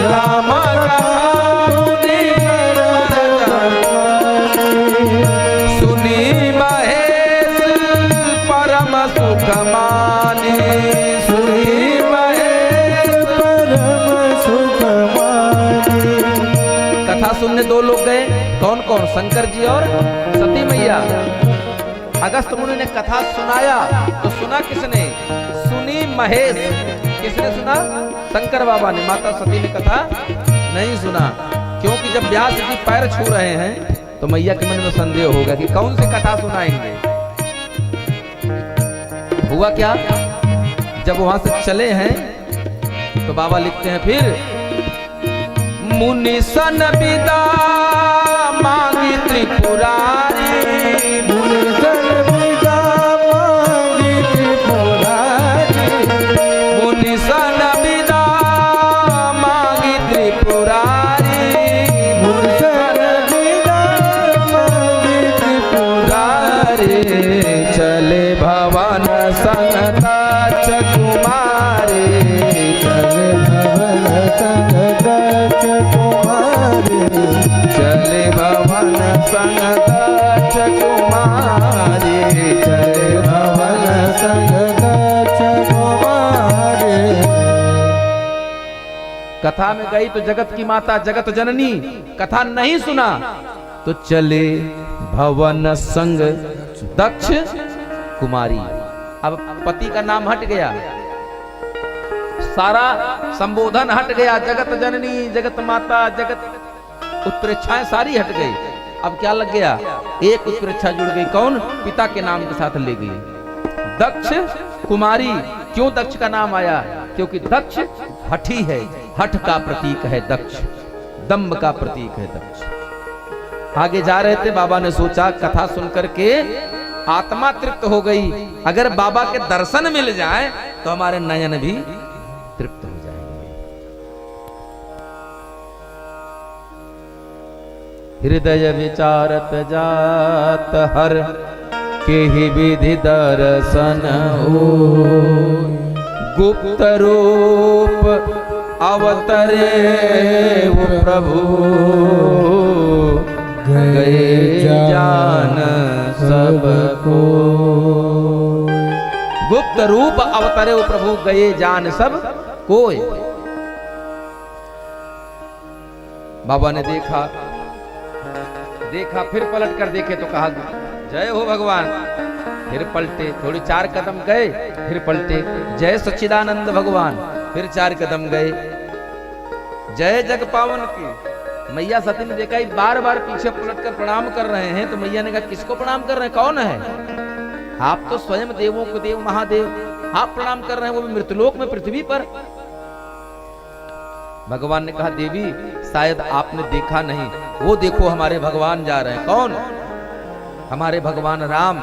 राम कथा मुनि पर जब खानी, अन्य दो लोग गए। कौन कौन? शंकर जी और सती मैया। अगस्त मुनि ने कथा सुनाया तो सुना किसने? सुनी महेश। किसने सुना? शंकर बाबा ने। माता सती ने कथा नहीं सुना, क्योंकि जब व्यास जी पैर छू रहे हैं तो मैया के मन में संदेह होगा कि कौन सी कथा सुनाएंगे। हुआ क्या, जब वहां से चले हैं तो बाबा लिखते हैं, फिर मुनि सन विदा मांगी त्रिपुरारी, मुनि सन विदा मांगी त्रिपुरारी, मुनि सन विदा मांगी त्रिपुरारी, मुनि सन विदा मांगी त्रिपुरारी, चले भवन संग दक्ष कुमारी, चले भवन संग दक्ष कुमारी, चले भवन संग दक्ष कुमारी, चले भवन संग दक्ष कुमारी। कथा में गई तो जगत की माता जगत जननी, कथा नहीं सुना तो चले भवन संग दक्ष कुमारी। अब पति का नाम हट गया, सारा संबोधन हट गया, जगत जननी, जगत माता, जगत उत्प्रेक्षाएं सारी हट गई। अब क्या लग गया? एक उत्प्रेक्षा जुड़ गई। कौन? पिता के नाम के साथ ले गई, दक्ष कुमारी। क्यों दक्ष का नाम आया? क्योंकि दक्ष हठी है, हठ का प्रतीक है दक्ष, दम्भ का प्रतीक है दक्ष। आगे जा रहे थे, बाबा ने सोचा कथा सुन करके आत्मा तृप्त हो गई, अगर बाबा के दर्शन मिल जाए तो हमारे नयन भी तृप्त हो जाएंगे। हृदय विचारत जात हर के ही विधि दर्शन हो, गुप्त रूप अवतरे वो प्रभु, गए जान सबको। गुप्त रूप अवतरे वो प्रभु, गए जान सब कोई। बाबा ने देखा, देखा, फिर पलट कर देखे तो कहा जय हो भगवान। फिर पलटे, थोड़ी 4 कदम गए, फिर पलटे, जय सच्चिदानंद भगवान। फिर 4 कदम गए, जय जग पावन की। मैया सती ने देखा बार बार पीछे पलट कर प्रणाम कर रहे हैं, तो मैया ने कहा किसको प्रणाम कर रहे हैं? कौन है? आप तो स्वयं देवों को देव महादेव, आप प्रणाम कर रहे हैं, वो भी मृतलोक में, पृथ्वी पर। भगवान ने कहा देवी शायद आपने देखा नहीं, वो देखो हमारे भगवान जा रहे हैं। कौन? हमारे भगवान राम।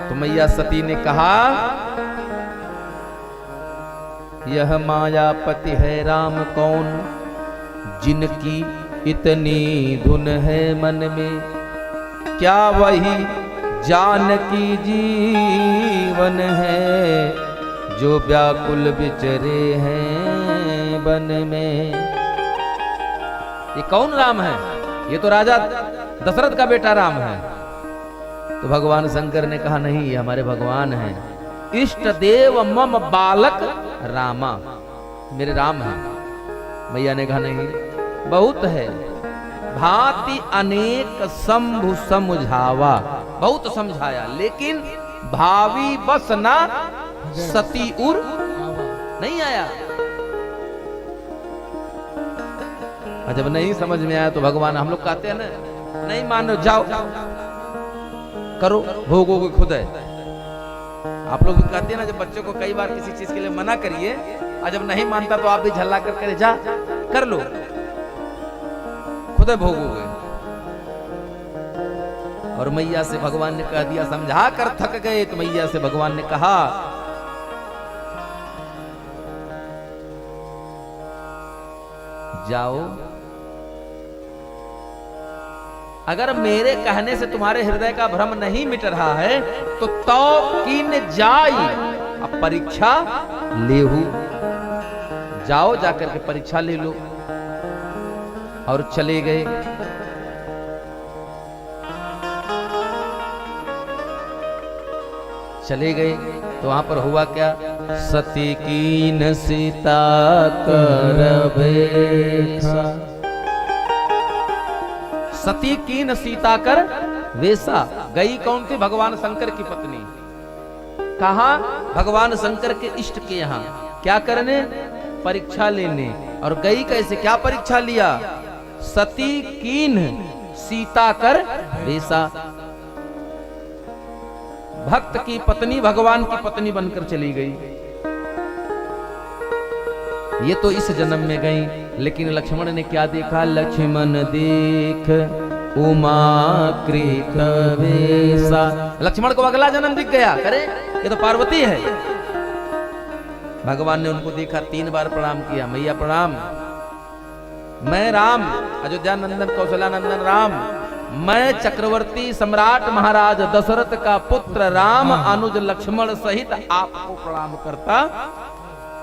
तो मैया सती ने कहा यह मायापति है राम कौन, जिनकी इतनी धुन है मन में, क्या वही जानकी जीवन है, जो व्याकुल विचरे हैं वन में। ये कौन राम है? ये तो राजा दशरथ का बेटा राम है। तो भगवान शंकर ने कहा नहीं, ये हमारे भगवान हैं, इष्ट देव मम बालक रामा, मेरे राम हैं। मैया ने कहा नहीं, बहुत है, भांति अनेक शंभु समझावा, बहुत समझाया, लेकिन भावी बस ना सती उर नहीं आया। और जब नहीं समझ में आया तो भगवान, हम लोग कहते हैं ना, नहीं मानो जाओ करो, भोगोगे खुद है। आप लोग भी कहते हैं ना, जब बच्चों को कई बार किसी चीज के लिए मना करिए और जब नहीं मानता तो आप भी झल्ला कर करे जा कर लो, खुद है भोगोगे। और मैया से भगवान ने कह दिया, समझा कर थक गए, तो मैया से भगवान ने कहा जाओ, अगर मेरे कहने से तुम्हारे हृदय का भ्रम नहीं मिट रहा है तो किन जाई, अब परीक्षा लेहू, जाओ जाकर के परीक्षा ले लो। और चले गए। चले गए तो वहां पर हुआ क्या? सती कीन सीता कर भेषा, सती कीन सीता कर वेसा। गई कौन थी? भगवान शंकर की पत्नी। कहा? भगवान शंकर के इष्ट के यहाँ। क्या करने? परीक्षा लेने। और गई कैसे? क्या परीक्षा लिया? सती कीन सीता कर वेसा। भक्त की पत्नी भगवान की पत्नी बनकर चली गई। ये तो इस जन्म में गई, लेकिन लक्ष्मण ने क्या देखा? लक्ष्मण देख उमा कृत वेसा। लक्ष्मण को अगला जन्म दिख गया। करे ये तो पार्वती है। भगवान ने उनको देखा, 3 बार प्रणाम किया। मैया प्रणाम, मैं राम, अयोध्या नंदन कौशला नंदन राम, मैं चक्रवर्ती सम्राट महाराज दशरथ का पुत्र राम अनुज लक्ष्मण सहित आपको प्रणाम करता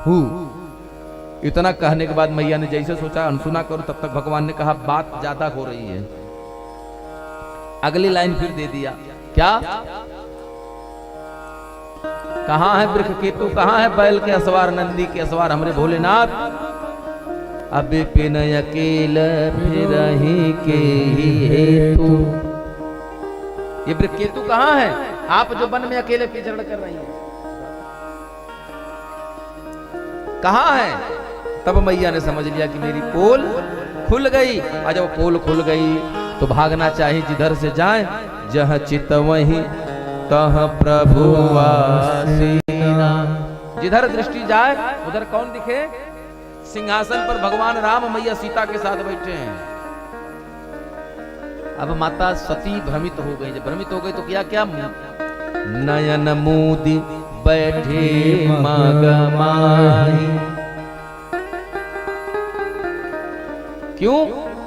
हूँ। इतना कहने के बाद मैया ने जैसे सोचा अनसुना करो, तब तक भगवान ने कहा बात ज्यादा हो रही है। अगली लाइन फिर दे दिया। क्या? कहां है वृक्ष केतु? कहां है बैल के असवार, नंदी के असवार हमरे भोलेनाथ? अब पिन अकेल फिर ही के ही हेतु। ये वृक्ष केतु कहां है? आप जो वन में अकेले विचरण कर रही हैं, कहां है? तब मैया ने समझ लिया कि मेरी पोल खुल गई। और जब पोल खुल गई तो भागना चाहिए, जिधर से जाए। जह चित वहीं तह प्रभु आसीना। जिधर दृष्टि जाए उधर कौन दिखे? सिंहासन पर भगवान राम, मैया सीता के साथ बैठे हैं। अब माता सती भ्रमित हो गई। जब भ्रमित हो गई तो क्या क्या? नयन मूदी बैठे मगमाही। क्यों?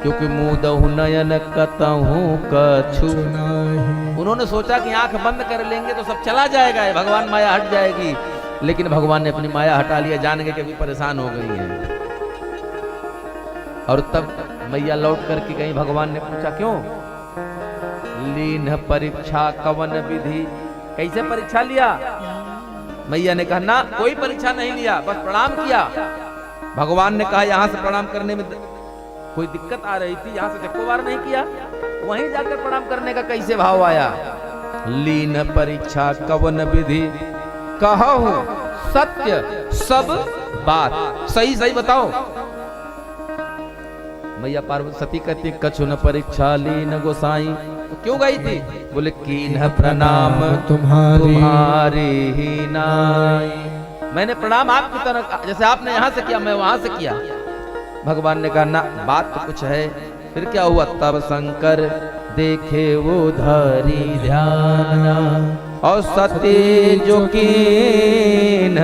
क्योंकि मुदहु नयन कतहु कछु। उन्होंने सोचा कि आंख बंद कर लेंगे तो सब चला जाएगा, भगवान माया हट जाएगी। लेकिन भगवान ने अपनी माया हटा लिया, जान गए कि अभी परेशान हो गई है। और तब मैया लौट करके गई। भगवान ने पूछा क्यों? लीन परीक्षा कवन विधि। कैसे परीक्षा लिया? मैया ने कहा ना, कोई परीक्षा नहीं लिया, बस प्रणाम किया। भगवान ने कहा यहां से प्रणाम करने में कोई दिक्कत आ रही थी, यहां से देखो बार नहीं किया, वहीं जाकर प्रणाम करने का कैसे भाव आया? लीन परीक्षा कवन विधि कहूं सत्य सब बात। सही सही बताओ। मैया पार्वती सती कहती कछु न परीक्षा लीन गोसाई। तो क्यों गई थी? बोले कीन प्रणाम तुम्हारी ही नाई। मैंने प्रणाम आपकी तरह, जैसे आपने यहां से किया मैं वहां से किया। भगवान ने कहा ना, बात तो कुछ है। फिर क्या हुआ? तब शंकर देखे वो धरी ध्याना। और सत्य जो कीन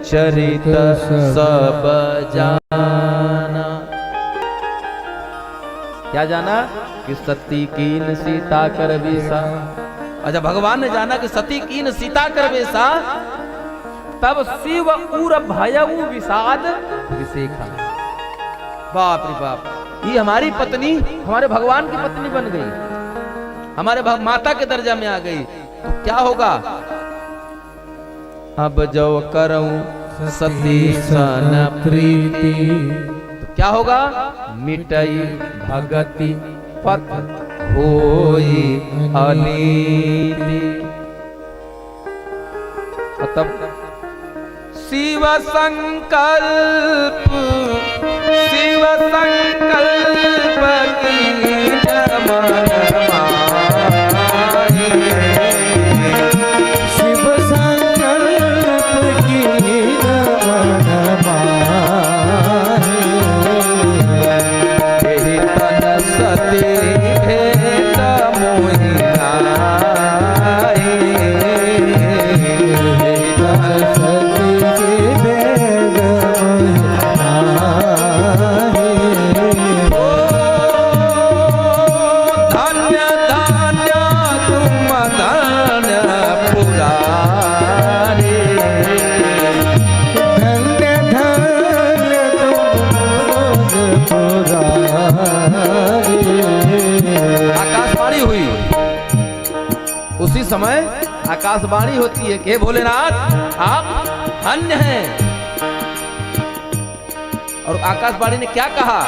चरित सब जाना। क्या जाना? कि सती कीन सीता कर वेसा। अच्छा, भगवान ने जाना कि सती कीन सीता कर वेसा। तब शिव उर भयउ विषाद विशेखा। बाप रे बाप, ये हमारी पत्नी हमारे भगवान की पत्नी बन गई, हमारे माता के दर्जा में आ गई, तो क्या होगा? अब जो करऊं सती सन प्रीति, तो क्या होगा? मिटई भगति पथ होई अनीति। तब शिव संकल्प की जमन माही। शिव संकल्प की जमन माही। तेहि तन सती भेट मोहि नाहि। आकाशवाणी हुई। उसी समय आकाशवाणी होती है कि भोलेनाथ आप धन्य हैं। और आकाशवाणी ने क्या कहा?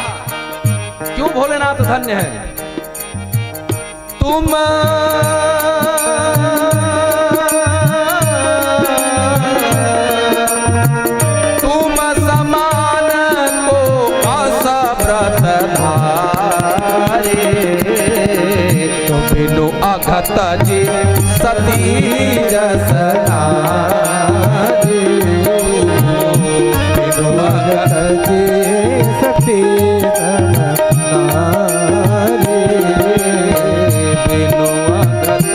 क्यों भोलेनाथ धन्य हैं? तुम समान को असव्रत धारे, तो बिनु अघत जी सती जस नारी, बिनु अघत जी सती नारी, बिनु अघत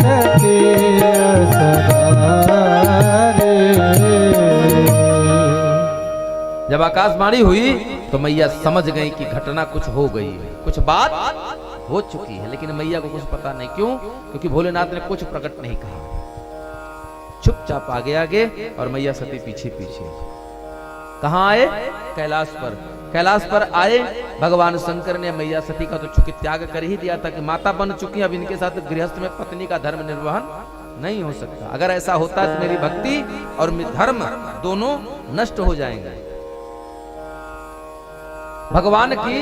सती नारी। जब आकाशवाणी हुई तो मैया समझ गई कि घटना कुछ हो गई है, कुछ बात हो चुकी है, लेकिन मैया को कुछ पता नहीं। क्यों? क्योंकि भोलेनाथ ने कुछ प्रकट नहीं कहा। चुपचाप आगे आगे और मैया सती पीछे पीछे। कहां आए? कैलाश पर। कैलाश पर आए, भगवान शंकर ने मैया सती का तो चूंकि त्याग कर ही दिया था कि माता बन चुकी, अब इनके साथ गृहस्थ में पत्नी का धर्म निर्वहन नहीं हो सकता। अगर ऐसा होता तो मेरी भक्ति और धर्म दोनों नष्ट हो जाएंगे। भगवान की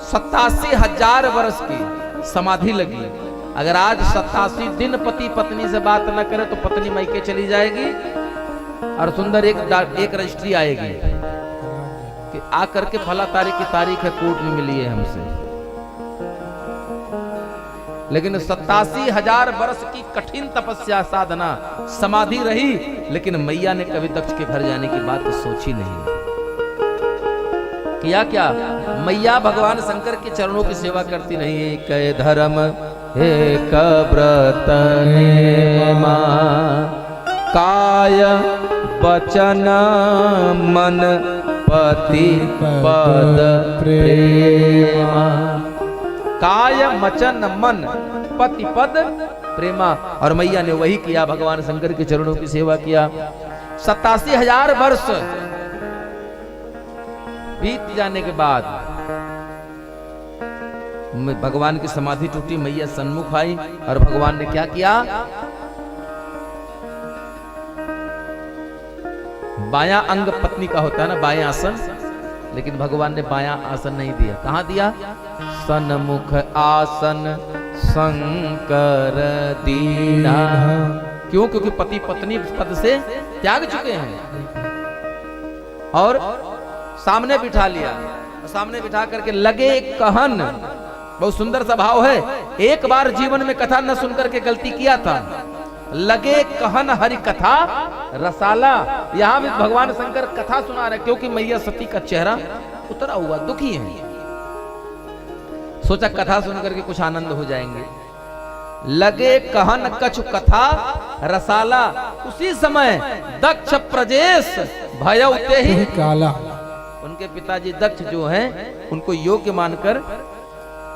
87,000 वर्ष की समाधि लगी। अगर आज 87 दिन पति पत्नी से बात न करे तो पत्नी मायके चली जाएगी और सुंदर एक रजिस्ट्री आएगी कि आकर के फला तारीख की तारीख है, कोर्ट में मिली है हमसे। लेकिन 87,000 वर्ष की कठिन तपस्या साधना समाधि रही, लेकिन मैया ने कभी दक्ष के घर जाने की बात सोची नहीं। किया क्या? मैया भगवान शंकर के चरणों की सेवा करती नहीं है। कह धर्म एक व्रत नेमा, काय वचन मन पति पद प्रेमा, काय वचन मन पति पद प्रेमा। और मैया ने वही किया, भगवान शंकर के चरणों की सेवा किया। 87,000 वर्ष बीत जाने के बाद भगवान की समाधि टूटी, मैया सन्मुख आई और भगवान ने क्या किया? बायां अंग पत्नी का होता है ना, बायां आसन, लेकिन भगवान ने बायां आसन नहीं दिया। कहां दिया? सन्मुख आसन शंकर दीना। क्यों? क्योंकि पति पत्नी पद से त्याग चुके हैं और सामने बिठा लिया। सामने बिठा करके लगे कहन, बहुत सुंदर सा भाव है। एक बार जीवन में कथा न सुनकर के गलती किया था। लगे कहन हरि कथा रसाला। यहां भी भगवान शंकर कथा सुना रहे, क्योंकि मैया सती का चेहरा उतरा हुआ, दुखी है। सोचा कथा सुनकर के कुछ आनंद हो जाएंगे। लगे कहन कछु कथा रसाला। उसी समय दक्ष प्रजेश भय उते ही काला। उनके पिताजी दक्ष जो हैं, उनको योग्य मानकर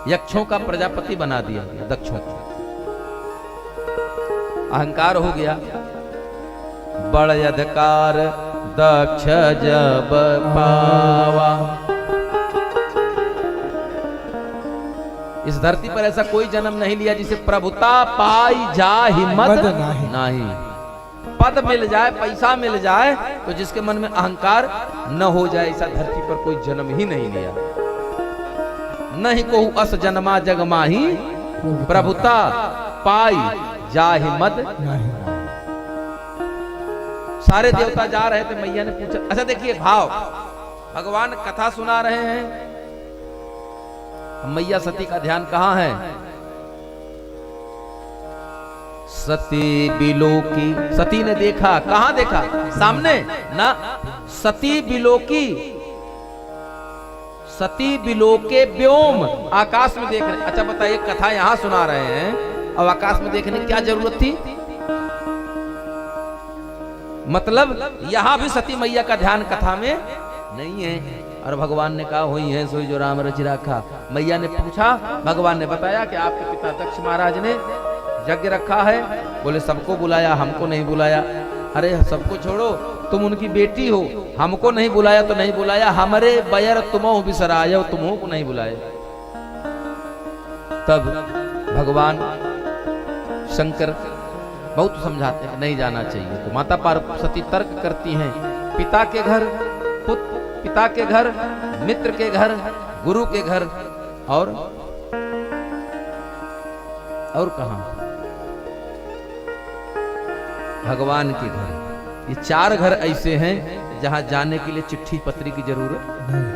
यक्षों का प्रजापति बना दिया दक्षों को। अहंकार हो गया। बड़ अधिकार दक्ष जब पावा। इस धरती पर ऐसा कोई जन्म नहीं लिया जिसे प्रभुता पाई जा हिम्मत नहीं। पद मिल जाए, पैसा मिल जाए, तो जिसके मन में अहंकार न हो जाए, ऐसा धरती पर कोई जन्म ही नहीं लिया। नहीं को अस जन्मा जग माही, प्रभुता पाई जा हिम्मत। सारे देवता जा रहे थे, मैया ने पूछा। अच्छा देखिए भाव, भगवान कथा सुना रहे हैं, मैया सती का ध्यान कहां है? सती बिलोकी। सती ने देखा, कहां देखा? सामने ना। सती बिलोकी, सती बिलोके व्योम, आकाश में देख रहे। अच्छा बताइए, कथा यहां सुना रहे हैं और आकाश में देखने की क्या जरूरत थी? मतलब यहां भी सती मैया का ध्यान कथा में नहीं है। और भगवान ने कहा हुई है सोई जो राम रचि राखा। मैया ने पूछा, भगवान ने बताया कि आपके पिता दक्ष महाराज ने यज्ञ रखा है। बोले सबको बुलाया, हमको नहीं बुलाया। अरे सबको छोड़ो, तुम उनकी बेटी हो, हमको नहीं बुलाया तो नहीं बुलाया, हमारे बैर तुमो बिसरायो, तुमो को नहीं बुलाए। तब भगवान शंकर बहुत समझाते हैं नहीं जाना चाहिए। तो माता पार्वती तर्क करती हैं, पिता के घर पुत्र, पिता के घर मित्र के घर, गुरु के घर और और कहां? भगवान के घर। ये 4 घर ऐसे हैं जहां जाने के लिए चिट्ठी पत्री की जरूरत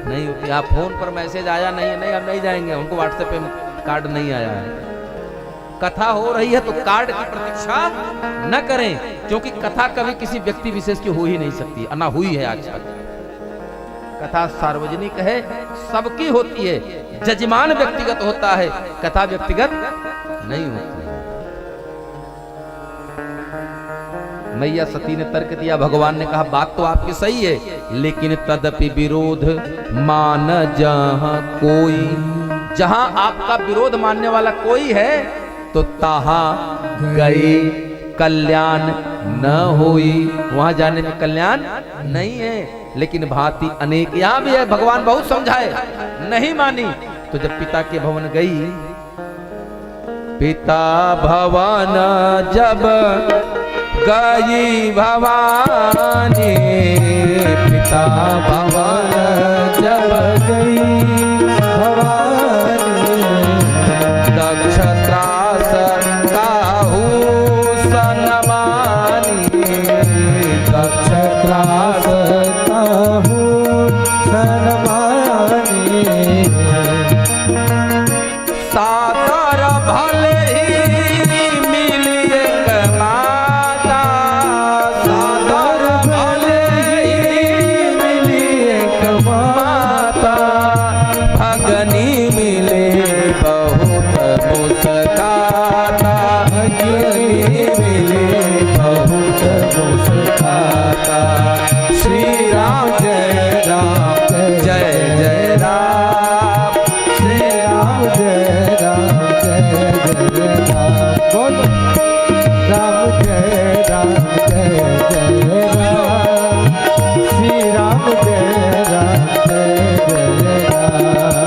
नहीं होती। आप फोन पर मैसेज आया नहीं हम नहीं जाएंगे, हमको व्हाट्सएप पे कार्ड नहीं आया है। कथा हो रही है तो कार्ड की प्रतीक्षा न करें, क्योंकि कथा कभी किसी व्यक्ति विशेष की हो ही नहीं सकती, ना हुई है आज तक। कथा सार्वजनिक है, सबकी होती है, जजमान व्यक्तिगत होता है, कथा व्यक्तिगत नहीं होती। मैया सती ने तर्क दिया, भगवान ने कहा बात तो आपकी सही है, लेकिन तदपि विरोध मान जहां कोई, जहां आपका विरोध मानने वाला कोई है तो ताहा गई कल्याण न होई, वहां जाने में कल्याण नहीं है। लेकिन भांति अनेक, यहां भी है, भगवान बहुत समझाए, नहीं मानी। तो जब पिता के भवन गई, पिता भवन जब गई भवानी, पिता भवन जब गई भवानी, दक्ष त्रास काहू सनमानी, दक्ष त्रास काहू सनमानी, सादर भले ही मिली एक माता, सादर भले ही मिली एक माता, भगनी मिले बहुत मुस्काता, भगनी मिले बहुत मुस्काता। श्री राम जय राम जय जय राम, श्री राम जय राम जय जय राम। बोलो राम जय राम जय जय राम, श्री राम जय राम जय जय राम।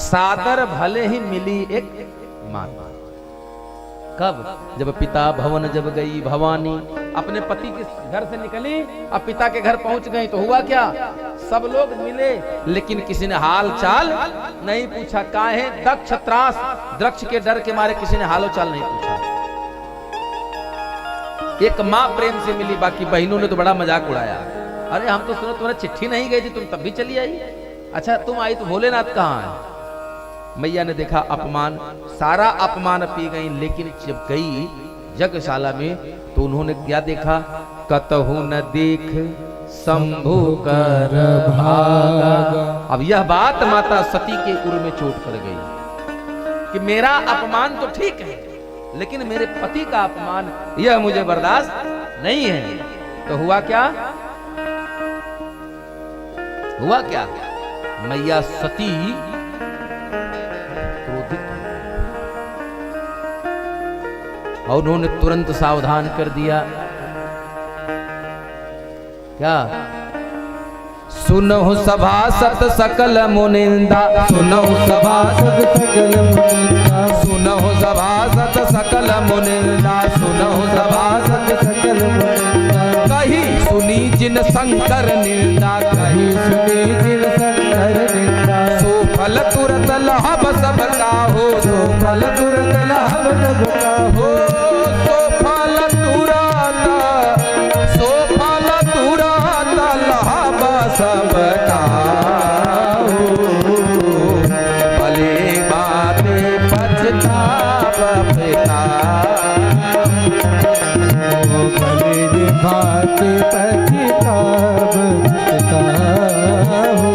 सादर भले ही मिली एक माता। कब? जब पिता भवन जब गई भवानी, अपने पति के घर से निकली, अब पिता के घर पहुंच गई तो हुआ क्या? सब लोग मिले, लेकिन किसी ने हाल चाल नहीं पूछा। काहे? दक्ष त्रास, दक्ष के डर के मारे किसी ने हालो चाल नहीं पूछा। एक माँ प्रेम से मिली, बाकी बहनों ने तो बड़ा मजाक उड़ाया। अरे हम तो सुनो तुम्हारी चिट्ठी नहीं गई थी, तुम तब भी चली आई। अच्छा तुम आई तो भोलेनाथ कहाँ है? मैया ने देखा अपमान, सारा अपमान पी गई, लेकिन जब गई यज्ञशाला में तो उन्होंने क्या देखा? कतहु न देख शंभु कर भागा। अब यह बात माता सती के उर में चोट कर गई कि मेरा अपमान तो ठीक है, लेकिन मेरे पति का अपमान यह मुझे बर्दाश्त नहीं है। तो हुआ क्या? हुआ क्या? मैया सती और उन्होंने तुरंत सावधान कर दिया। क्या? सुनहु सभासत सकल मुनिंदा, सुनहु सभासत सकल मुनिंदा, सुनहु सभासत सकल मुनिंदा, सुनहु सभासत सकल मुनिंदा, कही सुनी जिन शंकर निंदा, कहीं सुनी जिन शंकर निंदा, सो फल तुरत लाभ सब काहो, सो फल तुरत लाभ सब काहो, सो फल तुरत, सो फल तुरत लाभ सब काहो, भले बाते पछताव पिता, भले बात पछताव पिता हो।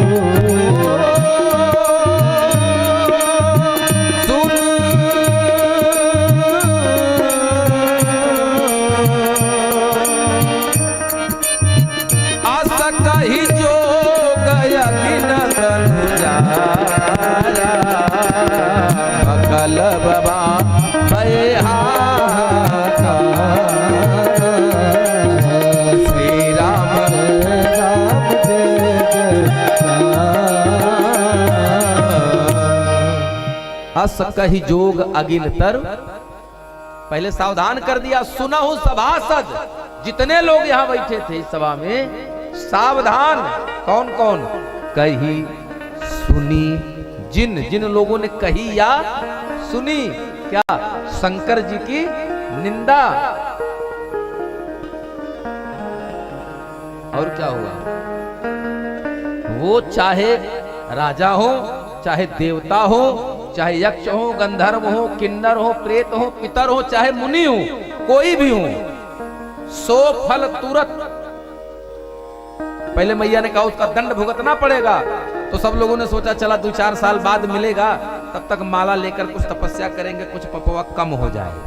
बाबा श्री राम राम जय जय राम। अस कही जोग अगिन तर, पहले सावधान कर दिया। सुनहु सभासद, जितने लोग यहाँ बैठे थे इस सभा में, सावधान। कौन कौन? कही सुनी जिन जिन लोगों ने कही या सुनी क्या? शंकर जी की निंदा। और क्या हुआ? वो चाहे राजा हो, चाहे देवता हो, चाहे यक्ष हो, गंधर्व हो, किन्नर हो, प्रेत हो, पितर हो, चाहे मुनि हो, कोई भी हो, सो फल तुरंत। पहले मैया ने कहा उसका दंड भुगतना पड़ेगा, तो सब लोगों ने सोचा चला 2-4 साल बाद मिलेगा, तब तक माला लेकर कुछ तपस्या करेंगे, कुछ पपवा कम हो जाएगा।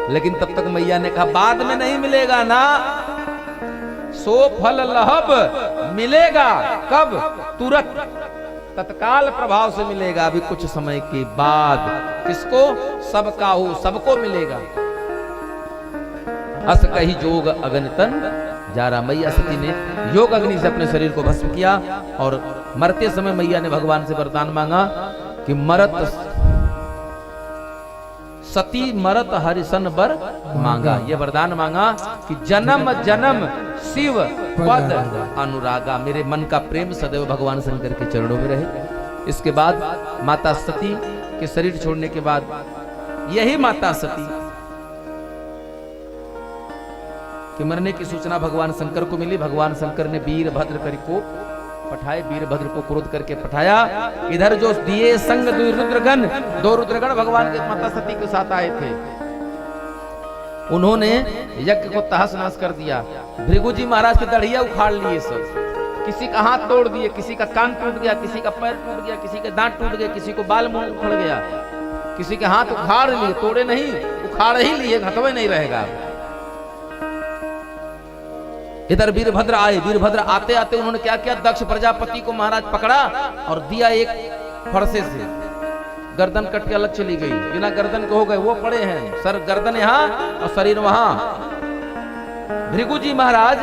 लेकिन तब तक मैया ने कहा बाद में नहीं मिलेगा ना, सो फल लहब मिलेगा। कब? तुरंत, तत्काल प्रभाव से मिलेगा। अभी कुछ समय के बाद किसको? सबका हो, सबको मिलेगा। अस कही जोग अग्नितन जारा। मैया सती ने योग अग्नि से अपने शरीर को भस्म किया और मरते समय मैया ने भगवान से वरदान मांगा कि मरत सती मरत हरिसन बर मांगा। ये वरदान मांगा कि जन्म जन्म शिव पद अनुरागा, मेरे मन का प्रेम सदैव भगवान शंकर के चरणों में रहे। इसके बाद माता सती के शरीर छोड़ने के बाद यही माता सती कि मरने की सूचना भगवान शंकर को मिली। भगवान शंकर ने वीरभद्र कर को पठाए, वीरभद्र को क्रोध करके पठाया। इधर जो दिए संग दो रुद्रगण भगवान के माता सती के साथ आए थे, उन्होंने यज्ञ को तहस नहस कर दिया। भृगु जी महाराज के दढ़िया उखाड़ लिए सब, किसी का हाथ तोड़ दिए, किसी का कान टूट गया, किसी का पैर टूट गया, किसी के दांत टूट गए, किसी को बाल मुंह उखड़ गया, किसी के हाथ उखाड़ लिए, तोड़े नहीं, उखाड़ ही लिए, घटवे नहीं रहेगा। इधर वीरभद्र आए। वीरभद्र आते आते उन्होंने क्या किया? दक्ष प्रजापति को महाराज पकड़ा और दिया एक फरसे से, गर्दन कट के अलग चली गई, बिना गर्दन के हो गए। वो पड़े हैं, सर गर्दन यहाँ और शरीर वहां। भृगु जी महाराज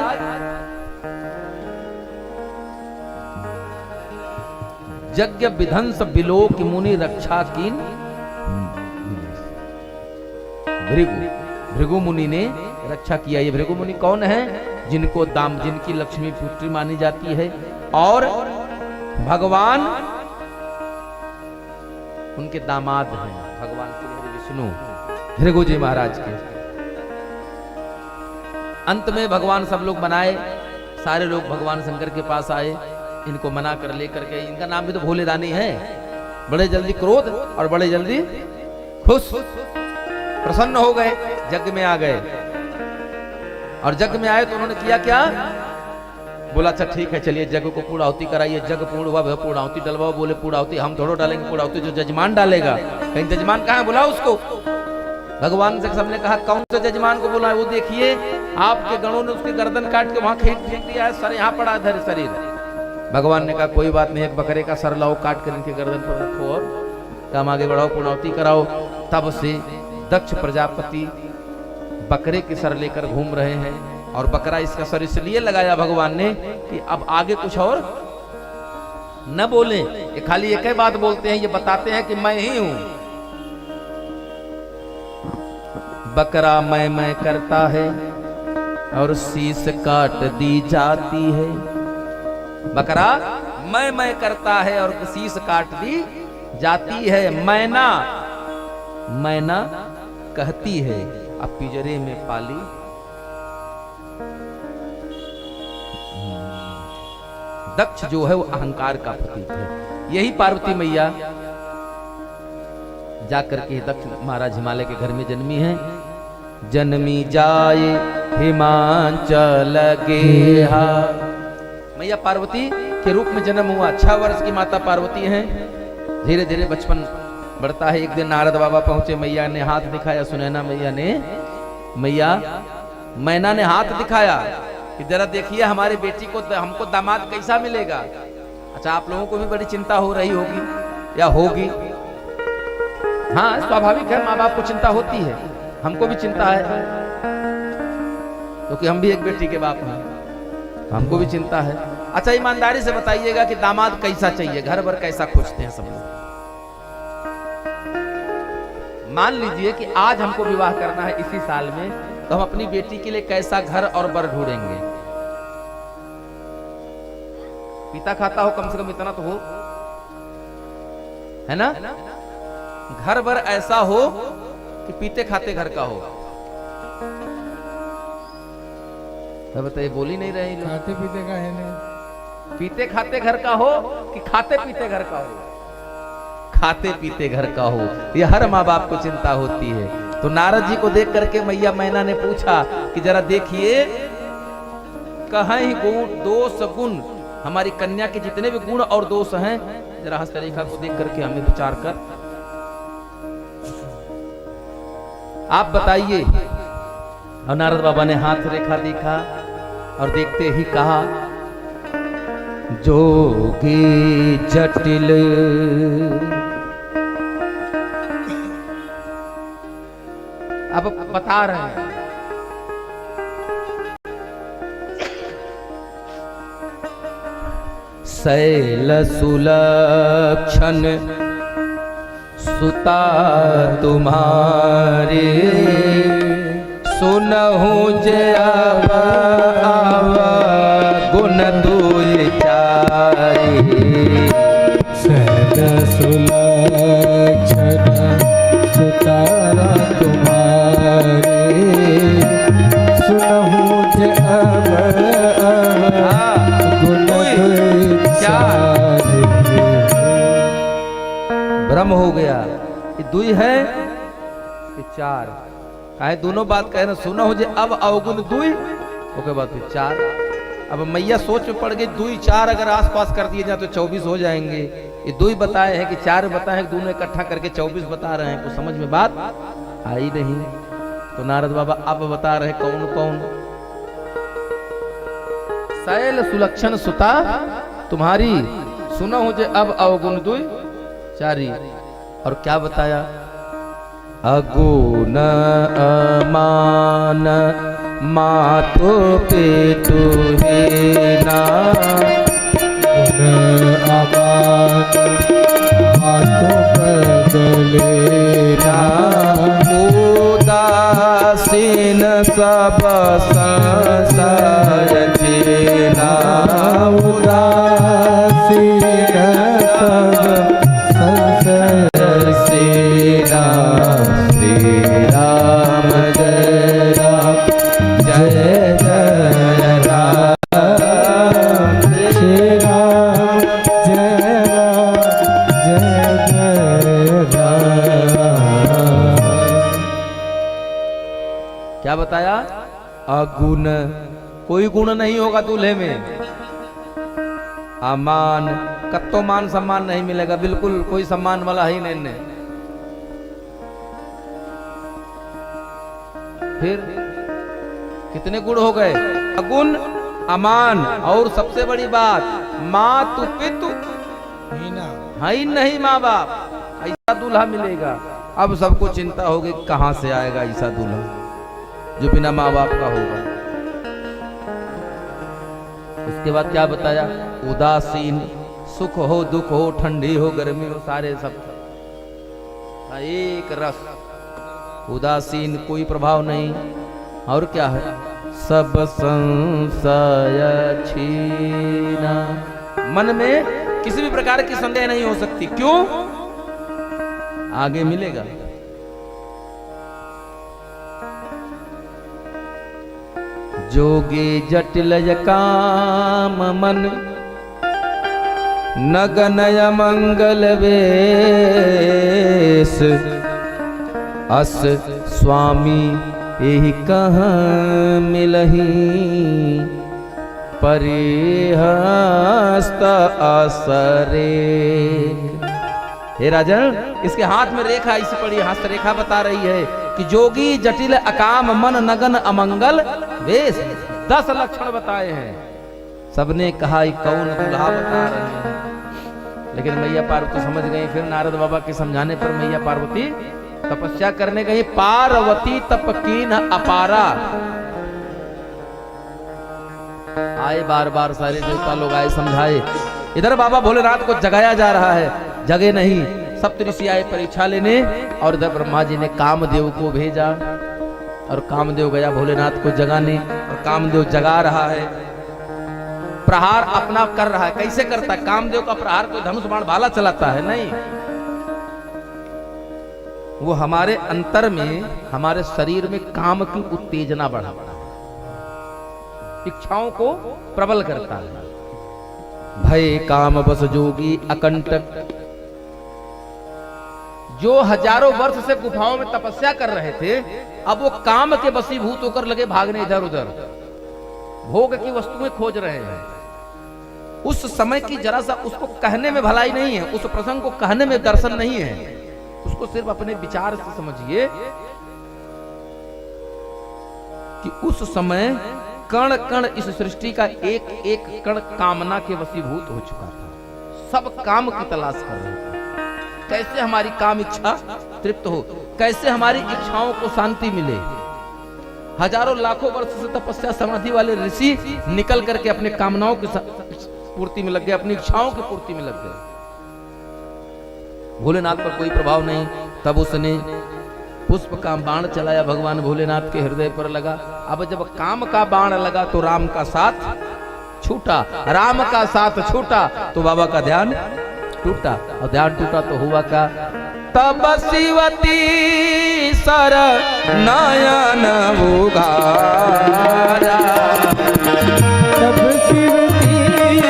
यज्ञ विध्वंस बिलोक मुनि रक्षा कीन। भृगु मुनि ने रक्षा किया। ये भृगु मुनि कौन है? जिनको जिनकी लक्ष्मी पुत्री मानी जाती है और भगवान उनके दामाद हैं, भगवान श्री विष्णु भृगु जी महाराज के। अंत में भगवान सब लोग मनाए, सारे लोग भगवान शंकर के पास आए, इनको मना कर लेकर के। इनका नाम भी तो भोले दानी है। बड़े जल्दी क्रोध और बड़े जल्दी खुश, प्रसन्न हो गए, यज्ञ में आ गए। और यज्ञ में आए तो उन्होंने किया क्या? बोला अच्छा ठीक है, चलिए यज्ञ को पूर्णाहुति कराइए। यज्ञ पूर्ण हुआ, पूर्णाहुति डलवाओ। बोले पूर्णाहुति हम थोड़ा डालेंगे, पूर्णाहुति जो जजमान डालेगा। कहीं जजमान कहाँ है? बुला उसको। भगवान से सबने कहा कौन से जजमान को बुलाए? वो देखिए आपके गणों ने उसकी गर्दन काट के वहां फेंक दिया है, सर यहाँ पड़ा है शरीर। भगवान ने कहा कोई बात नहीं, एक बकरे का सर लाओ, काट कर इनके गर्दन पर रखो और काम आगे बढ़ाओ, पूर्णाहुति कराओ। तब से दक्ष प्रजापति बकरे के सर लेकर घूम रहे हैं। और बकरा इसका सर इसलिए लगाया भगवान ने कि अब आगे कुछ और न बोले, ये खाली एक ही बात बोलते हैं, ये बताते हैं कि मैं ही हूं। बकरा मैं करता है और शीश काट दी जाती है। बकरा मैं करता है और शीश काट दी जाती है। मैना कहती है अब पिंजरे में पाली। दक्ष जो है वो अहंकार का प्रतीक है। यही पार्वती मैया जाकर के दक्ष महाराज हिमालय के घर में जन्मी है। जन्मी जाए हिमांचल गेहा, मैया पार्वती के रूप में जन्म हुआ। 6 वर्ष की माता पार्वती है। धीरे धीरे बचपन बढ़ता है। एक दिन नारद बाबा पहुंचे, मैया ने हाथ दिखाया, सुनैना मैना ने हाथ दिखाया कि जरा देखिए हमारे बेटी को, हमको दामाद कैसा मिलेगा। अच्छा आप लोगों को भी बड़ी चिंता हो रही होगी या होगी? हाँ स्वाभाविक है, माँ बाप को चिंता होती है, हमको भी चिंता है क्योंकि हम भी एक बेटी के बाप हैं, हमको भी चिंता है। अच्छा ईमानदारी से बताइएगा कि दामाद कैसा चाहिए, घर भर कैसा खोजते हैं सब लोग? मान लीजिए कि आज हमको विवाह करना है इसी साल में, तो हम अपनी बेटी के लिए कैसा घर और बर ढूंढेंगे? पीता खाता हो, कम से कम इतना तो हो, है ना? घर भर ऐसा हो कि पीते खाते घर का हो। मैं बताइए, बोल ही नहीं रहे लोग। खाते पीते का है नहीं। पीते खाते घर का हो कि खाते पीते घर का हो? खाते पीते घर का हो, ये हर माँ बाप को चिंता होती है। तो नारद जी को देख करके मैया मैना ने पूछा कि जरा देखिए, कहीं गुण दोष गुण, हमारी कन्या के जितने भी गुण और दोष हैं, जरा हस्तरेखा को देख करके हमें विचार कर आप बताइए। और नारद बाबा ने हाथ रेखा देखा और देखते ही कहा, जोगी जटिल अब बता रहे हैं, शैल सुलक्षण सुता तुम्हारे, सुनहु जे अब गुण दुई चारि। शैल सुलक्षण सुतारा तुम्हारे, सुनहु जे अब गुण दुई चारि। भ्रम हो गया, ये दुई है कि चार? काहे दोनों बात कहे ना, सुना हो जे अब अवगुण दुई, उसके बाद फिर चार। अब मैया सोच में पड़ गई, दुई चार अगर आसपास कर दिए जाए तो 24 हो जाएंगे। ये दुई बताए हैं कि चार बताए हैं, दोनों इकट्ठा करके 24 बता रहे हैं। तो समझ में बात आई नहीं। तो नारद बाबा अब बता रहे कौन कौन। शैल सुलक्षण सुता तुम्हारी, सुना हो जे अब अवगुण दुई चारी। और क्या बताया? अगुण अमान मातो पितु हीना, गुण अमान मातो बदलेना, उदासीन सब संसार जीना, उदासीन सब संसार सीना। श्री राम जय राम जय जय राम, श्री राम जय राम जय जय राम। क्या बताया? अगुण, कोई गुण नहीं होगा दूल्हे में। अमान, कत्तो मान सम्मान नहीं मिलेगा, बिल्कुल कोई सम्मान वाला ही नहीं। फिर कितने गुण हो गए? अगुण अमान, और सबसे बड़ी बात मातु पितु हीना, है ही नहीं माँ बाप। ऐसा दूल्हा मिलेगा। अब सबको चिंता होगी कहां से आएगा ऐसा दूल्हा जो बिना माँ बाप का होगा। उसके बाद क्या बताया? उदासीन, सुख हो दुख हो, ठंडी हो गर्मी हो, सारे सब एक रस। उदासीन, कोई प्रभाव नहीं। और क्या है? सब संशय छीना, मन में किसी भी प्रकार की संदेह नहीं हो सकती। क्यों? आगे मिलेगा। जोगी जटिल काम मन, नगनय मंगल वेश, अस स्वामी यही कहाँ मिलही, परिहस्त असरे। हे राजन, इसके हाथ में रेखा इसी पड़ी, हस्त रेखा बता रही है कि जोगी जटिल अकाम मन नगन अमंगल वेश। 10 लक्षण बताए हैं। सबने कहा ये कौन दूल्हा बता रहे हैं, लेकिन मैया पार्वती समझ गई। फिर नारद बाबा के समझाने पर मैया पार्वती तपस्या करने गई। पार्वती तपकीन अपारा, आए बार बार सारे देवता लोग आए, समझाए। इधर बाबा भोलेनाथ को जगाया जा रहा है, जगे नहीं। सप्तऋषि आए परीक्षा लेने, और इधर ब्रह्मा जी ने कामदेव को भेजा, और कामदेव गया भोलेनाथ को जगाने, और कामदेव जगा रहा है। प्रहार अपना कर रहा है। कैसे करता है? कामदेव का प्रहार कोई धनुष बाण भाला चलाता है? नहीं, वो हमारे अंतर में, हमारे शरीर में काम की उत्तेजना बढ़ाता है, इच्छाओं को प्रबल करता है। भय काम बस जोगी अकंटक, जो हजारों वर्ष से गुफाओं में तपस्या कर रहे थे, अब वो काम के वशीभूत होकर लगे भागने इधर उधर, भोग की वस्तुएं खोज रहे हैं। उस समय की जरा सा उसको कहने में भलाई नहीं है, उस प्रसंग को कहने में दर्शन नहीं है, उसको सिर्फ अपने विचार से समझिए कि उस समय कण कण इस सृष्टि का एक एक कण कामना के वशीभूत हो चुका था। सब काम की तलाश कर रहे थे, कैसे हमारी काम इच्छा तृप्त हो, कैसे हमारी इच्छाओं को शांति मिले। हजारों लाखों वर्ष से तपस्या समाधि वाले ऋषि निकल करके अपने कामनाओं की पूर्ति में लग गए, अपनी इच्छाओं की पूर्ति में लग गए। भोलेनाथ पर कोई प्रभाव नहीं। तब उसने पुष्प का बाण चलाया, भगवान भोलेनाथ के हृदय पर लगा। अब जब काम का बाण लगा तो राम का साथ छूटा, राम का साथ छूटा तो बाबा का ध्यान टूटा, और ध्यान टूटा तो हुआ क्या? तब शिवती सर नयन उघारा, तब शिवती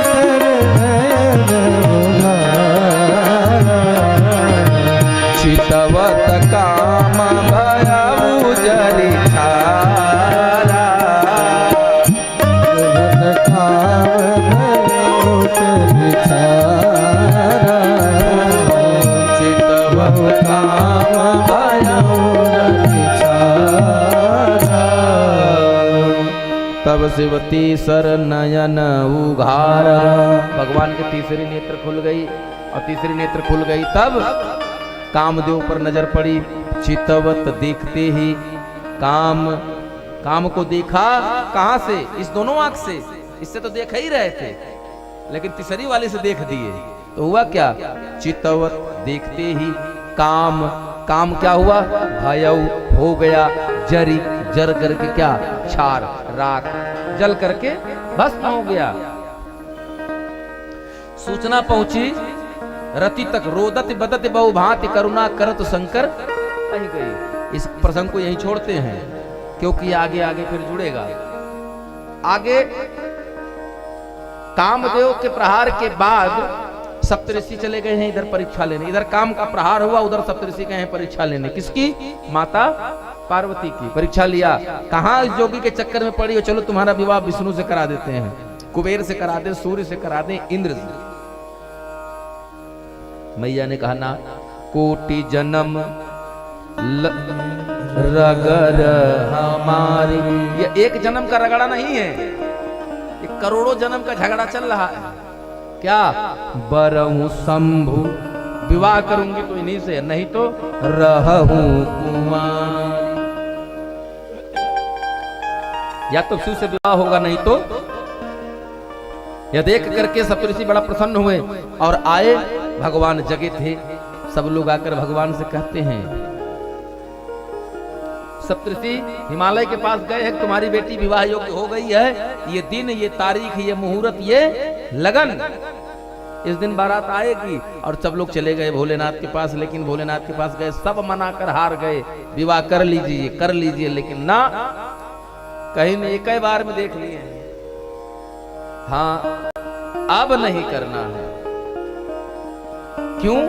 सर नयन उघारा, चितवत काम भयउ जरि छारा, चितवत काम भयउ जरि छारा, चितवत काम भयउ जरि छारा। तब शिवती सर नयन उघारा, भगवान के तीसरी नेत्र खुल गई, और तीसरी नेत्र खुल गई तब कामदेव पर नजर पड़ी। चितवत देखते ही काम को देखा। कहां से? इस दोनों आंख से, इससे तो देख ही रहे थे, लेकिन तीसरी वाले से देख दिए तो हुआ क्या? चितवत देखते ही काम क्या हुआ? भयउ हो गया, जरी जर करके क्या? छार, राख, जल करके भस्म हो गया। सूचना पहुंची रति तक, रोदत बदत बहु भांति करुणा करत शंकर कहीं गई। इस प्रसंग को यहीं छोड़ते हैं क्योंकि आगे आगे फिर जुड़ेगा। आगे कामदेव के प्रहार के बाद सप्तऋषि चले गए हैं इधर परीक्षा लेने। इधर काम का प्रहार हुआ, उधर सप्तऋषि गए हैं परीक्षा लेने। किसकी? माता पार्वती की। परीक्षा लिया, कहां इस जोगी के चक्कर में पड़ी हो, चलो तुम्हारा विवाह विष्णु से करा देते हैं, कुबेर से करा दे, सूर्य से करा दे, इंद्र से। मैया ने कहा ना, कोटि जन्म रगड़ हमारी। ये एक जन्म का रगड़ा नहीं है, ये करोड़ों जन्म का झगड़ा चल रहा है। क्या? बरहु शंभु, विवाह करूंगी तो इन्हीं से, नहीं तो रहूं कुमार। या तो शिव से विवाह होगा, नहीं तो। यह देख करके सप्तऋषि बड़ा प्रसन्न हुए और आए। भगवान जगे थे, सब लोग आकर भगवान से कहते हैं, सप्तऋषि हिमालय के पास गए हैं, तुम्हारी बेटी विवाह योग्य हो गई है, ये दिन, ये तारीख, ये मुहूर्त, ये लगन, इस दिन बारात आएगी। और सब लोग चले गए भोलेनाथ के पास, लेकिन भोलेनाथ के पास गए, सब मना कर हार गए, विवाह कर लीजिए, लेकिन ना, कहीं ने एक ही बार में देख लिए, हाँ अब नहीं करना है। क्यों?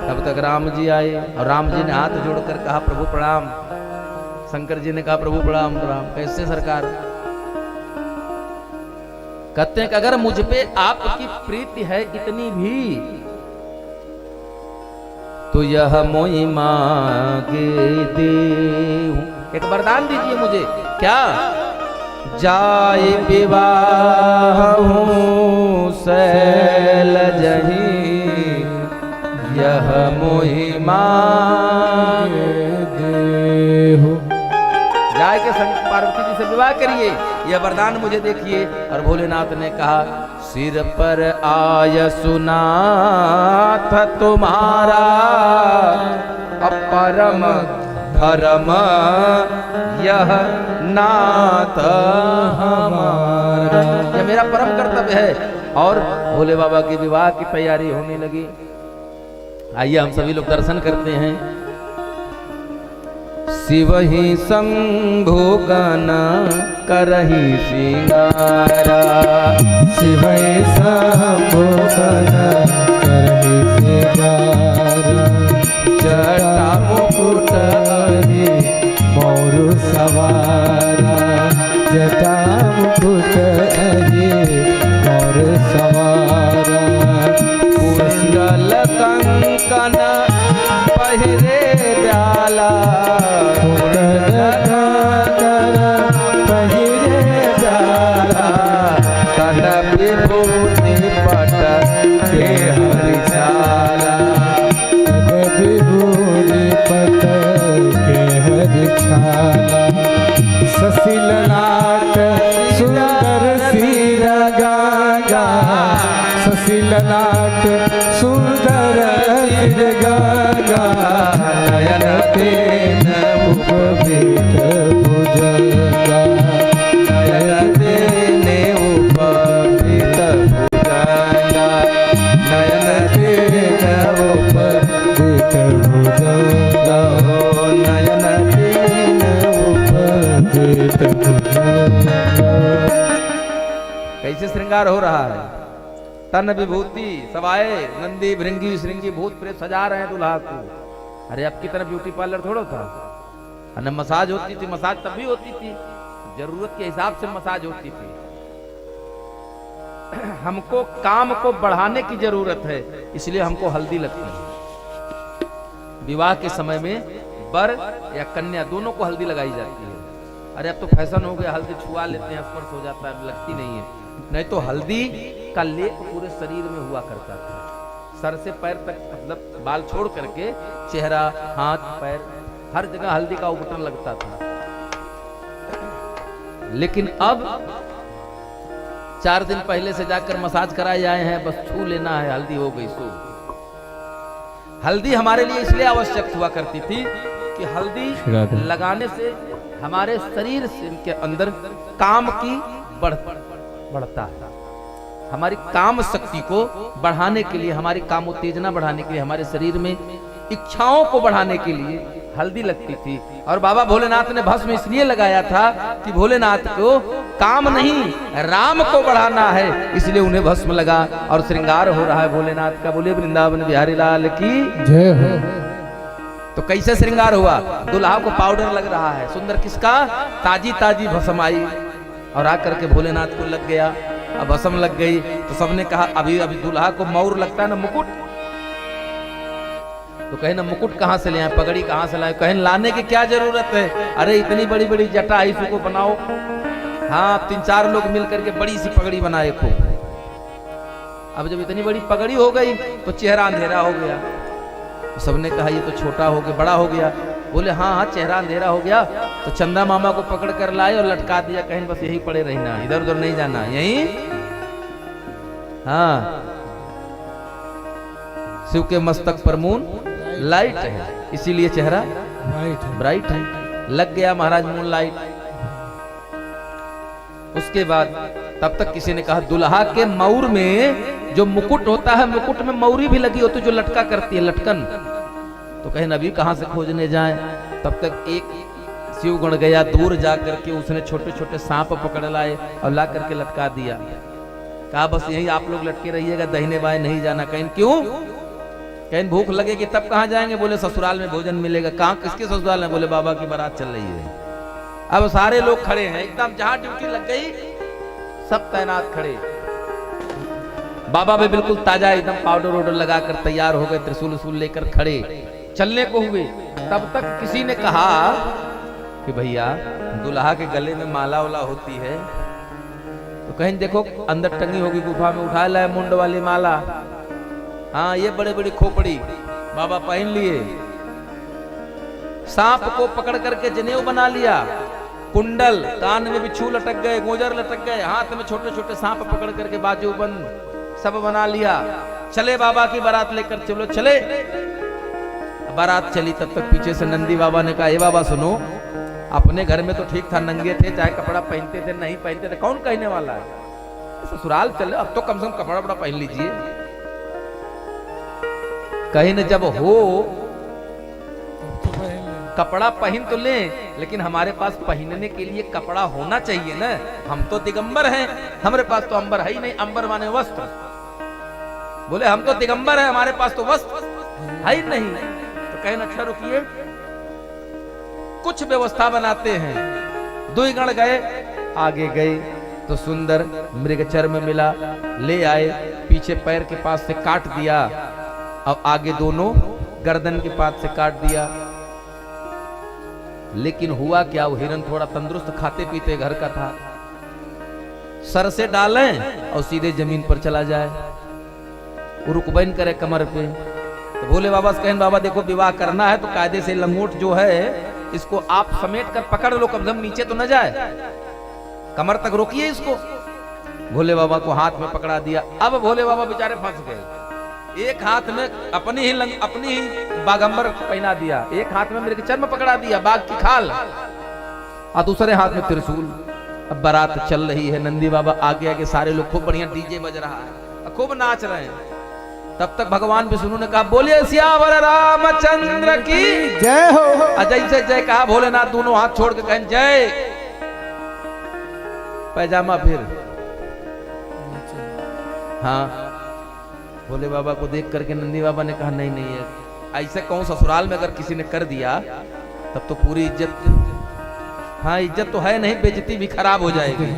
तब तक राम जी आए और राम जी ने हाथ जोड़कर कहा, प्रभु प्रणाम। शंकर जी ने कहा, प्रभु प्रणाम प्रणाम। कैसे सरकार? कहते हैं कि अगर मुझ पे आपकी प्रीति है इतनी भी, तो यह मोई मांगे देहूं, एक वरदान दीजिए मुझे। क्या? जाय विवाह शैलजहि, यह मोहि मांगे देहु। जाय के संग पार्वती जी से विवाह करिए, यह वरदान मुझे देखिए। और भोलेनाथ ने कहा, सिर पर आय सुनाथ तुम्हारा, अपरम धर्म यह नाथ हमारा। है, मेरा परम कर्तव्य है। और भोले बाबा की विवाह की तैयारी होने लगी। आइए हम सभी लोग दर्शन करते हैं। शिव ही शंभु गाना करही सिंगारा, शिव शंभु गाना करहि सिंगारा, जटा मुकुट हरि मोरु सवारा, जटा मुकुट हरि मोरु सवारा, कुंडल कंकन पहिरे ब्याला, कुंडल कंकन पहिरे ब्याला, तन विभूति पट के हरिशाला, तन विभूति पट के हरिशाला, ससिलनाट सुंदर सिर गंगा, ससिलनाट सुंदर सिर गंगा, नयन तेन उपवीत भुजंगा, नयन तेने उपवीत भुजंगा, नयन तेन उपवीत भुजंगा, नयन तेन उपवीत भुजंगा। कैसे श्रृंगार हो रहा है। तन विभूति सवाए नंदी भृंगी श्रृंगी भूत प्रेत सजा रहे हैं दूल्हा को। अरे अब की तरह ब्यूटी पार्लर थोड़ा था, न मसाज होती थी, मसाज तब भी होती थी, जरूरत के हिसाब से मसाज होती थी। हमको काम को बढ़ाने की जरूरत है, इसलिए हमको हल्दी लगती है। विवाह के समय में वर या कन्या दोनों को हल्दी लगाई जाती है। अरे अब तो फैशन हो गया, हल्दी छुआ लेते हैं, स्पर्श हो जाता है, लगती नहीं है। नहीं तो हल्दी का लेप पूरे शरीर में हुआ करता था, सर से पैर तक, मतलब बाल छोड़ करके चेहरा, हाथ, पैर, हर जगह हल्दी का उपटन लगता था। लेकिन अब 4 दिन पहले से जाकर मसाज कराए आए हैं, बस छू लेना है, हल्दी हो गई सो। हल्दी हमारे लिए इसलिए आवश्यक हुआ करती थी कि हल्दी लगाने से हमारे शरीर से के अंदर काम की बढ़ता है। हमारी काम शक्ति को बढ़ाने के लिए, हमारी काम उत्तेजना बढ़ाने के लिए, हमारे शरीर में इच्छाओं को बढ़ाने के लिए हल्दी लगती थी। और बाबा भोलेनाथ ने भस्म इसलिए लगाया था कि भोलेनाथ को काम नहीं राम को बढ़ाना है, इसलिए उन्हें भस्म लगा और श्रृंगार हो रहा है भोलेनाथ का। बोले वृंदावन बिहारी लाल की जय हो। तो कैसे श्रृंगार हुआ? दुल्हा को पाउडर लग रहा है सुंदर, किसका? ताजी ताजी भस्म आई और आकर के भोलेनाथ को लग गया। अब भस्म लग गई तो सबने कहा अभी अभी दुल्हा को मौर लगता है ना, मुकुट। तो कहे ना मुकुट कहाँ से ले आए, पगड़ी कहाँ से लाए? कहे लाने की क्या जरूरत है, अरे इतनी बड़ी बड़ी जटा इसी को बनाओ। हाँ 3-4 लोग मिल करके बड़ी सी पगड़ी बनाए को। अब जब इतनी बड़ी पगड़ी हो गई तो चेहरा अंधेरा हो गया। सबने कहा ये तो छोटा हो गया, बड़ा हो गया। बोले हाँ हाँ चेहरा अंधेरा हो गया। तो चंदा मामा को पकड़ कर लाए और लटका दिया, कहीं बस यही पड़े रहना, इधर उधर नहीं जाना, यही। हाँ शिव के मस्तक पर मून लाइट है, इसीलिए चेहरा ब्राइट है। लग गया महाराज मून लाइट। उसके बाद तब तक किसी ने कहा दुल्हा के मऊर में जो मुकुट होता है, मुकुट में मौरी भी लगी होती है जो लटका करती है, लटकन। तो कहे नबी कहां से खोजने जाएं? तब तक एक शिव गण गया, दूर जा करके उसने छोटे छोटे सांप पकड़ लाए और ला करके लटका दिया। कहा बस यही आप लोग लटके रहिएगा, दाहिने बाएं नहीं जाना। कहीं क्यों? कहीं भूख लगेगी तब कहां जाएंगे? बोले ससुराल में भोजन मिलेगा। कहां, किसके ससुराल में? बोले बाबा की बारात चल रही है। अब सारे लोग खड़े हैं, एकदम जहां ड्यूटी लग गई सब तैनात खड़े। बाबा भी बिल्कुल ताजा, एकदम पाउडर वाउडर लगाकर तैयार हो गए, त्रिशूल उसूल लेकर खड़े चलने को हुए। तब तक किसी ने कहा कि भैया दुल्हा के गले में माला वाला होती है। तो कहीं देखो अंदर टंगी होगी गुफा में, उठा लाए मुंड वाली माला। हाँ ये बड़े बड़ी खोपड़ी बाबा पहन लिए। सांप को पकड़ करके जनेऊ बना लिया, कुंडल, कान में बिच्छू लटक गए, गोजर लटक गए, हाथ में छोटे छोटे सांप पकड़ करके बाजू बंद सब बना लिया। चले बाबा की बारात लेकर, चलो चले। बारात चली, तब तक पीछे से नंदी बाबा ने कहा, ए बाबा सुनो, अपने घर में तो ठीक था, नंगे थे, चाहे कपड़ा पहनते थे नहीं पहनते थे, कौन कहने वाला है? ससुराल चले, अब तो कम से कम कपड़ा वपड़ा पहन लीजिए। कहीं न जब हो कपड़ा पहन तो ले, लेकिन हमारे पास पहनने के लिए कपड़ा होना चाहिए ना। हम तो दिगंबर हैं, हमारे पास तो अंबर है ही नहीं। अंबर माने वस्त्र। बोले हम तो दिगंबर हैं, हमारे पास तो वस्त्र है ही नहीं। तो कहें अच्छा रुकिए, कुछ व्यवस्था बनाते हैं। 2 गण गए, आगे गए तो सुंदर मृग चर्म मिला, ले आए, पीछे पैर के पास से काट दिया, अब आगे दोनों गर्दन के पास से काट दिया। लेकिन हुआ क्या, वो हिरन थोड़ा तंदुरुस्त खाते पीते घर का था, सर से डालें और सीधे जमीन पर चला जाए, रुकबैन करे कमर पे। तो भोले बाबा से कहें बाबा देखो विवाह करना है तो कायदे से लंगोट जो है इसको आप समेट कर पकड़ लो, कम से कम नीचे तो न जाए, कमर तक रोकिए इसको। भोले बाबा को हाथ में पकड़ा दिया। अब भोले बाबा बेचारे फंस गए। एक हाथ में अपनी ही बागंबर पहना दिया, एक हाथ में मृग चर्म पकड़ा दिया, बाघ की खाल, और दूसरे हाथ में त्रिशूल। अब बारात चल रही है, नंदी बाबा आगे आगे, सारे लोग खूब बढ़िया डीजे बज रहा है, खूब नाच रहे हैं। तब तक भगवान विष्णु ने कहा बोलिए सियावर रामचंद्र की जय हो। अजय से जय कहा, भोलेनाथ दोनों हाथ छोड़ के कहें जय। पैजामा फिर हाँ, भोले बाबा को देख करके नंदी बाबा ने कहा नहीं नहीं है ऐसे कौन, ससुराल में अगर किसी ने कर दिया तब तो पूरी इज्जत, हाँ इज्जत तो है नहीं, बेइज्जती भी खराब हो जाएगी।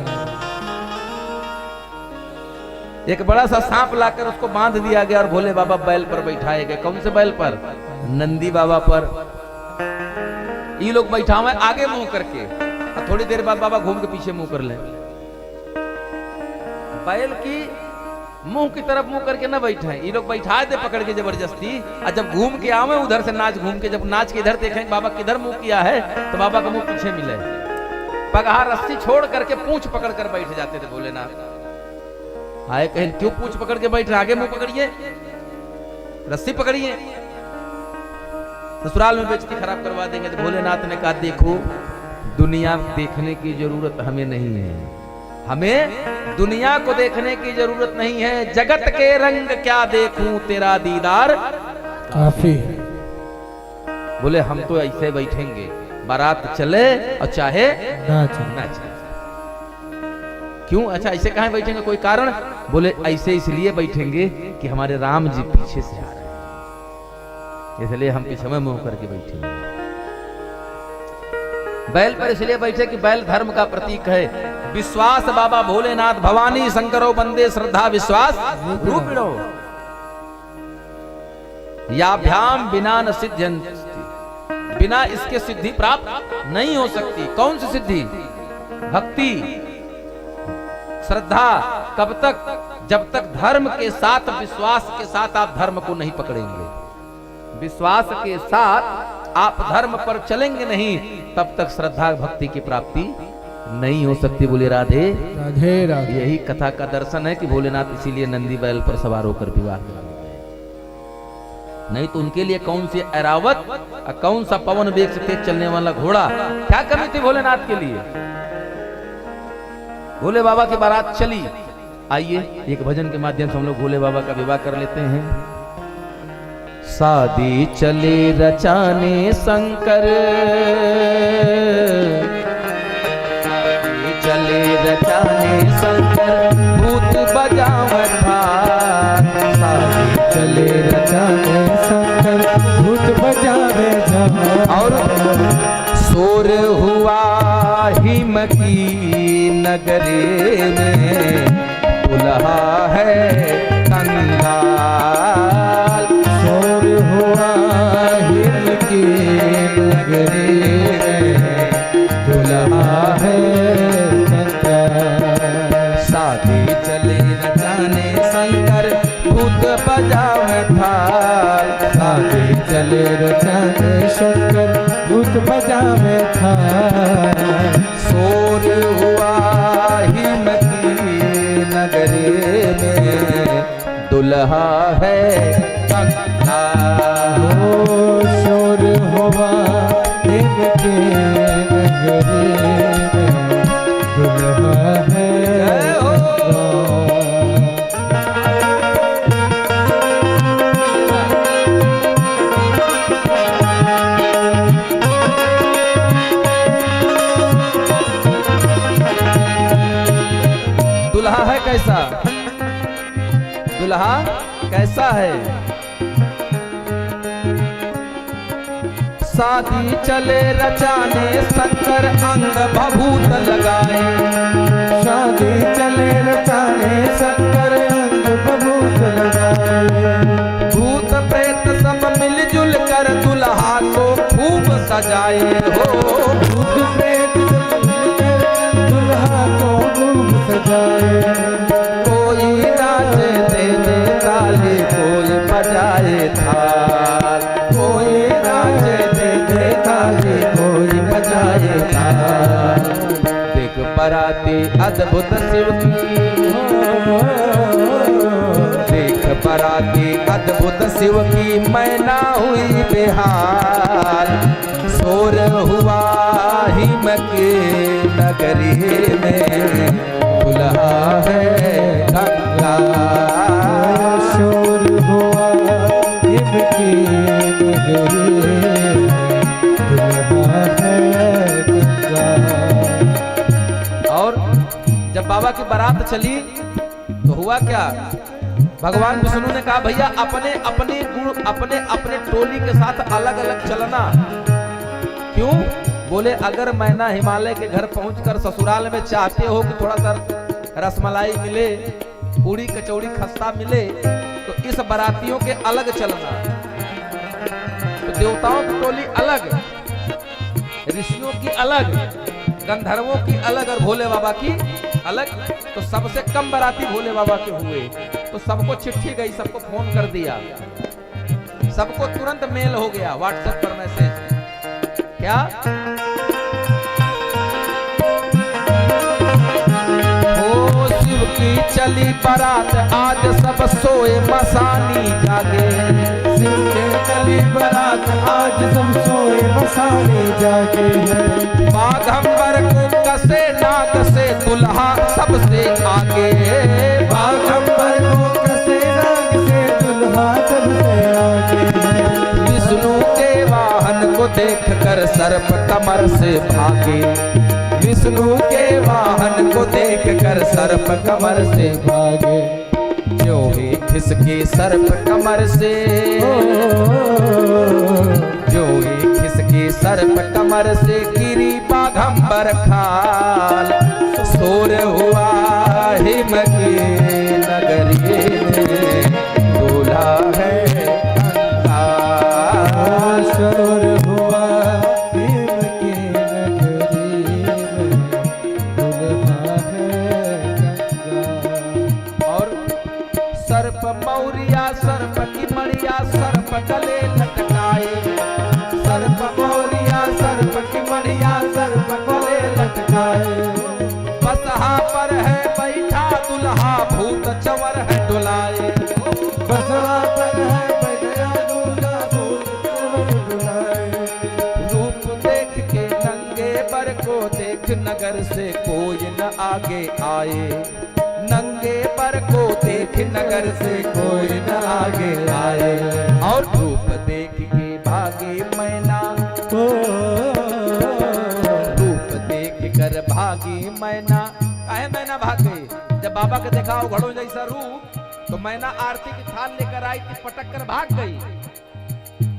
एक बड़ा सा सांप लाकर उसको बांध दिया गया और भोले बाबा बैल पर बैठाए गए। कौन से बैल पर? नंदी बाबा पर। ये लोग बैठा हुए आगे मुंह करके, और थोड़ी देर बाद बाबा घूम के पीछे मुंह कर ले। बैल की मुंह की तरफ मुंह करके न बैठे, ये लोग बैठाए थे पकड़ के जबरदस्ती, और जब घूम के आवे उधर से नाच घूम के, जब नाच के इधर देखें बाबा किधर मुंह किया है तो बाबा का मुंह पीछे मिले। पगहा रस्सी छोड़ करके पूंछ पकड़ कर बैठ जाते थे भोलेनाथ। आए कहें क्यों पूंछ पकड़ के बैठ रहे, आगे मुंह पकड़िए, रस्सी पकड़िए, ससुराल में बेइज्जती खराब करवा देंगे। तो भोलेनाथ ने कहा देखो दुनिया देखने की जरूरत हमें नहीं है, हमें दुनिया को देखने की जरूरत नहीं है, जगत के रंग क्या देखूं तेरा दीदार काफी। बोले हम तो ऐसे बैठेंगे, बारात चले और चाहे ना चले। क्यों? अच्छा ऐसे कहां बैठेंगे, कोई कारण? बोले ऐसे इसलिए बैठेंगे कि हमारे राम जी पीछे से आ रहे हैं, इसलिए हम पीछे में मुंह करके बैठेंगे। बैल पर इसलिए बैठे कि बैल धर्म का प्रतीक है। विश्वास बाबा भोलेनाथ भवानी शंकरो बंदे श्रद्धा विश्वास रूपिणो, याभ्याम बिना न सिद्ध्यन्ति, बिना इसके सिद्धि प्राप्त नहीं हो सकती। कौन सी सिद्धि? भक्ति, श्रद्धा। कब तक? जब तक धर्म के साथ, विश्वास के साथ आप धर्म को नहीं पकड़ेंगे, विश्वास के साथ आप धर्म पर चलेंगे नहीं, तब तक श्रद्धा भक्ति की प्राप्ति नहीं हो सकती। बोले राधे राधे राधे। यही कथा का दर्शन है कि भोलेनाथ इसीलिए नंदी बैल पर सवार होकर विवाह कराने गए, नहीं तो उनके लिए कौन सी ऐरावत और कौन सा पवन वेग से तेज चलने वाला घोड़ा, क्या कमी थी भोलेनाथ के लिए। भोले बाबा की बारात चली। आइए एक भजन के माध्यम से हम लोग भोले बाबा का विवाह कर लेते हैं। शादी चले रचाने शंकर, चले रचाने शंकर, भूत बजावत थाल। शादी चले रचाने शंकर, भूत बजावे झाल। और शोर हुआ हिम की नगरी में, दुल्हा है कंगाल। शोर हुआ हिम की नगरी में, दुल्हा है कंगाल। शादी चले रचाने शंकर, भूत बजावे थाल। शादी चले रचाने शंकर, भूत बजावे थाल। शोर हुआ हिम की नगरी में, दुल्हा है कंगाल। ओ शोर हुआ हिम की नगरी में, दुल्हा है कंगाल। दुल्हा कैसा है। शादी चले रचाने शंकर अंग भभूत लगाए। शादी चले रचाने शंकर अंग भभूत लगाए। भूत प्रेत सब मिलजुल कर दुल्हा को खूब सजाए हो। भूत प्रेत सब मिलकर दुल्हा को खूब सजाए। कोई नाचे दे दे ताली, कोई बजाए थाल। कोई नाचे दे दे ताली, कोई बजाए थाल। देख बराती अद्भुत शिव की, देख बराती अद्भुत शिव की, मैना हुई बेहाल। शोर हुआ हिम के नगरी में, दुल्हा है गंगा। शोर हुआ हिम की नगरी में, दुल्हा है गंगा। और जब बाबा की बारात चली तो हुआ क्या, भगवान विष्णु ने कहा भैया अपने अपने गुण अपने अपने टोली के साथ अलग अलग चलना। क्यों? बोले अगर मैना हिमालय के घर पहुंचकर ससुराल में चाहते हो कि थोड़ा सा रसमलाई मिले, पूरी कचौड़ी खस्ता मिले, तो इस बारातियों के अलग चलना। तो देवताओं की टोली अलग, ऋषियों की अलग, गंधर्वों की अलग और भोले बाबा की अलग। तो सबसे कम बाराती भोले बाबा के हुए। तो सबको चिट्ठी गई, सबको फोन कर दिया, सबको तुरंत मेल हो गया व्हाट्सएप पर मैसेज। क्या? ओ शिव की चली बारात आज सब सोए मसानी जागे। शिव के चली बारात आज सब सोए मसाने जागे हैं। बाघंबर को कसे नाग से दुल्हा सबसे आगे। बाघंबर को कसे नाग से दुल्हा सबसे आगे है। विष्णु के वाहन को देख कर सर्प कमर से भागे। विष्णु के वाहन को देख कर सर्प कमर से भागे। जो ही खिसके सर्प कमर से, जो ही खिसके सर्प कमर से, गिरी बाघंबर खाल। शोर हुआ हिम की नगरी में, दूल्हा है गंगा। शोर हुआ हिम की नगरी में, दुल्हा है गंगा। और सर्प मौरिया सर्प की मड़िया सर्प गले लटकाए। सर्प मौरिया सर्प की मड़िया सर्प गले लटकाए। बसहा पर है बैठा दुल्हा भूत चवर है डुलाए। बसवा पर है बैठा दूल्हा भूत चवर डुलाए। रूप देख के नंगे बर को देख नगर से कोई न आगे आए। नंगे पर को देख नगर से कोई न आगे आए। और रूप देख के भागे मैना, रूप देख कर भागी मैना। काहे मैना भाग गई? जब बाबा के देखा घड़ों जैसा रूप, तो मैना आरती की थाल लेकर आई थी, पटक कर भाग गई।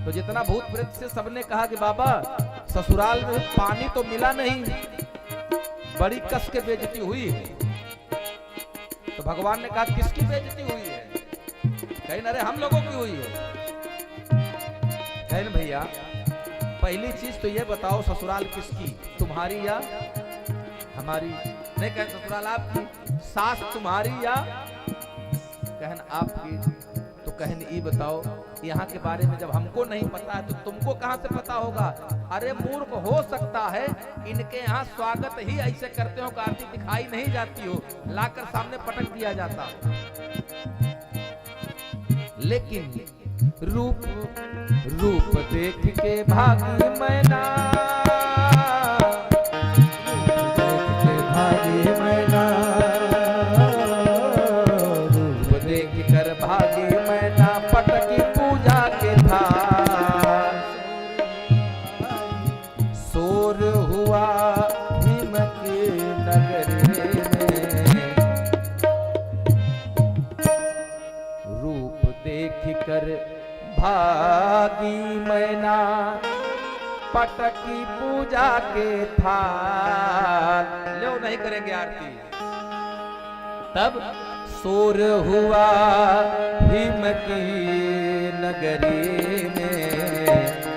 तो जितना भूत प्रेत से सबने कहा कि बाबा ससुराल में पानी तो मिला नहीं, बड़ी कस के बेइज्जती हुई है। तो भगवान ने कहा किसकी बेइज्जती हुई है? कहीं अरे हम लोगों की हुई है। कहीं भैया पहली चीज तो ये बताओ ससुराल किसकी, तुम्हारी या हमारी? नहीं कहें ससुराल आपकी, सास तुम्हारी या कहन आपकी। तो कहन ये बताओ यहाँ के बारे में जब हमको नहीं पता है तो तुमको कहां से पता होगा? अरे मूर्ख, हो सकता है इनके यहाँ स्वागत ही ऐसे करते हो, आरती दिखाई नहीं जाती हो, लाकर सामने पटक दिया जाता। लेकिन रूप रूप देख के भागी मैना, भागी मैना। रूप देख कर भागी मैना, पटकी पूजा के थाल। शोर हुआ हिम के नगरी में, कर भागी मैना पटकी पूजा के थाल। लो नहीं करेंगे आरती। तब शोर हुआ हिम की नगरी में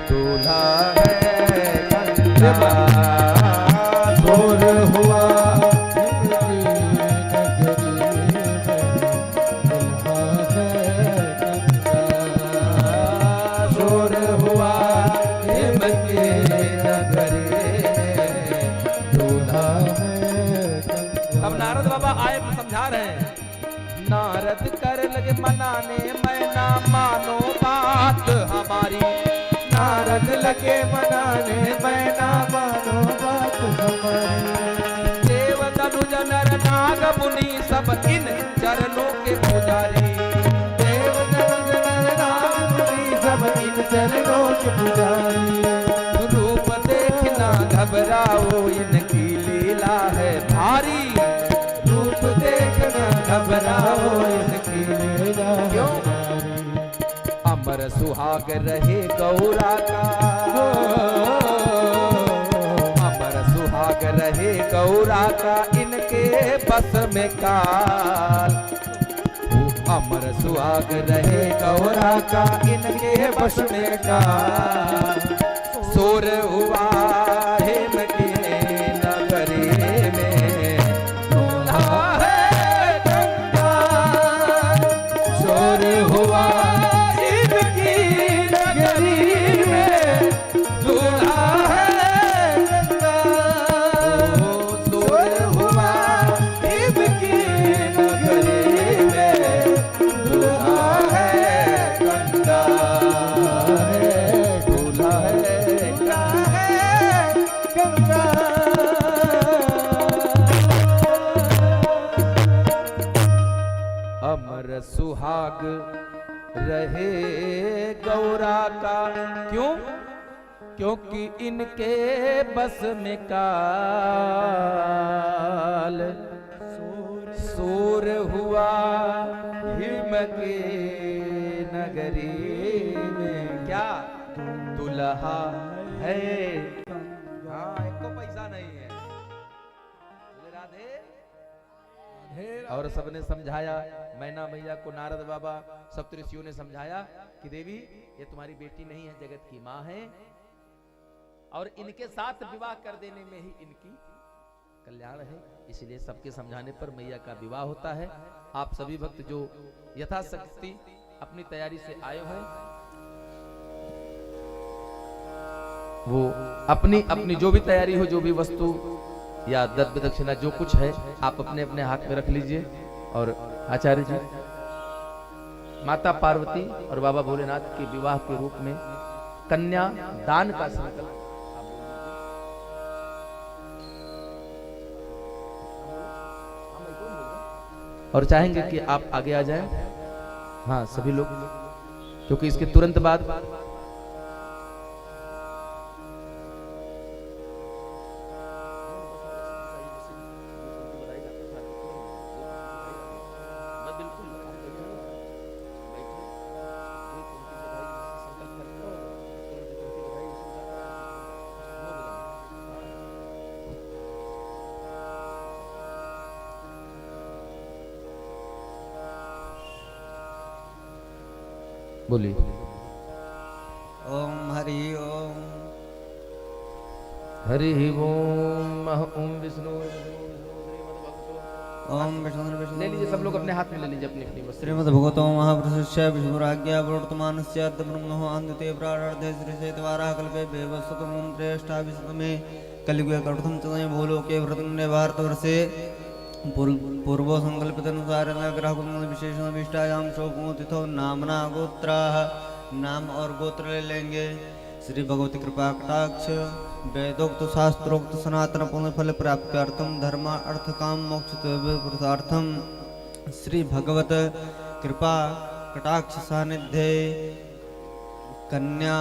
दूल्हा है कंधा। शोर हुआ हिम की नगरी में दुल्हा है कंधा। शोर हुआ हिम की नगरी में दूल्हा है कंधा। अब नारद बाबा आए समझा रहे हैं। नारद कर लगे मनाने मैं ना मानो बात हमारी। नारद लगे मनाने मैं ना मानो बात हमारी। देव तनुज नर नाग मुनि सब इन चरणों के पुजारी। देव तनुज नर नाग मुनि सब इन चरणों के पुजारी। रूप देखना घबराओ इनकी लीला है भारी। रूप देखना घबराओ इनकी लीला क्यों? भारी। अमर सुहाग रहे गौरा का। अमर सुहाग रहे गौरा का इनके बस में काल। अमर सुहाग रहे गौरा का इनके बस में काल। शोर हुआ हिम की नगरी में दूल्हा है कंगाल। शोर हुआ हिम की नगरी में दूल्हा है कंगाल। शोर हुआ हिम की नगरी में दूल्हा है कंगाल। दूल्हा है अमर सुहाग रहे गौरा का। क्यों? क्योंकि इनके बस में काल। शोर हुआ हिम के नगरी में क्या दुल्हा है। हाँ, एक तो पैसा नहीं है। बोले राधे। और सबने समझाया। मैना मैया को नारद बाबा सप्तऋषियों ने समझाया कि देवी ये तुम्हारी बेटी नहीं है, जगत की माँ है। और इनके साथ विवाह कर देने में ही इनकी कल्याण है। इसलिए सबके समझाने पर मैया का विवाह होता है। आप सभी भक्त जो यथाशक्ति अपनी तैयारी से आए हैं वो अपनी अपनी जो भी तैयारी हो, जो भी वस्तु या दत्त दक्षिणा जो कुछ है आप अपने अपने हाथ में रख लीजिए। और आचार्य जी माता पार्वती और बाबा भोलेनाथ के विवाह के रूप में कन्या दान का संकल्प और चाहेंगे कि आप आगे आ जाएं। हाँ सभी लोग, क्योंकि इसके तुरंत बाद बोलिए। ओम हरि ओम। हरि ओम। ओम विष्णु ओम विष्णु ले लीजिए, सब लोग अपने हाथ में ले लीजिए अपनी अपनी वस्तु। श्रीमद् भगवतो महापुरुषस्य विष्णुराज्ञा प्रवर्तमानस्य अद्य ब्रह्मणो अन्ते प्रारब्धे श्रीसेतवाराः कल्पे वेवस्वतमं त्रेष्ठाभिशतमे कलियुगे कटुथं चतुर्थे भूलोके वृतंडे भारतवर्षे पूर्वो संकल्पितानुसार ग्राहकुल विशेषण विष्टायाम शोभो तिथो नामना गोत्राः नाम और गोत्र ले लेंगे। श्री भगवती कृपा कटाक्ष वेदोक्त शास्त्रोक्त सनातन पुण्य फल प्राप्त्यर्थम धर्म अर्थ काम मोक्ष पुरुषार्थम श्री भगवत कृपा कटाक्ष सानिध्य कन्या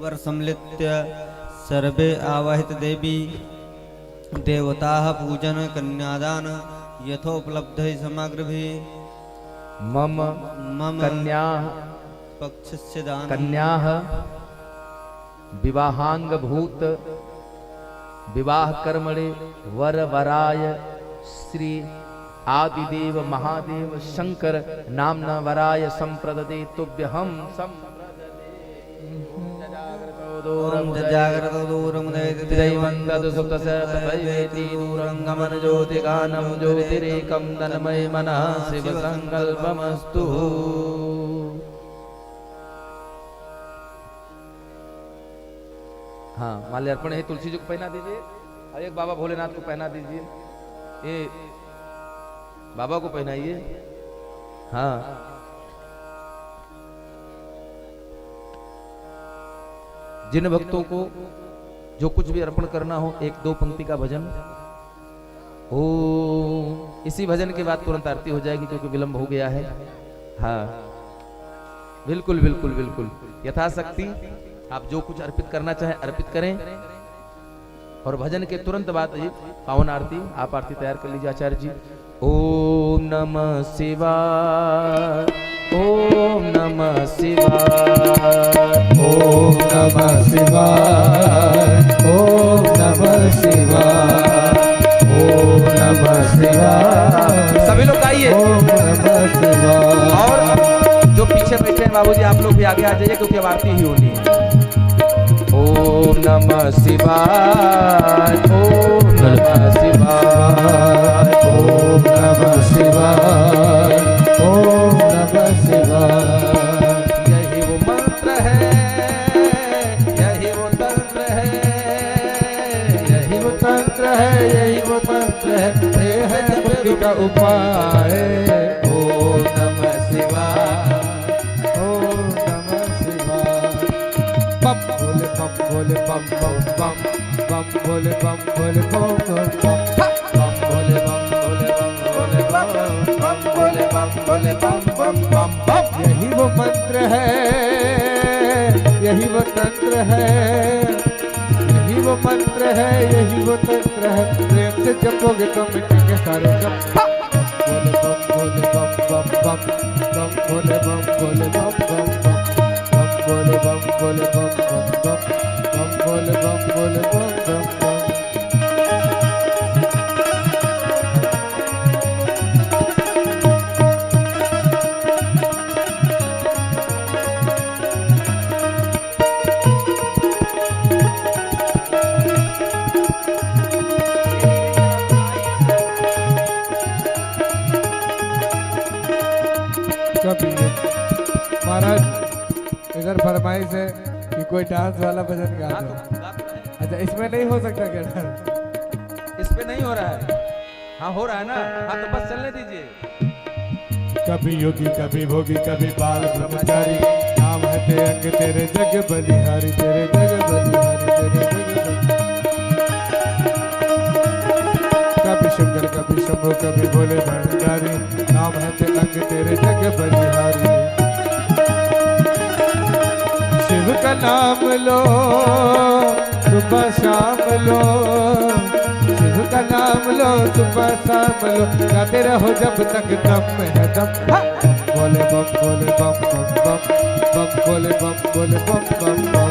वर सम्मिलित्य सर्वे आवाहित देवी देवता पूजन कन्यादान यथोपलब्ध समग्र भी मम मम कन्या पक्षस्य दानं कन्या विवाहांग भूत विवाह कर्मणे वर वराय श्री आदिदेव महादेव शंकर नामना वराय संप्रददे तुभ्यहं ओम जागृतो दूरमुदयति दैवंगद सुतस तथैवेति दूरंगमन ज्योतिगानं ज्योतिरेकं तन्मय मनः शिव संकल्पमस्तु। हाँ माल्यार्पण है, तुलसी जी को पहना दीजिए और एक बाबा भोलेनाथ को पहना दीजिए, ये बाबा को पहनाइए। हाँ जिन भक्तों को जो कुछ भी अर्पण करना हो, एक दो पंक्ति का भजन ओ, इसी भजन के बाद तुरंत आरती हो जाएगी क्योंकि विलंब हो गया है। हाँ बिल्कुल बिल्कुल बिल्कुल यथाशक्ति आप जो कुछ अर्पित करना चाहें अर्पित करें, और भजन के तुरंत बाद ये पावन आरती, आप आरती तैयार कर लीजिए आचार्य जी। ओम नमः शिवाय, ओम नमः शिवाय, ओम नमः शिवाय, ओम नमः शिवाय, ओम नमः शिवाय। सभी लोग आइए, ओम नमः शिवाय। और जो पीछे बैठे हैं बाबूजी आप लोग भी आगे आ जाइए क्योंकि अब आरती ही होनी है। ओम नमः शिवाय, ओम नमः शिवाय, ओम नमः शिवाय, ओम नमः शिवाय। यही वो मंत्र है, यही वो तंत्र है, यही वो तंत्र है, यही वो तंत्र है, ये है मुक्ति का उपाय। ओम नमः शिवाय, ओम नमः शिवाय। बम भोले बम भोले बम बम बम, बम भोले बम भोले बम बम बम, बम भोले बम भोले बम भोले बम, बम भोले बम भोले बम बम बम बम। यही वो मंत्र है, यही वो तंत्र है, यही वो मंत्र है, यही वो तंत्र है। प्रेम से जपोगे तो मिटेंगे सारे कष्ट। बोले बम बोले बम बम बम, बम बोले बम बोले बम बम बम, बम बोले बम बोले बम बम बम, बम बोले बम बोले बम बम बम। कभी महाराज इधर फरमाइश है कि कोई डांस वाला भजन गा दो। अच्छा इसमें नहीं हो सकता क्या डांस? इस पे नहीं हो रहा है। हाँ हो रहा है ना, हाँ तो बस चलने दीजिए। कभी योगी कभी भोगी कभी बाल ब्रह्मचारी, नाम है ते अंग तेरे जग बलिहारी, तेरे जग बलिहारी, तेरे जग बलिहारी। कभी शंकर कभी शंभु कभी भोले भंडारी, नाम है ते अंग तेरे जग बलिहारी। शिव का नाम लो सुबह शाम लो, शिव का नाम लो सुबह शाम लो, गाते रहो जब तक दम है दम। बोले बम बोले बम बम बम, बम बोले बम बोले बम बम बम,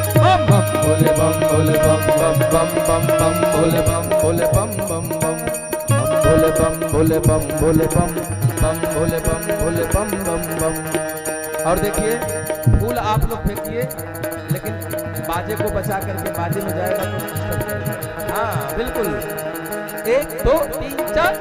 बम बोले बम बोले बम बम बम बम, बम बोले बम बोले बम बम बम, बम बोले बम बोले बम बोले बम, बम बोले बम बोले बम बम बम। और देखिए फूल आप लोग फेंकिए लेकिन बाजे को बचा करके, बाजे में जाएगा तो डिस्टर्ब करेगा। हाँ बिल्कुल, 1 2 3 4।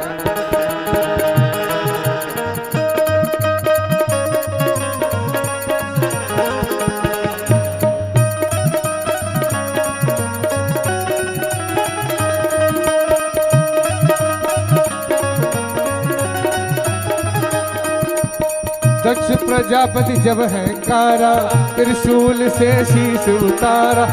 दक्ष प्रजापति जब है कारा, त्रिशूल से शीश उतारा।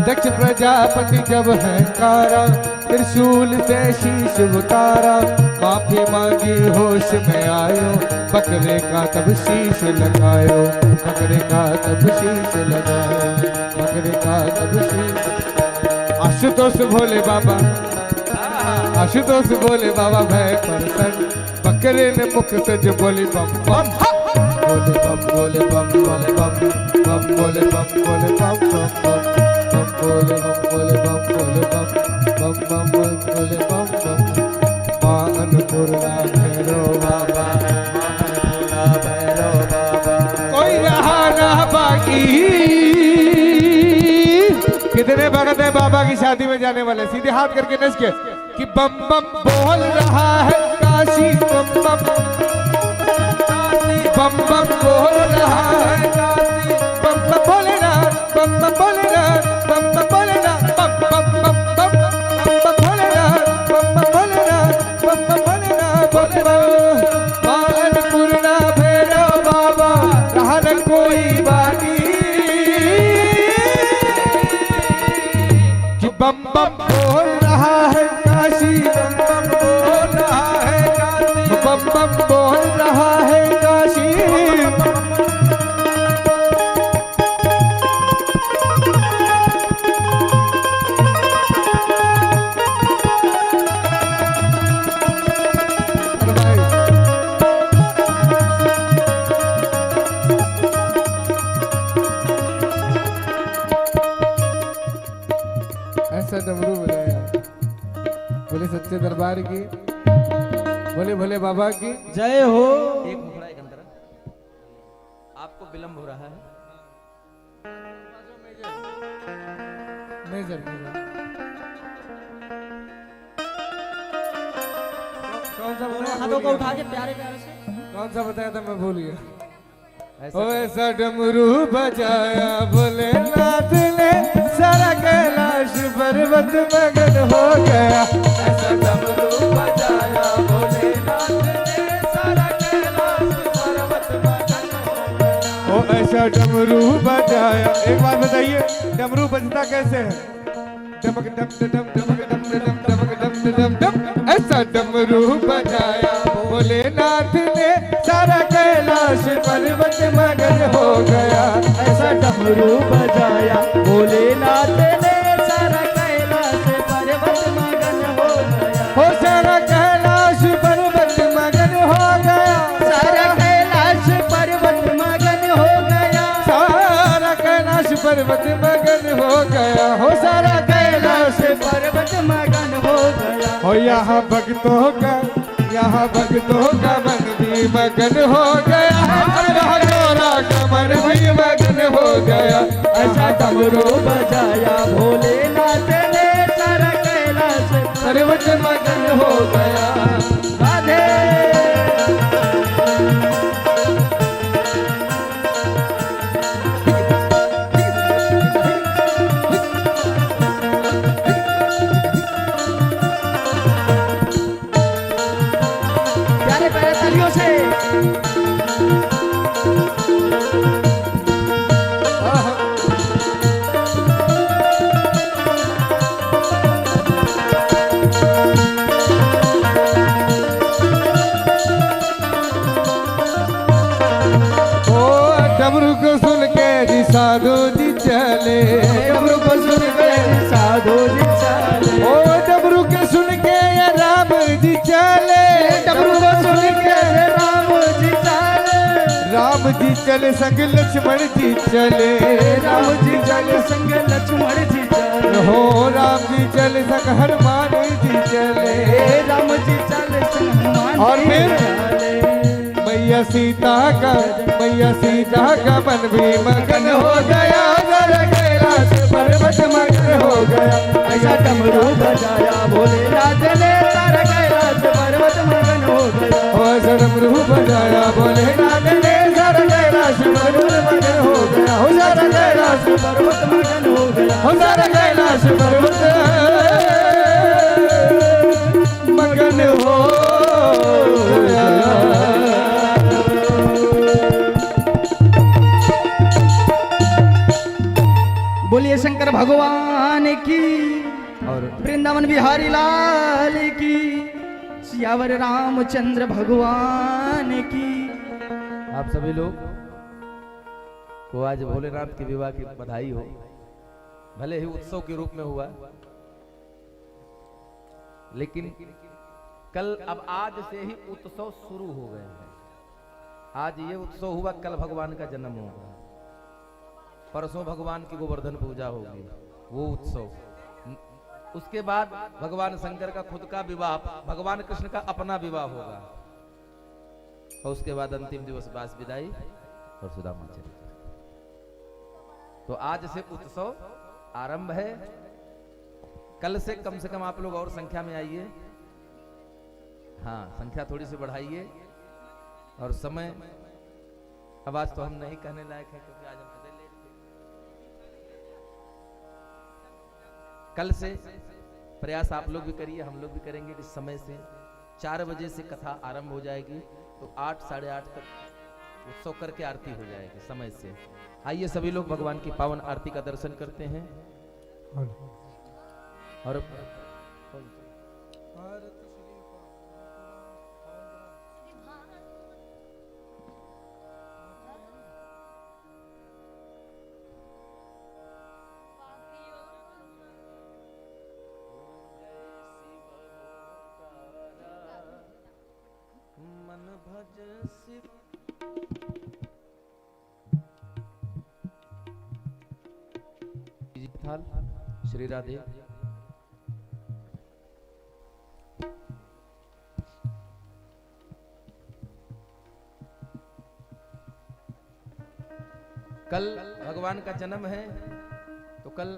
दक्ष प्रजापति जब है कारा, त्रिशूल से शीश उतारा। माफी मांगी होश में आयो, बकरे का तब शीश लगायो, बकरे का तब शीश लगायो, बकरे का तब शीश। आशुतोष भोले बाबा आशुतोष बोले बाबा भय प्रसन्न, बकरे ने मुख से जो बोली बम बम, बोले बम बोले बम बोले बम बम बोले बम बोले बम बम बम बम बोले बम बोले बम बोले बम बम बम बोले बम बम। माँ अन्नपूर्णा भैरव बाबा, कोई रहा ना बाकी। कितने भगत है बाबा की शादी में जाने वाले, सीधे हाथ करके नच के कि बम बम बोल रहा है काशी, बम बम बम बम बोल रहा है काशी, बम बम भोलेनाथ, बम बम भोलेनाथ, बम बम भोलेनाथ, बम बम बम बम बम भोलेनाथ, बम बम भोलेनाथ, बम बम भोलेनाथ, बम बम। माँ अन्नपूर्णा भैरव बाबा, रहा न कोई बाकी कि बम बम बोल रहा है काशी, बम बम बोल रहा है काशी, बम बम बोल रहा है काशी। ऐसा डमरू बजाया, बोले सच्चे दरबार की, बोले भोले बाबा की जय हो। एक मुखड़ा एक अंतरा, आपको विलंब हो रहा है। नहीं सर, कौन सा बताया? हाथों को उठा के प्यारे प्यारे से। कौन सा बताया था, मैं भूल गया। ओ ऐसा डमरू बजाया भोलेनाथ ने, सारा कैलाश पर्वत मगन हो गया। ऐसा डमरू बजाया भोलेनाथ ने, सारा कैलाश पर्वत मगन हो गया। ओ ऐसा डमरू बजाया, एक बात बताइए डमरू बजता कैसे है? डमक डम डम डमक डम डम डमक डम डम डम। ऐसा डमरू बजाया भोलेनाथ ने, सारा कैलाश पर्वत मगन हो गया। ऐसा डमरू बजाया भोलेनाथ ने, सारा कैलाश पर्वत मगन हो गया। हो सारा कैलाश पर्वत मगन हो गया, सारा कैलाश पर्वत मगन हो गया। सारा कैलाश पर्वत मगन हो गया। हो सारा कैलाश पर्वत मगन हो गया। हो यहाँ भक्तों का, यहाँ भक्तों का मन भी मगन हो गया। अल्लाह गोरा का मन भी मगन हो गया। ऐसा डमरू बजाया भोलेनाथ ने, सारा कैलाश पर्वत मगन हो गया। राधे। प्यारे प्यारे तालियों से। डमरू को सुन के जी साधु जी चले, डमरू को सुन के साधु जी चले। ओ डमरू के सुन के ये राम जी चले, डमरू को सुन के राम जी चले। राम जी चले संग लक्ष्मण जी चले, राम जी चले संग लक्ष्मण जी चले। हो राम जी चले संग हनुमान जी चले, राम जी चले संग हनुमान और जी फिर चले। मैया सीता का मन भी मगन हो गया। सारा कैलाश पर्वत मगन हो गया। ऐसा डमरू बजाया भोलेनाथ ने, सारा कैलाश पर्वत मगन हो गया। ओ ऐसा डमरू बजाया भोलेनाथ ने, सारा कैलाश पर्वत मगन हो गया। हो सारा कैलाश पर्वत मगन हो गया। हो सारा कैलाश पर्वत मगन हो गया। बोलिए शंकर भगवान की और वृंदावन बिहारी लाल की, सियावर रामचंद्र भगवान की। आप सभी लोग को आज भोलेनाथ के विवाह की बधाई हो। भले ही उत्सव के रूप में हुआ, लेकिन कल अब आज से ही उत्सव शुरू हो गए हैं। आज ये उत्सव हुआ, कल भगवान का जन्म होगा, परसों भगवान की गोवर्धन पूजा होगी, वो उत्सव। उसके बाद भगवान शंकर का खुद का विवाह, भगवान कृष्ण का अपना विवाह होगा, और उसके बाद अंतिम दिवस बास विदाई और सुदामा चरित्र। तो आज से उत्सव आरंभ है। कल से कम आप लोग और संख्या में आइए। हाँ, संख्या थोड़ी सी बढ़ाइए। और समय अब आज तो हम नहीं कहने लायक है, क्योंकि आज हम पहले लेट थे। कल से प्रयास आप लोग भी करिए, हम लोग भी करेंगे कि समय से 4 बजे से कथा आरंभ हो जाएगी, तो 8 साढ़े 8 तक उत्सव करके आरती हो जाएगी समय से। आइए सभी लोग भगवान की पावन आरती का दर्शन करते हैं। और मन भज शिव थाल श्री राधे। कल भगवान का जन्म है, तो कल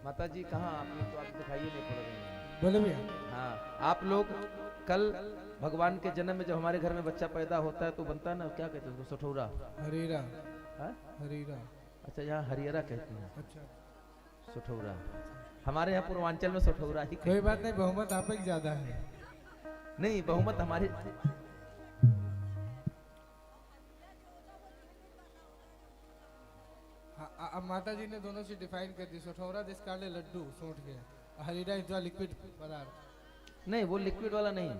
माता जी कहाँ, आपने तो आप दिखाइए नहीं पड़ रहे हैं। बोले भैया। हाँ, आप लोग कल भगवान के जन्म में जब हमारे घर में बच्चा पैदा होता है तो बनता है ना, क्या कहते हैं उसको, सठौरा, हरीरा। हाँ? हरीरा। अच्छा, यहाँ हरियरा कहते हैं। अच्छा, सठौरा। हमारे यहाँ पूर्वांचल में सठौरा ही। कोई बात नहीं, बहुमत आप ही ज्यादा है। नहीं, बहुमत हमारे। अब माता जी ने दोनों से डिफाइन कर दी। सठौरा जिस काले लड्डू सोट के, हरीरा इज लिक्विड पदार्थ। नहीं, वो लिक्विड वाला नहीं,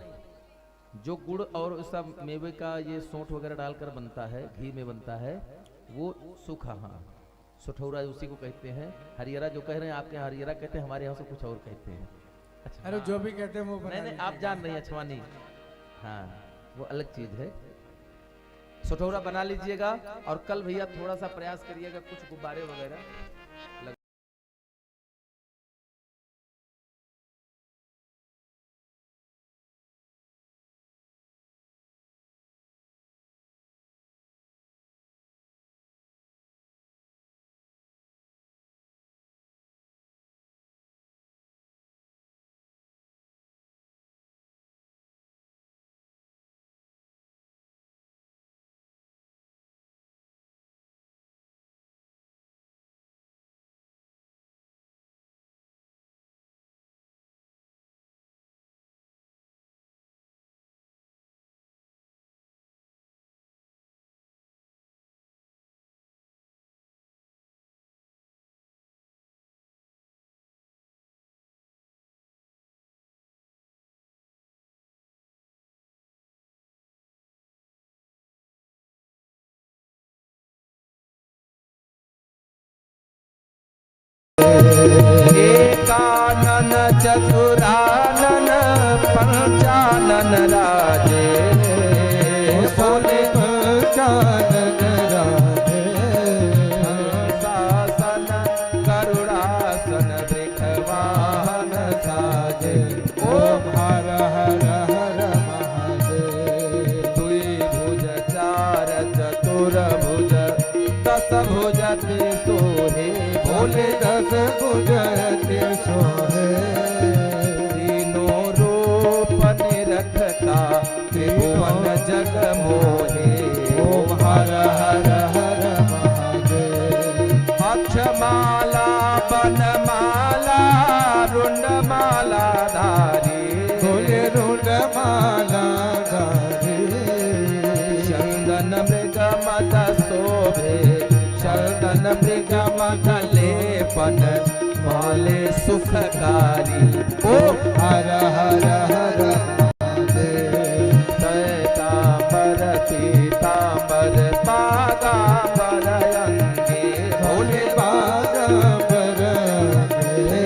जो गुड़ और सब मेवे का ये सोंठ वगैरह डालकर बनता है, घी में बनता है, वो सूखा। हाँ, सठौरा उसी को कहते हैं। हरियरा जो कह रहे हैं आपके यहाँ हरियरा कहते हैं, हमारे यहाँ से कुछ और कहते हैं। अच्छा, अरे जो भी कहते हैं वो नहीं नहीं, आप जान रही हैं छवानी। हाँ, वो अलग चीज है। सठौरा बना लीजिएगा। और कल भैया थोड़ा सा प्रयास करिएगा, कुछ गुब्बारे वगैरह लग... एकानन चतुरानन पंचानन राजे, बोले पंचानन राजे। शासन करुणासन वृषवाहन साजे, ओम हर हर हर महादेव। दुई भुज चार चतुर्भुज दस भुज सोहे, बोले 10 भुज सोहे। तीनों रूप निरखता त्रिभुवन जग मोहे, ओम हर हर हर महादेव। अक्षमाला बनमाला रुंडमाला धारी, बोले रुंडमाला धारी। चंदन मृगमद शोभे, चंदन मृगमद लेपन माले सुखकारी, ओम हर हर हर महादेव। तांबर पीतांबर पागांबर अंगे, भोले बागांबर अंगे।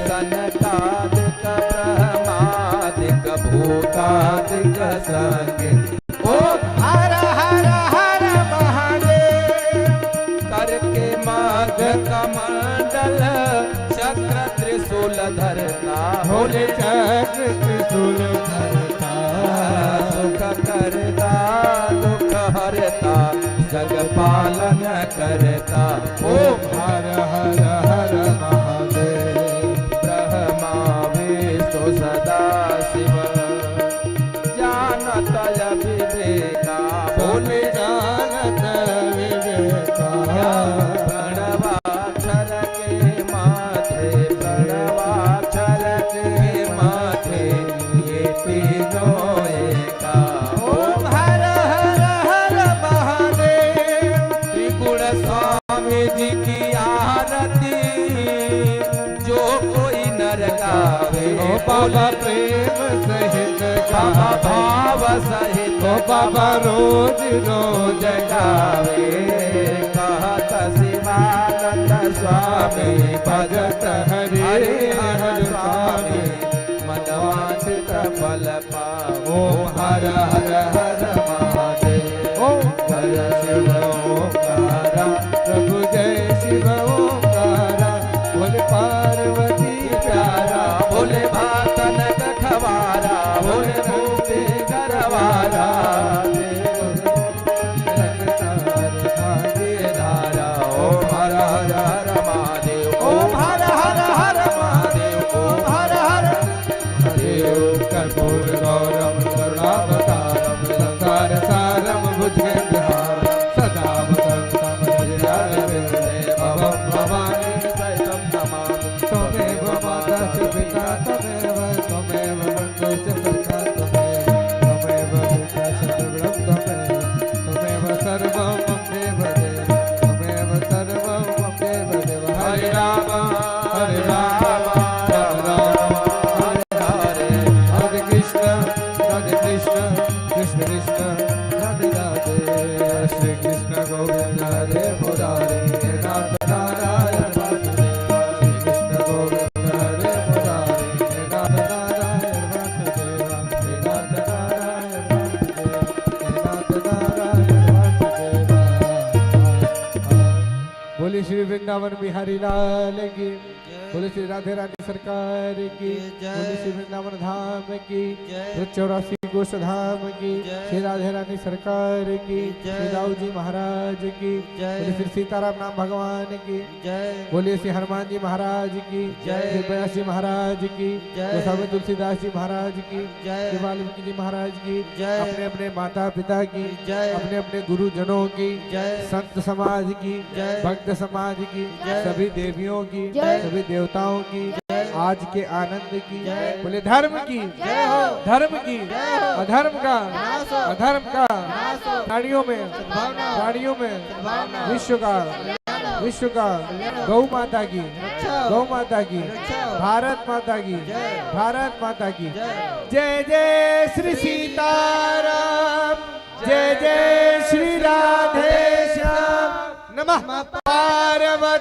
सनकादिक ब्रह्मा संगे। ओम हर हर हर महादेव। करके माघ कमंडल चक्र त्रिशूल धरता भोले चक्र त्रिशूल धरता सुख करता दुख हरता जग पालन करता। ओम हर हर हर महादेव। ब्रह्मा विष्णु सदा शिव जानत विवेका भोले जानत विवेका। प्रणवाक्षर के माथे प्रणवाक्षर के माथे ये तीनों एका। ओम हर हर हर महादेव। त्रिगुण स्वामी जी की आरती जो कोई नर गावे। ओ बाबा प्रेम सहित बाबा गावे। भाव सहित ओ बाबा रोज रोज गावे। कहत शिवानंद स्वामी भजत हरि हर स्वामी। मनवांछित फल पाओ। ओम हर हर हर महादेव। ओम जय शिव ओंकारा प्रभु जय शिव ओंकारा। बोले पार्वती प्यारा भोले भातन गठवारा भोले भूते गरवारा। धारा ओम हर हर हर महादेव। ओम हर हर हर महादेव। ओम हर हर महादेव। कर्पूर गौरम करुणावतारम संसार सारम भुजगेन्द्रहारम सदा वसंतम हृदयारविंदे भवं भवानी सहितं नमामि। त्वमेव माता च पिता त्वमेव त्वमेव बन्धुः च सखा त्वमेव पिता च प्रभुः त्वमेव सर्वं मम देव देव त्वमेव सर्वं मम देव देव। हरे राम राम राम हरे हरे। हरे कृष्ण कृष्ण कृष्ण राधे राधे। श्री कृष्ण गोविंद हरे मुरारे हे नाथ नारायण वासुदेव। श्री कृष्ण गोविंद हरे मुरारे हे नाथ नारायण वासुदेव। हे नाथ नारायण वासुदेव। हे नाथ नारायण वासुदेव। बोले श्री वृंदावन बिहारी लाल की। बोले श्री राधे राधे सरकार की। बोले श्री वृंदावन धाम की। 84 गोष धाम की। श्री राधे रानी सरकार की। श्री दाऊ जी महाराज की। बोले श्री सीताराम नाम भगवान की। बोले श्री हनुमान जी महाराज की। श्री व्यास जी महाराज की। गोस्वामी तुलसीदास जी महाराज की। श्री वाल्मीकि जी महाराज की। अपने अपने माता पिता की। अपने अपने गुरुजनों की। संत समाज की। भक्त समाज की। सभी देवियों की। सभी देवताओं की। आज के आनंद की। बोले धर्म की धर्म की अधर्म का अधर्म का प्राणियों में विश्व का गौ माता की भारत माता की जय जय श्री सीताराम। जय जय श्री राधे श्याम। नमः पार्वती।